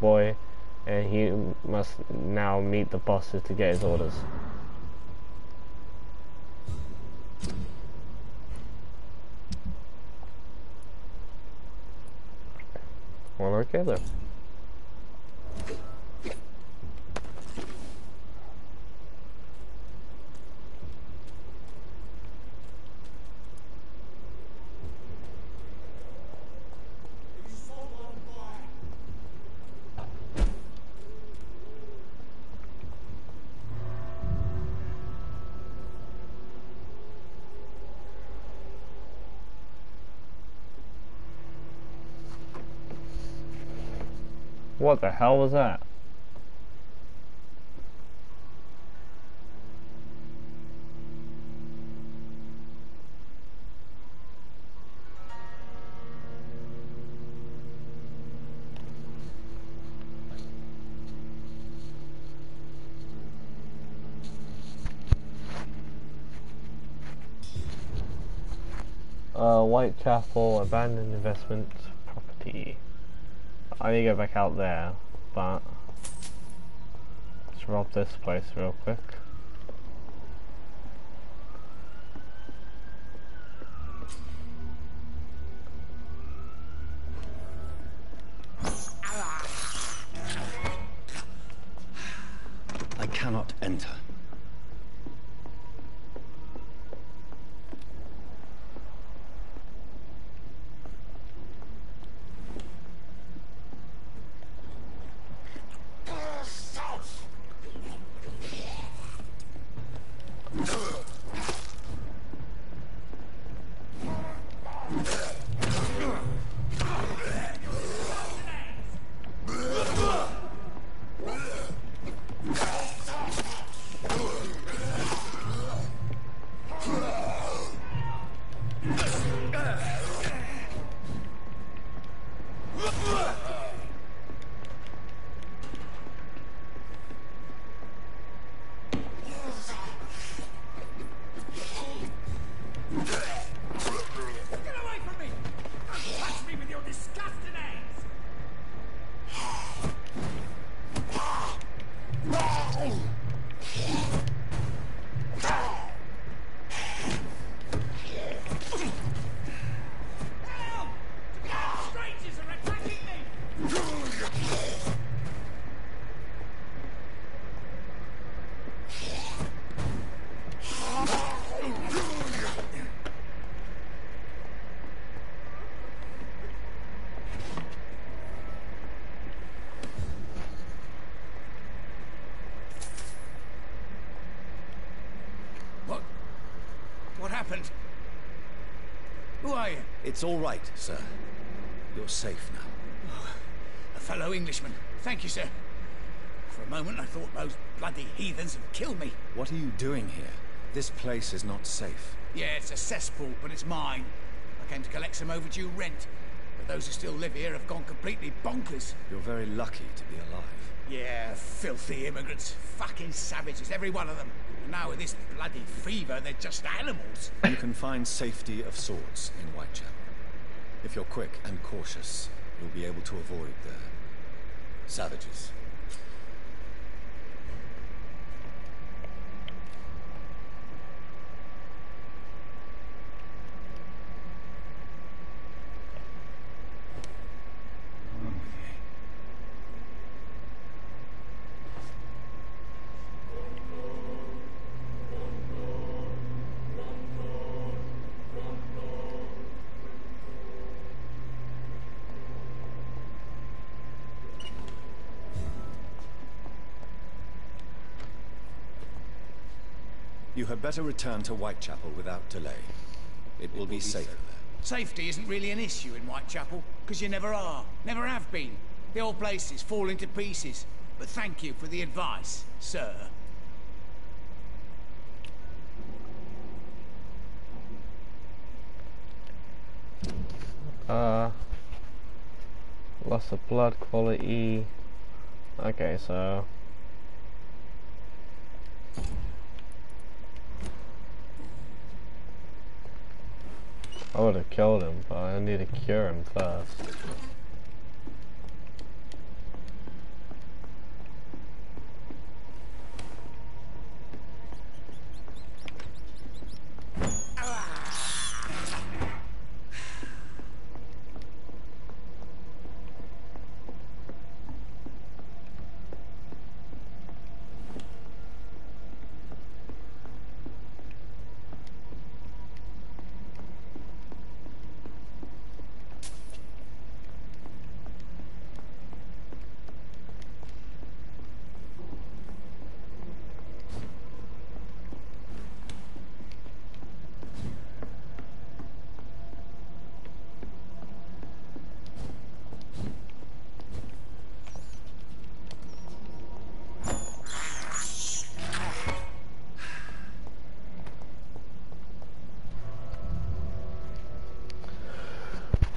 Boy, and he must now meet the bosses to get his orders. Well, okay then. What the hell was that? Whitechapel abandoned investment property. I need to go back out there, but let's rob this place real quick. I cannot enter. What happened? Who are you? It's all right, sir. You're safe now. Oh, a fellow Englishman. Thank you, sir. For a moment, I thought those bloody heathens had killed me. What are you doing here? This place is not safe. Yeah, it's a cesspool, but it's mine. I came to collect some overdue rent. But those who still live here have gone completely bonkers. You're very lucky to be alive. Yeah, filthy immigrants. Fucking savages, every one of them. And now with this bloody fever, they're just animals. You can find safety of sorts in Whitechapel. If you're quick and cautious, you'll be able to avoid the savages. You had better return to Whitechapel without delay. It will be safer there. Safety isn't really an issue in Whitechapel, because you never are. Never have been. The old place is falling to pieces. But thank you for the advice, sir. Loss of blood quality. Okay, so I would have killed him, but I need to cure him first.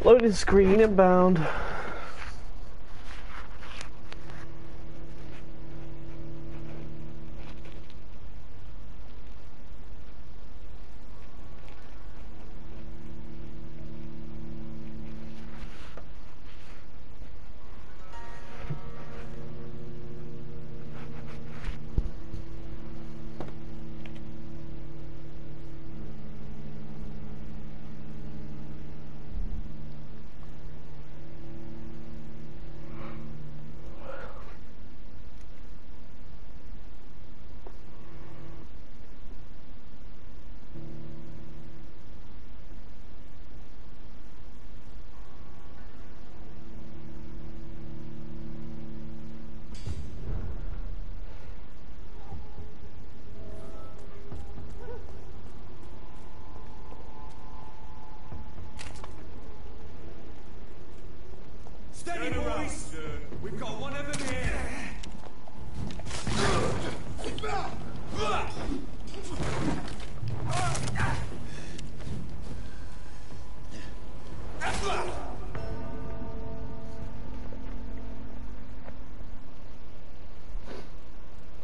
Loading screen inbound. Steady, boys! We've got one of them here!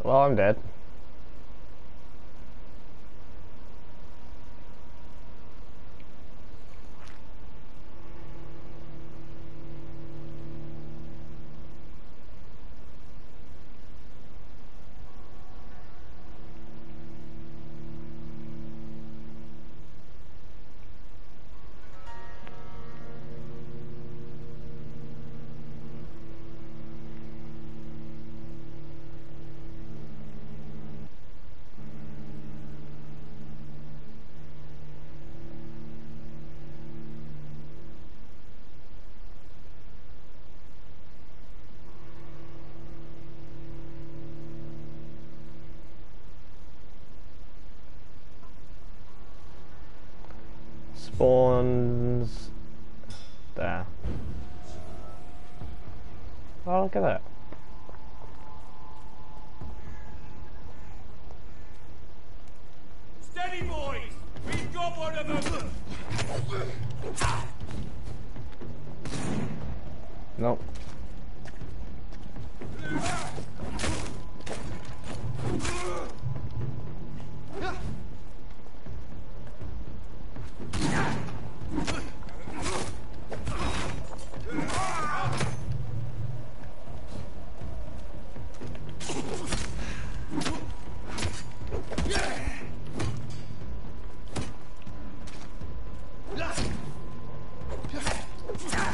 Well, I'm dead. Spawns there. Oh, look at that. Steady, boys! We've got one of them! Nope.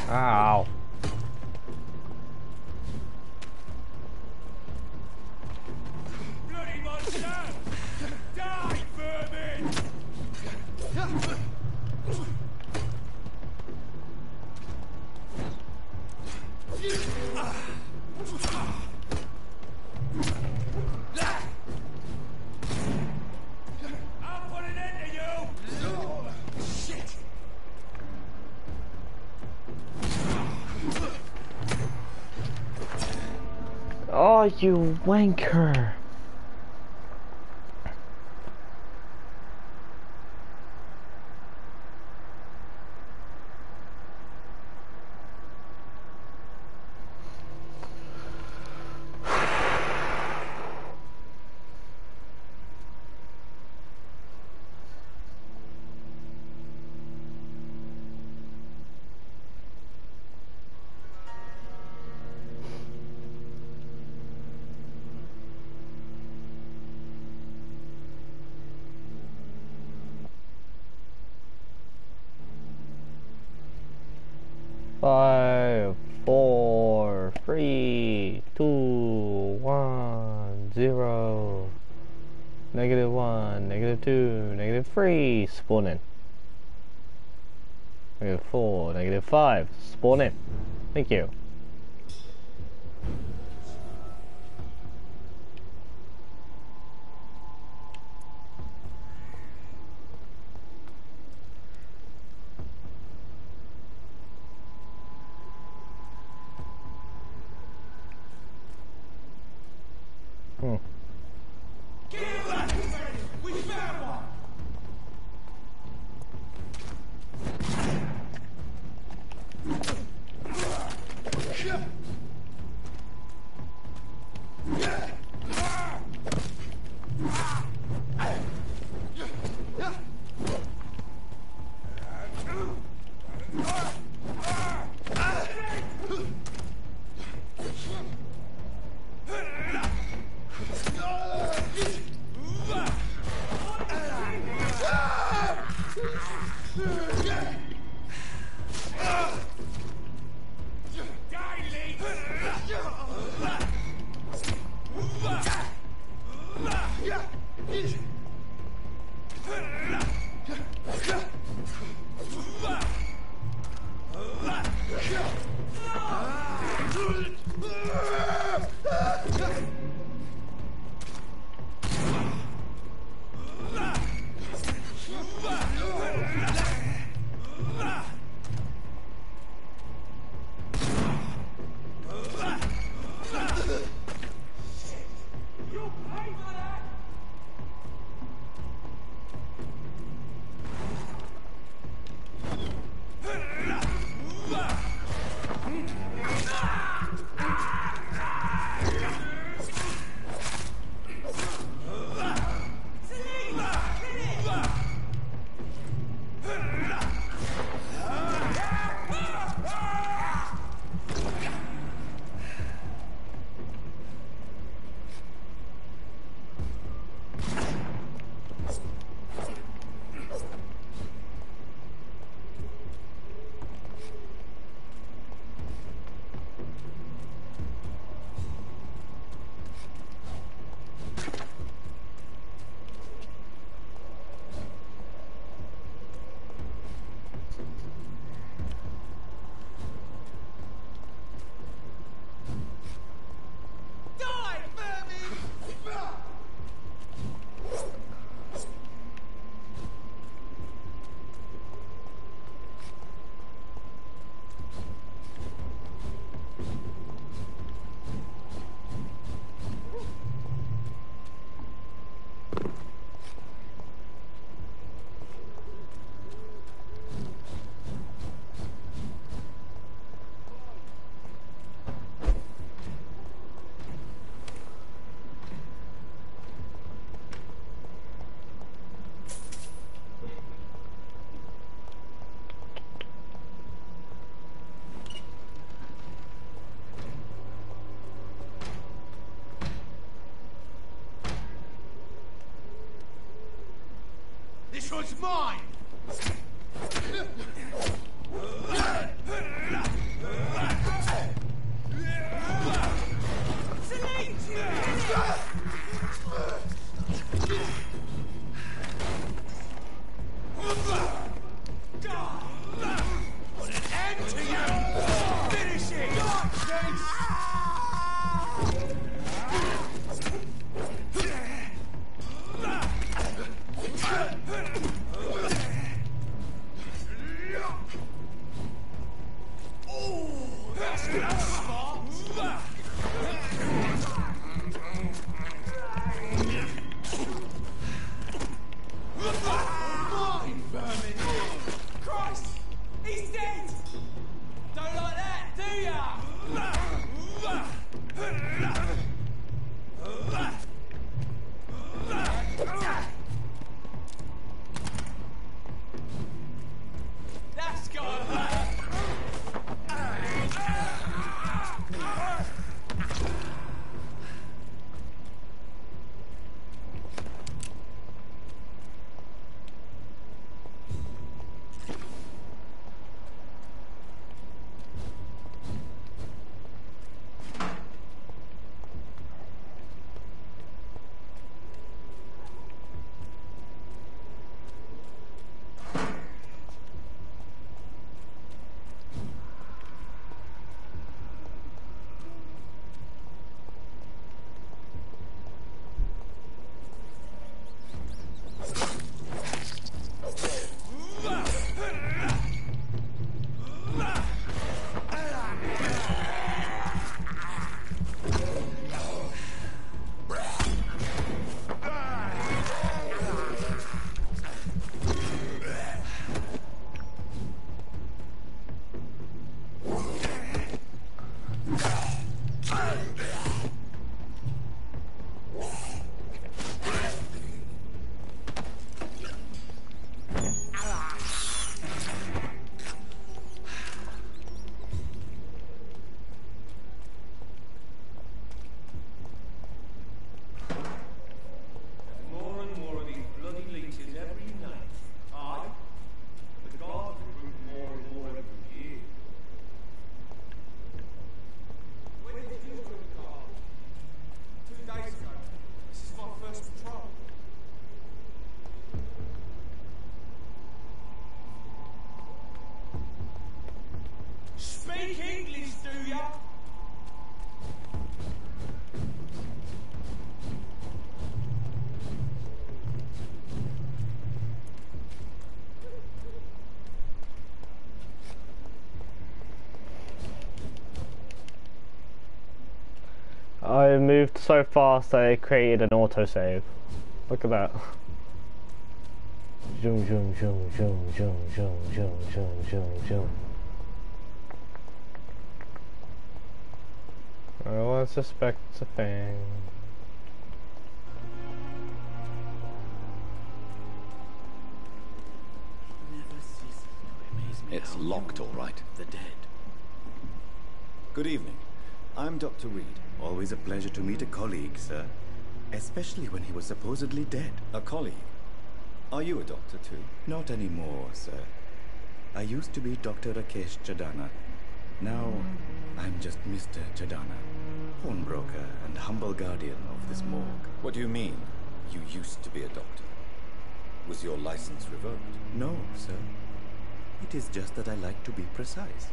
Ow. Bloody monster! Die, vermin! I'll put an end to you! Shit! Oh, you wanker. Five, 4, 3, 2, 1, 0. -1, -2, -3. Spawn in. -4, -5. Spawn in. Thank you. We found one! This one's mine! Put an end to you! Finish it! I moved so fast I created an autosave. Look at that. Zoom, zoom, zoom, zoom, zoom, zoom, zoom, zoom, zoom, zoom. Oh, I suspect it's a thing. Never It's locked, all right. The dead. Good evening. I'm Dr. Reed. Always a pleasure to meet a colleague, sir. Especially when he was supposedly dead. A colleague? Are you a doctor, too? Not anymore, sir. I used to be Dr. Rakesh Chadana. Now, I'm just Mr. Chadana, pawnbroker and humble guardian of this morgue. What do you mean, you used to be a doctor? Was your license revoked? No, sir. It is just that I like to be precise.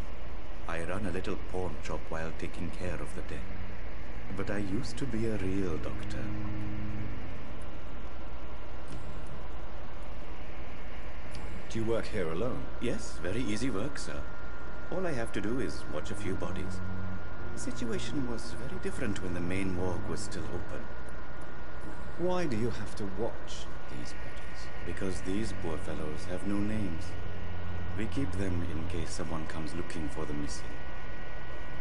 I run a little pawn shop while taking care of the dead. But I used to be a real doctor. Do you work here alone? Yes, very easy work, sir. All I have to do is watch a few bodies. The situation was very different when the main morgue was still open. Why do you have to watch these bodies? Because these poor fellows have no names. We keep them in case someone comes looking for the missing.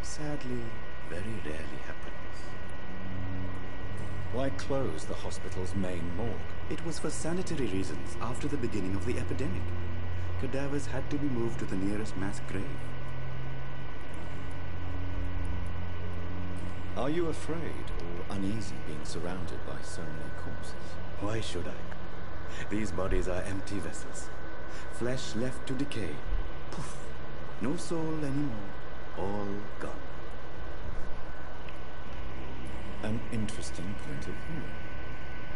Sadly, very rarely happens. Why close the hospital's main morgue? It was for sanitary reasons after the beginning of the epidemic. Cadavers had to be moved to the nearest mass grave. Are you afraid or uneasy being surrounded by so many corpses? Why should I? These bodies are empty vessels. Flesh left to decay. Poof. No soul anymore. All gone. An interesting point of view.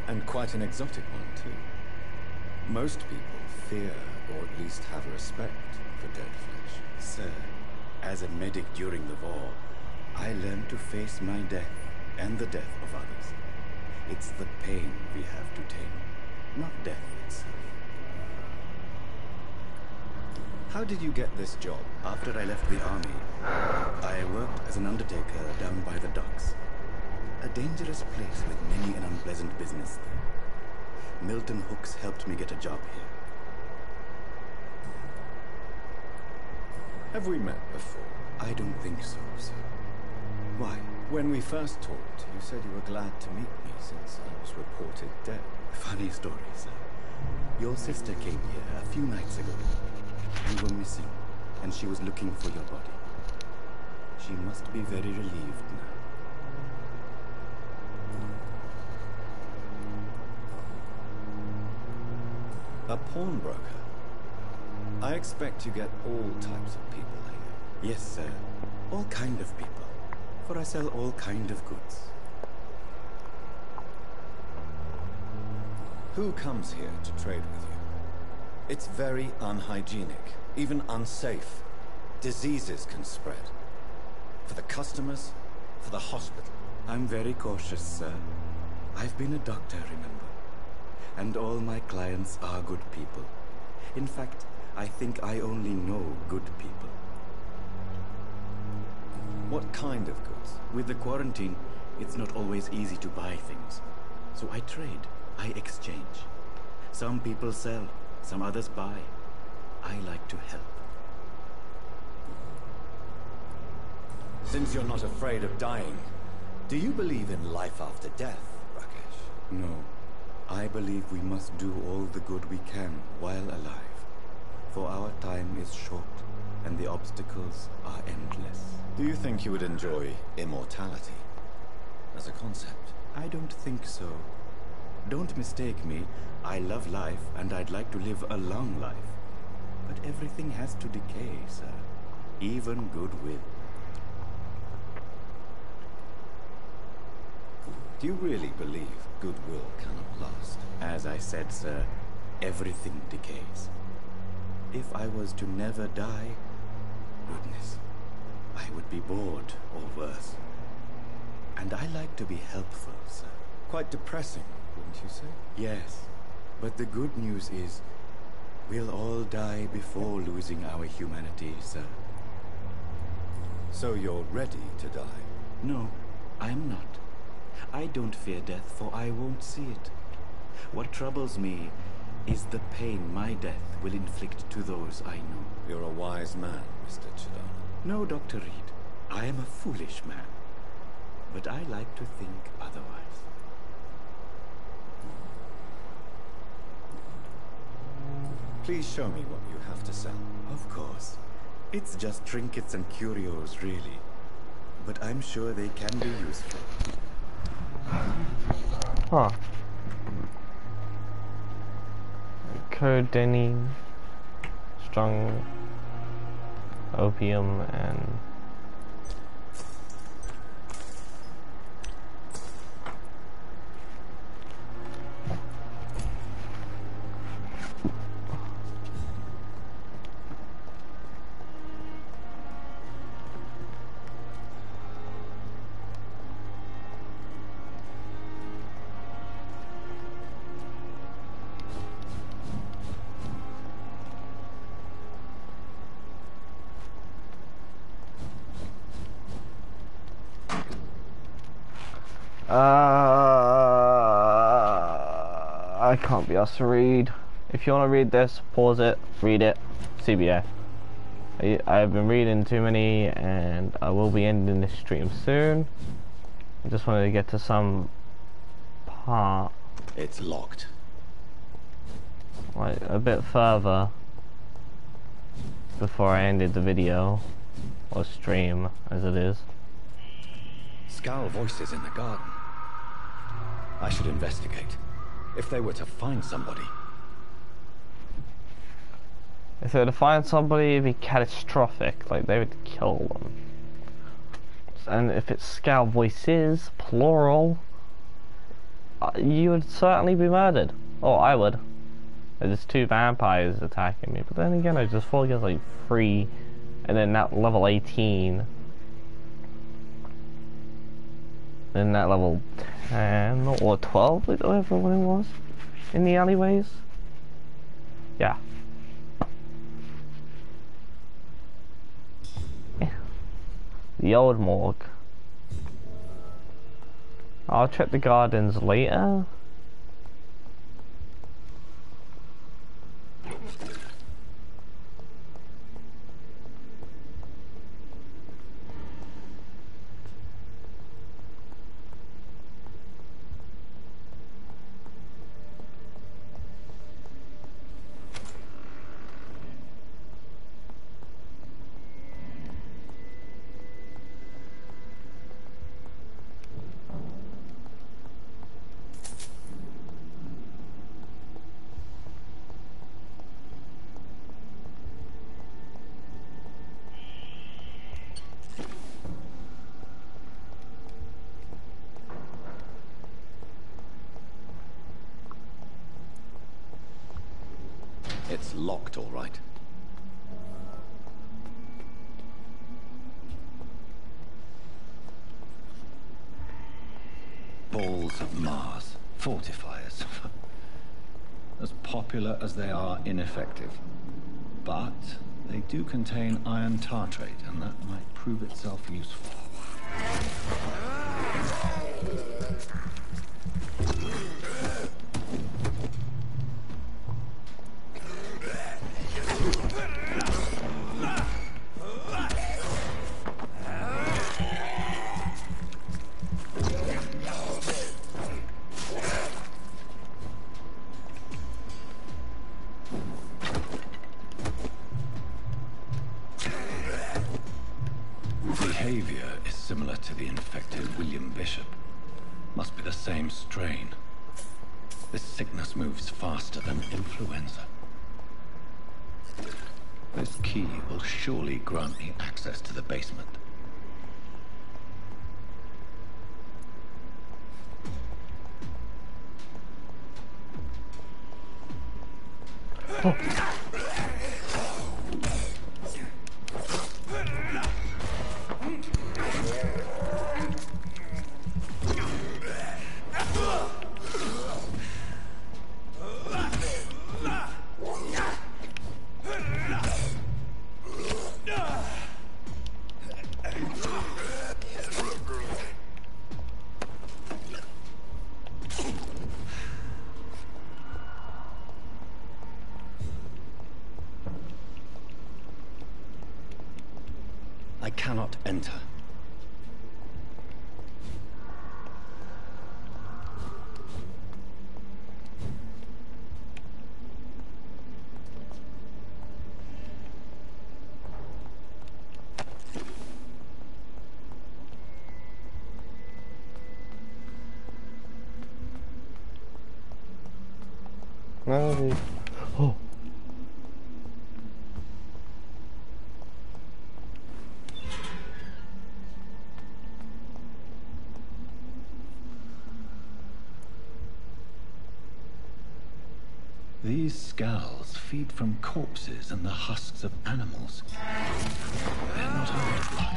And quite an exotic one, too. Most people fear, or at least have respect, for dead flesh. Sir, as a medic during the war, I learned to face my death and the death of others. It's the pain we have to tame, not death itself. How did you get this job? After I left the army, I worked as an undertaker down by the docks. A dangerous place with many an unpleasant business there. Milton Hooks helped me get a job here. Have we met before? I don't think so, sir. Why? When we first talked, you said you were glad to meet me since I was reported dead. Funny story, sir. Your sister came here a few nights ago. You were missing, and she was looking for your body. She must be very relieved now. A pawnbroker? I expect you get all types of people here. Yes, sir. All kind of people. For I sell all kind of goods. Who comes here to trade with you? It's very unhygienic, even unsafe. Diseases can spread. For the customers, for the hospital. I'm very cautious, sir. I've been a doctor, remember? And all my clients are good people. In fact, I think I only know good people. What kind of goods? With the quarantine, it's not always easy to buy things. So I trade, I exchange. Some people sell, some others buy. I like to help. Since you're not afraid of dying, do you believe in life after death, Rakesh? No. I believe we must do all the good we can while alive. For our time is short, and the obstacles are endless. Do you think you would enjoy immortality as a concept? I don't think so. Don't mistake me. I love life, and I'd like to live a long life. But everything has to decay, sir. Even goodwill. Do you really believe goodwill cannot last? As I said, sir, everything decays. If I was to never die, goodness, I would be bored or worse. And I like to be helpful, sir. Quite depressing, wouldn't you say? Yes, but the good news is, we'll all die before losing our humanity, sir. So you're ready to die? No, I'm not. I don't fear death, for I won't see it. What troubles me is the pain my death will inflict to those I know. You're a wise man, Mr. Chadana. No, Dr. Reed. I am a foolish man. But I like to think otherwise. Please show me what you have to sell. Of course. It's just trinkets and curios, really. But I'm sure they can be useful. Huh. Codeine, strong opium, and I can't be asked to read. If you want to read this, pause it, read it, CBA. I've been reading too many, and I will be ending this stream soon. I just wanted to get to some part. It's locked. Like, a bit further before I ended the video, or stream, as it is. Scowl voices in the garden. I should investigate. If they were to find somebody. If they were to find somebody, it'd be catastrophic. Like, they would kill them. And if it's Scowl voices, plural, you would certainly be murdered. Or I would. There's 2 vampires attacking me. But then again, I just fought against like 3, and then that level 18. Then that level 10 or 12, whatever one it was, in the alleyways. Yeah. The old morgue. I'll check the gardens later. It's locked, all right. Balls of Mars. Fortifiers. As popular as they are ineffective. But they do contain iron tartrate, and that might prove itself useful. Behavior is similar to the infected William Bishop. Must be the same strain. This sickness moves faster than influenza. This key will surely grant me access to the basement. I cannot enter. No. Oh. These skulls feed from corpses and the husks of animals. They're not old blood.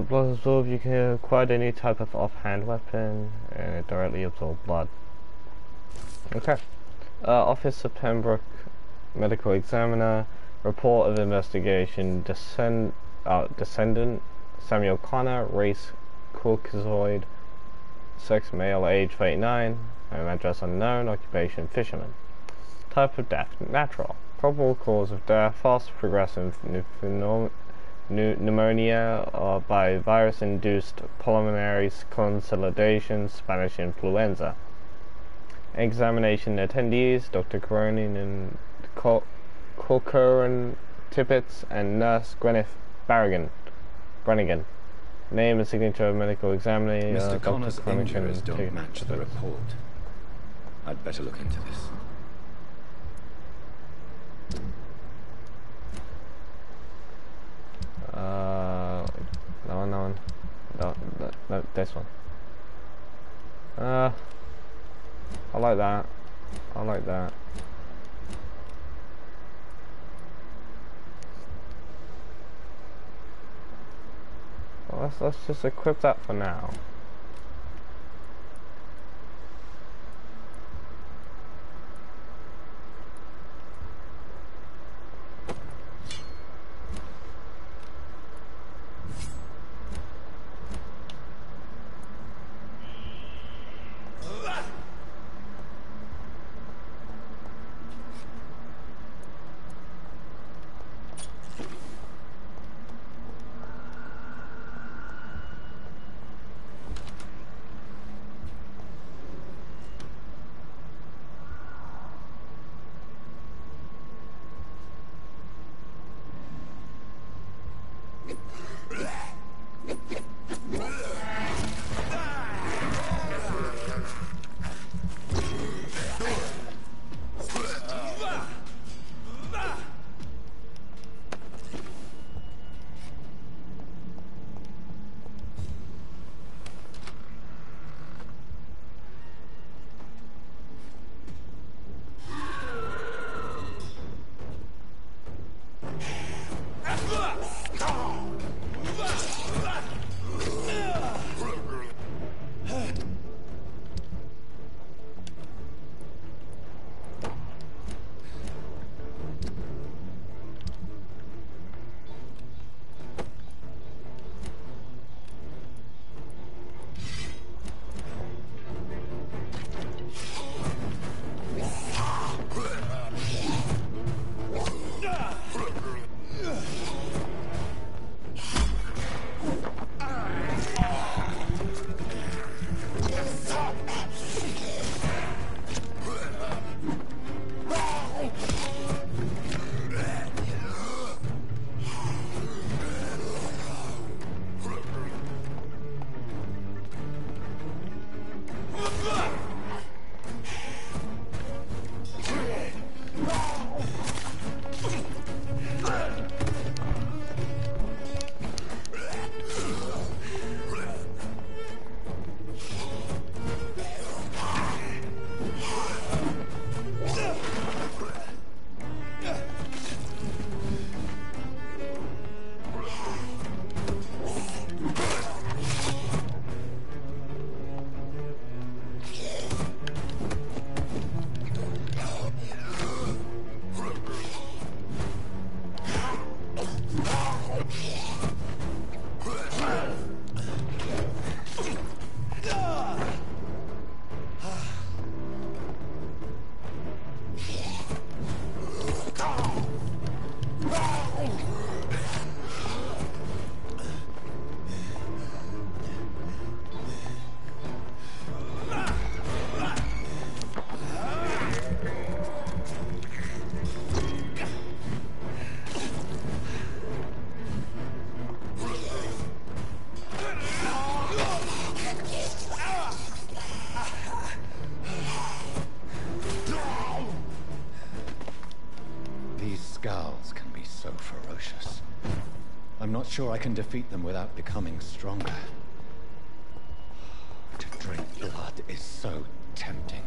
Blood absorb, you can acquire any type of offhand weapon and it directly absorbs blood. Okay. Office of Pembroke Medical Examiner, report of investigation, descendant Samuel Connor, race Caucasoid, sex male, age 39, home address unknown, occupation fisherman. Type of death, natural. Probable cause of death, fast progressive pneumonia by virus-induced pulmonary consolidation, Spanish influenza. Examination attendees, Dr. Cronin and Corcoran Tippett and Nurse Gwyneth Brannigan. Name and signature of medical examiner. Mr. Connor's injuries don't match the report. I'd better look into this. No, this one. I like that. I like that. Well, let's just equip that for now. Skulls can be so ferocious. I'm not sure I can defeat them without becoming stronger. To drink blood is so tempting.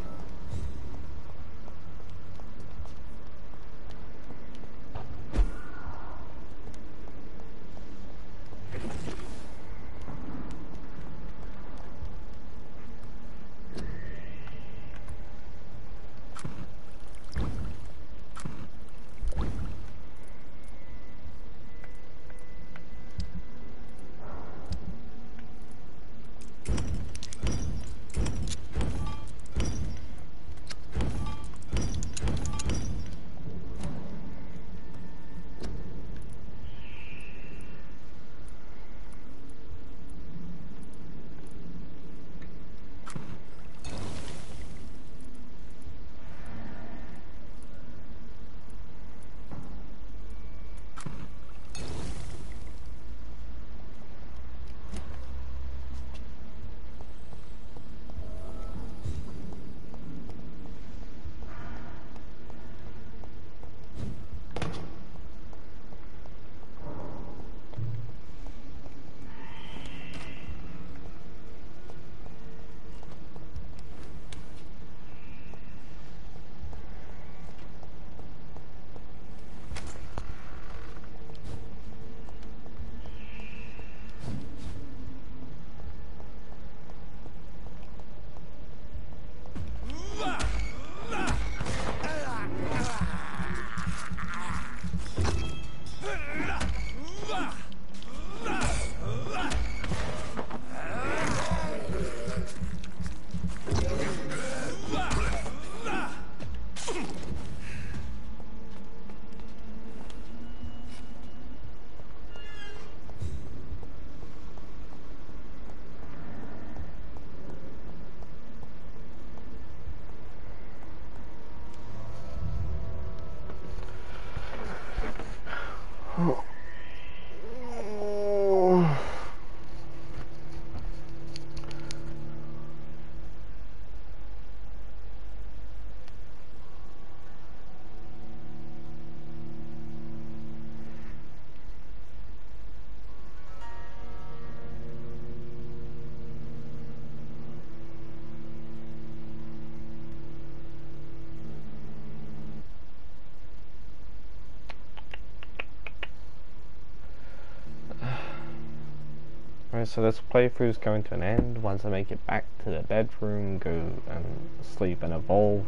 Right, so this playthrough is coming to an end. Once I make it back to the bedroom, go and sleep and evolve,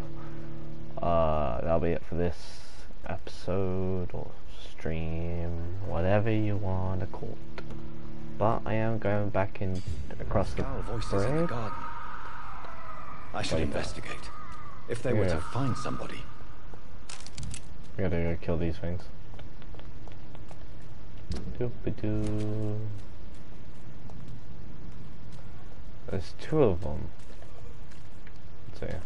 that'll be it for this episode or stream, whatever you want to call it. But I am going back in across the voices in the garden. I should investigate. If they were to find somebody. We gotta go kill these things. Doop-a-doo. There's two of them. Let's see.